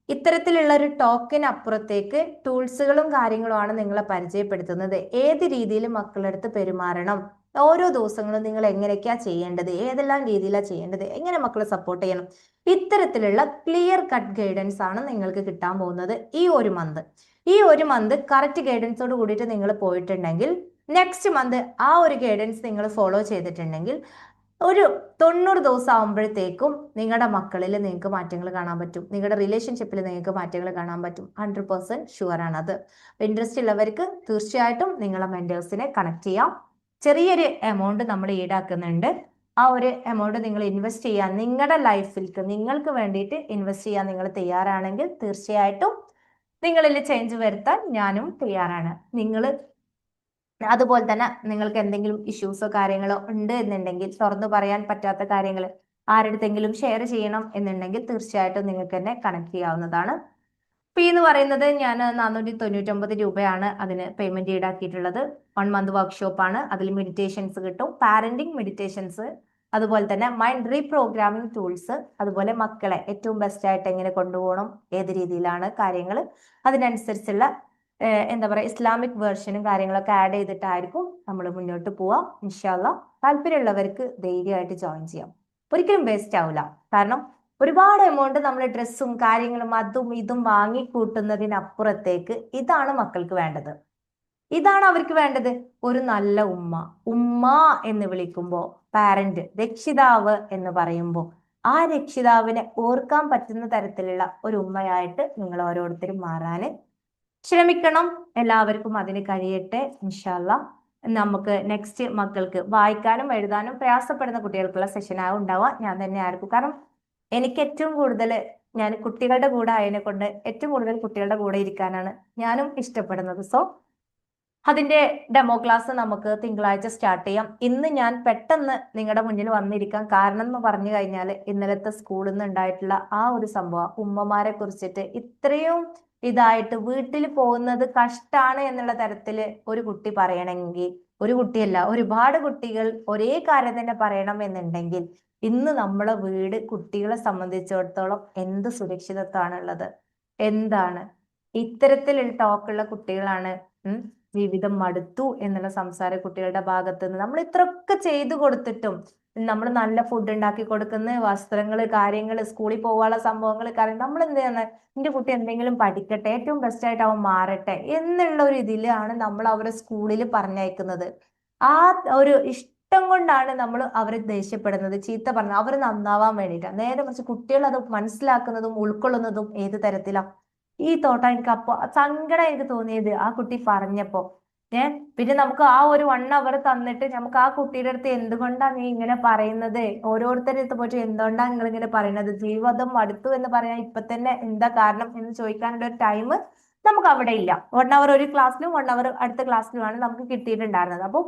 ഇത്തരത്തിലുള്ള ഒരു ടോക്കിന് അപ്പുറത്തേക്ക് ടൂൾസുകളും കാര്യങ്ങളുമാണ് നിങ്ങളെ പരിചയപ്പെടുത്തുന്നത്. ഏത് രീതിയിൽ മക്കളുടെ അടുത്ത് പെരുമാറണം, ഓരോ ദിവസങ്ങളും നിങ്ങൾ എങ്ങനെയൊക്കെയാ ചെയ്യേണ്ടത്, ഏതെല്ലാം രീതിയിലാണ് ചെയ്യേണ്ടത്, എങ്ങനെ മക്കളെ സപ്പോർട്ട് ചെയ്യണം, ഇത്തരത്തിലുള്ള ക്ലിയർ കട്ട് ഗൈഡൻസ് ആണ് നിങ്ങൾക്ക് കിട്ടാൻ പോകുന്നത് ഈ ഒരു മന്ത്. ഈ ഒരു മന്ത് കറക്റ്റ് ഗൈഡൻസോട് കൂടിയിട്ട് നിങ്ങൾ പോയിട്ടുണ്ടെങ്കിൽ നെക്സ്റ്റ് മന്ത് ആ ഒരു ഗൈഡൻസ് നിങ്ങൾ ഫോളോ ചെയ്തിട്ടുണ്ടെങ്കിൽ ഒരു 90 ദിവസം ആകുമ്പോഴത്തേക്കും നിങ്ങളുടെ മക്കളിൽ നിങ്ങൾക്ക് മാറ്റങ്ങൾ കാണാൻ പറ്റും, നിങ്ങളുടെ റിലേഷൻഷിപ്പിൽ നിങ്ങൾക്ക് മാറ്റങ്ങൾ കാണാൻ പറ്റും. 100% ഷുവർ ആണത്. ഇൻട്രസ്റ്റ് ഉള്ളവർക്ക് തീർച്ചയായിട്ടും നിങ്ങളെ മെന്റേഴ്സിനെ കണക്ട് ചെയ്യാം. ചെറിയൊരു എമൗണ്ട് നമ്മൾ ഈടാക്കുന്നുണ്ട്. ആ ഒരു എമൗണ്ട് നിങ്ങൾ ഇൻവെസ്റ്റ് ചെയ്യാൻ, നിങ്ങളുടെ ലൈഫിലേക്ക് നിങ്ങൾക്ക് വേണ്ടിയിട്ട് ഇൻവെസ്റ്റ് ചെയ്യാൻ നിങ്ങൾ തയ്യാറാണെങ്കിൽ തീർച്ചയായിട്ടും നിങ്ങളിൽ ചേഞ്ച് വരുത്താൻ ഞാനും തയ്യാറാണ്. നിങ്ങൾ അതുപോലെ തന്നെ നിങ്ങൾക്ക് എന്തെങ്കിലും ഇഷ്യൂസോ കാര്യങ്ങളോ ഉണ്ട് എന്നുണ്ടെങ്കിൽ, തുറന്നു പറയാൻ പറ്റാത്ത കാര്യങ്ങൾ ആരുടെങ്കിലും ഷെയർ ചെയ്യണം എന്നുണ്ടെങ്കിൽ തീർച്ചയായിട്ടും നിങ്ങൾക്ക് എന്നെ കണക്ട് ചെയ്യാവുന്നതാണ്. ഫീ എന്ന് പറയുന്നത് ഞാൻ 499 രൂപയാണ് അതിന് പേയ്മെന്റ് ഈടാക്കിയിട്ടുള്ളത്. 1 month വർക്ക്ഷോപ്പ് ആണ്. അതിൽ മെഡിറ്റേഷൻസ് കിട്ടും, പാരന്റിങ് മെഡിറ്റേഷൻസ്, അതുപോലെ തന്നെ മൈൻഡ് റീപ്രോഗ്രാമിംഗ് ടൂൾസ്, അതുപോലെ മക്കളെ ഏറ്റവും ബെസ്റ്റ് ആയിട്ട് എങ്ങനെ കൊണ്ടുപോകണം, ഏത് രീതിയിലാണ് കാര്യങ്ങൾ, അതിനനുസരിച്ചുള്ള എന്താ പറയുക ഇസ്ലാമിക് വേർഷനും കാര്യങ്ങളൊക്കെ ആഡ് ചെയ്തിട്ടായിരിക്കും നമ്മൾ മുന്നോട്ട് പോവാം. ഇൻഷാല്ലാ താല്പര്യമുള്ളവർക്ക് ധൈര്യമായിട്ട് ജോയിൻ ചെയ്യാം. ഒരിക്കലും വേസ്റ്റ് ആവില്ല. കാരണം ഒരുപാട് എമൗണ്ട് നമ്മൾ ഡ്രസ്സും കാര്യങ്ങളും അതും ഇതും വാങ്ങിക്കൂട്ടുന്നതിനപ്പുറത്തേക്ക് ഇതാണ് മക്കൾക്ക് വേണ്ടത്, ഇതാണ് അവർക്ക് വേണ്ടത്. ഒരു നല്ല ഉമ്മ, ഉമ്മ എന്ന് വിളിക്കുമ്പോൾ, പാരന്റ് രക്ഷിതാവ് എന്ന് പറയുമ്പോൾ ആ രക്ഷിതാവിനെ ഓർക്കാൻ പറ്റുന്ന തരത്തിലുള്ള ഒരു ഉമ്മയായിട്ട് നിങ്ങൾ ഓരോരുത്തരും മാറാന് ശ്രമിക്കണം. എല്ലാവർക്കും അതിന് കഴിയട്ടെ ഇൻഷാല്ലാ. നമുക്ക് നെക്സ്റ്റ് മക്കൾക്ക് വായിക്കാനും എഴുതാനും പ്രയാസപ്പെടുന്ന കുട്ടികൾക്കുള്ള സെഷനാണ് ഉണ്ടാവുക. ഞാൻ തന്നെ ആയിരിക്കും. കാരണം എനിക്ക് ഏറ്റവും കൂടുതൽ, ഞാൻ കുട്ടികളുടെ കൂടെ ആയതിനെ കൊണ്ട് ഏറ്റവും കൂടുതൽ കുട്ടികളുടെ കൂടെ ഇരിക്കാനാണ് ഞാനും ഇഷ്ടപ്പെടുന്നത്. സോ അതിന്റെ ഡെമോ ക്ലാസ് നമുക്ക് തിങ്കളാഴ്ച സ്റ്റാർട്ട് ചെയ്യാം. ഇന്ന് ഞാൻ പെട്ടെന്ന് നിങ്ങളുടെ മുന്നിൽ വന്നിരിക്കാൻ കാരണം എന്ന് പറഞ്ഞു കഴിഞ്ഞാൽ ഇന്നലത്തെ സ്കൂളിൽ നിന്ന് ഉണ്ടായിട്ടുള്ള ആ ഒരു സംഭവം, ഉമ്മമാരെ കുറിച്ചിട്ട് ഇത്രയും ഇതായിട്ട് വീട്ടിൽ പോകുന്നത് കഷ്ടാണ് എന്നുള്ള തരത്തില് ഒരു കുട്ടി പറയണമെങ്കിൽ, ഒരു കുട്ടിയല്ല ഒരുപാട് കുട്ടികൾ ഒരേ കാര്യം തന്നെ പറയണം എന്നുണ്ടെങ്കിൽ ഇന്ന് നമ്മളെ വീട് കുട്ടികളെ സംബന്ധിച്ചിടത്തോളം എന്ത് സുരക്ഷിതത്വമാണുള്ളത്, എന്താണ് ഇത്തരത്തിലുള്ള ടോക്കുള്ള കുട്ടികളാണ് ജീവിതം മടുത്തു എന്നുള്ള സംസാര കുട്ടികളുടെ ഭാഗത്ത് നിന്ന് നമ്മൾ ഇത്രയൊക്കെ ചെയ്തു കൊടുത്തിട്ടും, നമ്മൾ നല്ല ഫുഡ് ഉണ്ടാക്കി കൊടുക്കുന്ന വസ്ത്രങ്ങള് കാര്യങ്ങള് സ്കൂളിൽ പോകാനുള്ള സംഭവങ്ങൾ കാര്യം നമ്മൾ എന്ത് ചെയ്യുന്നത്, എന്റെ കുട്ടി എന്തെങ്കിലും പഠിക്കട്ടെ, ഏറ്റവും ബെസ്റ്റ് ആയിട്ട് അവൻ മാറട്ടെ എന്നുള്ള ഒരു ഇതിലാണ് നമ്മൾ അവരെ സ്കൂളിൽ പറഞ്ഞയക്കുന്നത്. ആ ഒരു ഇഷ്ടം കൊണ്ടാണ് നമ്മൾ അവരെ ദേഷ്യപ്പെടുന്നത്, ചീത്ത പറഞ്ഞത്, അവർ നന്നാവാൻ വേണ്ടിയിട്ടാണ്. നേരെ മറിച്ച് കുട്ടികൾ അത് മനസ്സിലാക്കുന്നതും ഉൾക്കൊള്ളുന്നതും ഏത് തരത്തിലാണ്. ഈ തോട്ടം എനിക്ക് അപ്പൊ സങ്കടം എനിക്ക് തോന്നിയത് ആ കുട്ടി പറഞ്ഞപ്പോ. പിന്നെ നമുക്ക് ആ ഒരു 1 hour തന്നിട്ട് നമുക്ക് ആ കുട്ടിയുടെ അടുത്ത് എന്തുകൊണ്ടാ നീ ഇങ്ങനെ പറയുന്നത്, ഓരോരുത്തരുടെ അടുത്ത് പോയിട്ട് എന്തുകൊണ്ടാ നിങ്ങൾ ഇങ്ങനെ പറയുന്നത്, ജീവിതം മടുത്തു എന്ന് പറയാൻ ഇപ്പൊ തന്നെ എന്താ കാരണം എന്ന് ചോദിക്കാനുള്ള ഒരു ടൈം നമുക്ക് അവിടെ ഇല്ല. 1 അവർ ഒരു ക്ലാസ്സിലും 1 അവർ അടുത്ത ക്ലാസ്സിലുമാണ് നമുക്ക് കിട്ടിയിട്ടുണ്ടായിരുന്നത്.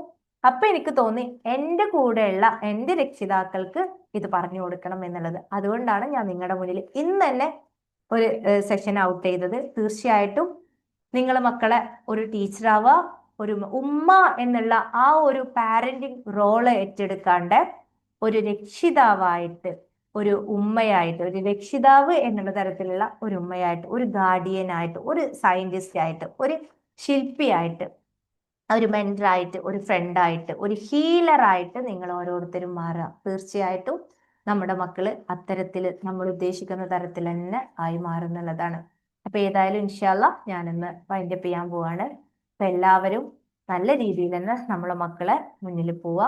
അപ്പൊ എനിക്ക് തോന്നി എൻ്റെ കൂടെയുള്ള എൻ്റെ രക്ഷിതാക്കൾക്ക് ഇത് പറഞ്ഞു കൊടുക്കണം എന്നുള്ളത്. അതുകൊണ്ടാണ് ഞാൻ നിങ്ങളുടെ മുന്നിൽ ഇന്ന് തന്നെ ഒരു സെഷൻ ഔട്ട് ചെയ്തത്. തീർച്ചയായിട്ടും നിങ്ങൾ മക്കളെ ഒരു ടീച്ചറാവുക, ഒരു ഉമ്മ എന്നുള്ള ആ ഒരു പാരന്റിങ് റോള് ഏറ്റെടുക്കാണ്ട് ഒരു രക്ഷിതാവായിട്ട്, ഒരു ഉമ്മയായിട്ട്, ഒരു രക്ഷിതാവ് എന്നുള്ള തരത്തിലുള്ള ഒരു ഉമ്മയായിട്ട്, ഒരു ഗാർഡിയനായിട്ട്, ഒരു സയന്റിസ്റ്റ് ആയിട്ട്, ഒരു ശില്പിയായിട്ട്, ഒരു മെന്ററായിട്ട്, ഒരു ഫ്രണ്ടായിട്ട്, ഒരു ഹീലറായിട്ട് നിങ്ങൾ ഓരോരുത്തരും മാറുക. തീർച്ചയായിട്ടും നമ്മുടെ മക്കള് അത്തരത്തിൽ നമ്മൾ ഉദ്ദേശിക്കുന്ന തരത്തിൽ തന്നെ ആയി മാറുന്നുള്ളതാണ്. അപ്പൊ ഏതായാലും ഇൻഷാല്ല ഞാനിന്ന് വൈൻഡപ്പ് ചെയ്യാൻ പോവാണ്. അപ്പൊ എല്ലാവരും നല്ല രീതിയിൽ തന്നെ നമ്മളെ മക്കളെ മുന്നിൽ പോവാ.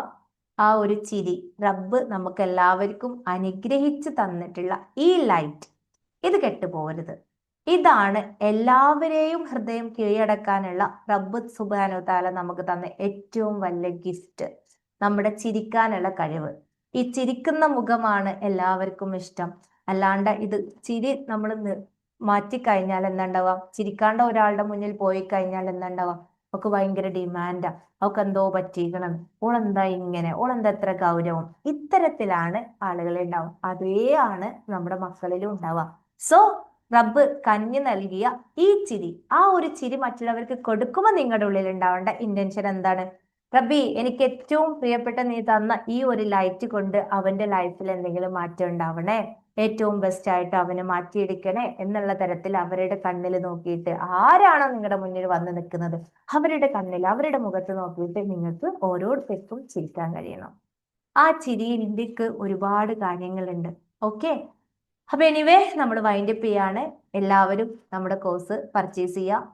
ആ ഒരു ചിരി, റബ്ബ് നമുക്ക് എല്ലാവർക്കും അനുഗ്രഹിച്ച് തന്നിട്ടുള്ള ഈ ലൈറ്റ്, ഇത് കെട്ടുപോകരുത്. ഇതാണ് എല്ലാവരെയും ഹൃദയം കീഴടക്കാനുള്ള റബ്ബ് സുബ്ഹാനഹു തആല നമുക്ക് തന്ന ഏറ്റവും വലിയ ഗിഫ്റ്റ്, നമ്മുടെ ചിരിക്കാനുള്ള കഴിവ്. ഈ ചിരിക്കുന്ന മുഖമാണ് എല്ലാവർക്കും ഇഷ്ടം. അല്ലാണ്ട് ഇത് ചിരി നമ്മൾ മാറ്റിക്കഴിഞ്ഞാൽ എന്താണ്ടാവുക, ചിരിക്കാണ്ട ഒരാളുടെ മുന്നിൽ പോയി കഴിഞ്ഞാൽ എന്താണ്ടാവുക, അവൾക്ക് ഭയങ്കര ഡിമാൻഡാ, അവൾക്ക് എന്തോ പറ്റിക്കണം, ഓളെന്താ ഇങ്ങനെ, ഓളെന്താ എത്ര ഗൗരവം, ഇത്തരത്തിലാണ് ആളുകൾ ഉണ്ടാവും. അതേ ആണ് നമ്മുടെ മക്കളിലും ഉണ്ടാവുക. സോ റബ്ബ് കഞ്ഞി നൽകിയ ഈ ചിരി, ആ ഒരു ചിരി മറ്റുള്ളവർക്ക് കൊടുക്കുമ്പോൾ നിങ്ങളുടെ ഉള്ളിൽ ഉണ്ടാവേണ്ട ഇന്റൻഷൻ എന്താണ്? റബ്ബി, എനിക്ക് ഏറ്റവും പ്രിയപ്പെട്ട നീ തന്ന ഈ ഒരു ലൈറ്റ് കൊണ്ട് അവന്റെ ലൈഫിൽ എന്തെങ്കിലും മാറ്റം ഉണ്ടാവണേ, ഏറ്റവും ബെസ്റ്റ് ആയിട്ട് അവനെ മാറ്റിയെടുക്കണേ എന്നുള്ള തരത്തിൽ അവരുടെ കണ്ണിൽ നോക്കിയിട്ട്, ആരാണോ നിങ്ങളുടെ മുന്നിൽ വന്ന് നിൽക്കുന്നത് അവരുടെ കണ്ണിൽ, അവരുടെ മുഖത്ത് നോക്കിയിട്ട് നിങ്ങൾക്ക് ഓരോരുത്തർക്കും ചിരിക്കാൻ കഴിയണം. ആ ചിരിയിലേക്ക് ഒരുപാട് കാര്യങ്ങളുണ്ട്. ഓക്കെ, അപ്പൊ എനിവേ നമ്മൾ വൈൻഡപ്പ് ചെയ്യാണ്. എല്ലാവരും നമ്മുടെ കോഴ്സ് പർച്ചേസ് ചെയ്യുക,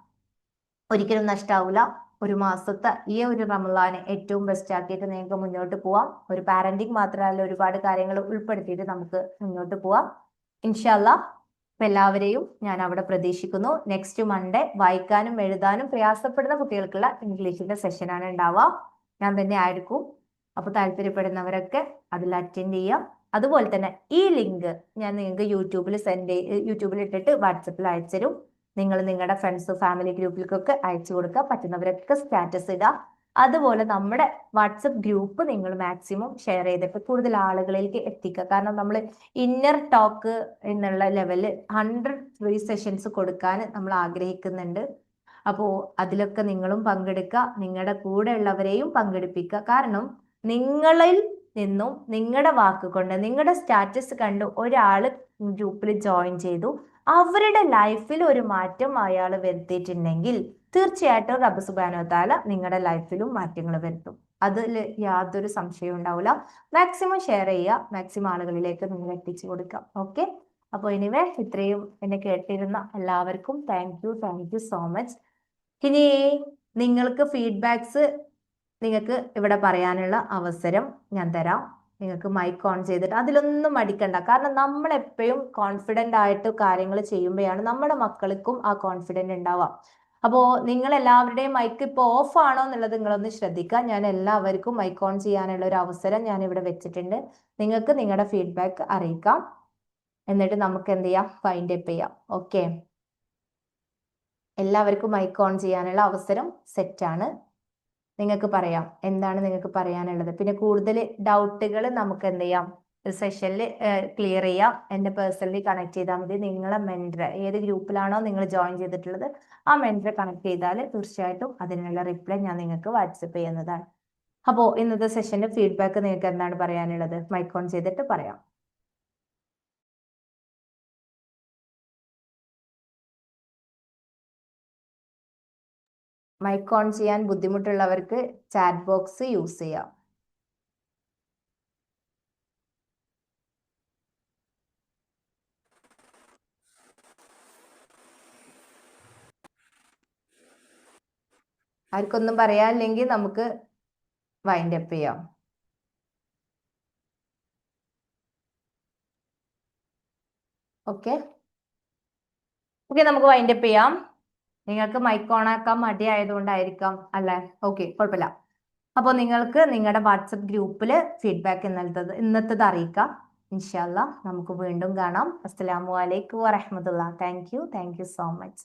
ഒരിക്കലും നഷ്ടാവില്ല. ഒരു മാസത്തെ ഈ ഒരു റമളാനെ ഏറ്റവും ബെസ്റ്റ് ആക്കിയിട്ട് നിങ്ങൾക്ക് മുന്നോട്ട് പോവാം. ഒരു പാരന്റിങ് മാത്രമല്ല, ഒരുപാട് കാര്യങ്ങൾ ഉൾപ്പെടുത്തിയിട്ട് നമുക്ക് മുന്നോട്ട് പോവാം ഇൻഷാല്ലാ. അപ്പൊ എല്ലാവരെയും ഞാൻ അവിടെ പ്രതീക്ഷിക്കുന്നു. നെക്സ്റ്റ് മൺഡേ വായിക്കാനും എഴുതാനും പ്രയാസപ്പെടുന്ന കുട്ടികൾക്കുള്ള ഇംഗ്ലീഷിന്റെ സെഷനാണ് ഉണ്ടാവുക. ഞാൻ തന്നെ ആയിരിക്കും. അപ്പൊ താല്പര്യപ്പെടുന്നവരൊക്കെ അതിൽ അറ്റൻഡ് ചെയ്യാം. അതുപോലെ തന്നെ ഈ ലിങ്ക് ഞാൻ നിങ്ങൾക്ക് യൂട്യൂബിൽ ഇട്ടിട്ട് വാട്സപ്പിൽ അയച്ചുതരും. നിങ്ങൾ നിങ്ങളുടെ ഫ്രണ്ട്സ് ഫാമിലി ഗ്രൂപ്പിലേക്കൊക്കെ അയച്ചു കൊടുക്കുക. പറ്റുന്നവരൊക്കെ സ്റ്റാറ്റസ് ഇടുക. അതുപോലെ നമ്മുടെ വാട്സപ്പ് ഗ്രൂപ്പ് നിങ്ങൾ മാക്സിമം ഷെയർ ചെയ്തിട്ട് കൂടുതൽ ആളുകളിലേക്ക് എത്തിക്കുക. കാരണം നമ്മൾ ഇന്നർ ടോക്ക് എന്നുള്ള ലെവലിൽ 100 ഫ്രീ സെഷൻസ് കൊടുക്കാൻ നമ്മൾ ആഗ്രഹിക്കുന്നുണ്ട്. അപ്പോൾ അതിലൊക്കെ നിങ്ങളും പങ്കെടുക്കുക, നിങ്ങളുടെ കൂടെ ഉള്ളവരെയും പങ്കെടുപ്പിക്കുക. കാരണം നിങ്ങളിൽ നിന്നും നിങ്ങളുടെ വാക്കുകൊണ്ട്, നിങ്ങളുടെ സ്റ്റാറ്റസ് കണ്ട് ഒരാൾ ഗ്രൂപ്പിൽ ജോയിൻ ചെയ്തു, അവരുടെ ലൈഫിൽ ഒരു മാറ്റം അയാൾ വരുത്തിയിട്ടുണ്ടെങ്കിൽ തീർച്ചയായിട്ടും റബ്ബ് സുബ്ഹാനഹു തആല നിങ്ങളുടെ ലൈഫിലും മാറ്റങ്ങൾ വരുത്തും. അതിൽ യാതൊരു സംശയവും ഉണ്ടാവില്ല. മാക്സിമം ഷെയർ ചെയ്യുക, മാക്സിമം ആളുകളിലേക്ക് നിങ്ങൾ എത്തിച്ചു കൊടുക്കുക. ഓക്കെ, അപ്പോൾ എനിവേ ഇത്രയും എന്നെ കേട്ടിരുന്ന എല്ലാവർക്കും താങ്ക് യു സോ മച്ച്. ഇനി നിങ്ങൾക്ക് ഫീഡ്ബാക്സ് നിങ്ങൾക്ക് ഇവിടെ പറയാനുള്ള അവസരം ഞാൻ തരാം. നിങ്ങൾക്ക് മൈക്ക് ഓൺ ചെയ്തിട്ട് അതിലൊന്നും മടിക്കണ്ട. കാരണം നമ്മൾ എപ്പോഴും കോൺഫിഡൻ്റ് ആയിട്ട് കാര്യങ്ങൾ ചെയ്യുമ്പോഴാണ് നമ്മുടെ മക്കൾക്കും ആ കോൺഫിഡൻറ്റ് ഉണ്ടാവുക. അപ്പോൾ നിങ്ങൾ എല്ലാവരുടെയും മൈക്ക് ഇപ്പോൾ ഓഫ് ആണോ എന്നുള്ളത് നിങ്ങളൊന്ന് ശ്രദ്ധിക്കുക. ഞാൻ എല്ലാവർക്കും മൈക്ക് ഓൺ ചെയ്യാനുള്ള ഒരു അവസരം ഞാൻ ഇവിടെ വെച്ചിട്ടുണ്ട്. നിങ്ങൾക്ക് നിങ്ങളുടെ ഫീഡ്ബാക്ക് അറിയിക്കാം. എന്നിട്ട് നമുക്ക് എന്ത് ചെയ്യാം, വൈൻഡപ്പ് ചെയ്യാം. ഓക്കെ, എല്ലാവർക്കും മൈക്ക് ഓൺ ചെയ്യാനുള്ള അവസരം സെറ്റാണ്. നിങ്ങൾക്ക് പറയാം എന്താണ് നിങ്ങൾക്ക് പറയാനുള്ളത്. പിന്നെ കൂടുതൽ ഡൗട്ടുകൾ നമുക്ക് എന്ത് ചെയ്യാം, സെഷനിൽ ക്ലിയർ ചെയ്യാം. എന്നെ പേഴ്സണലി കണക്ട് ചെയ്താൽ മതി. നിങ്ങളെ മെൻറ്റർ ഏത് ഗ്രൂപ്പിലാണോ നിങ്ങൾ ജോയിൻ ചെയ്തിട്ടുള്ളത് ആ മെൻറ്ററെ കണക്ട് ചെയ്താൽ തീർച്ചയായിട്ടും അതിനുള്ള റിപ്ലൈ ഞാൻ നിങ്ങൾക്ക് വാട്സപ്പ് ചെയ്യുന്നതാണ്. അപ്പോൾ ഇന്നത്തെ സെഷന്റെ ഫീഡ്ബാക്ക് നിങ്ങൾക്ക് എന്താണ് പറയാനുള്ളത്, മൈക്ക് ഓൺ ചെയ്തിട്ട് പറയാം. മൈക്ക് ഓൺ ചെയ്യാൻ ബുദ്ധിമുട്ടുള്ളവർക്ക് ചാറ്റ് ബോക്സ് യൂസ് ചെയ്യാം. ആർക്കൊന്നും പറയാനില്ലെങ്കിൽ നമുക്ക് വൈൻഡപ്പ് ചെയ്യാം. ഓക്കെ, നമുക്ക് വൈൻഡപ്പ് ചെയ്യാം. നിങ്ങൾക്ക് മൈക്ക് ഓൺ ആക്കാൻ മടി ആയതുകൊണ്ടായിരിക്കാം അല്ലേ? ഓക്കെ, കുഴപ്പമില്ല. അപ്പോൾ നിങ്ങൾക്ക് നിങ്ങളുടെ വാട്സപ്പ് ഗ്രൂപ്പിൽ ഫീഡ്ബാക്ക് ഇന്നത്തേത് അറിയിക്കാം. ഇൻഷാ അല്ലാ നമുക്ക് വീണ്ടും കാണാം. അസ്സലാമു അലൈക്കും വറഹ്മത്തുള്ളാഹി. Thank you so much.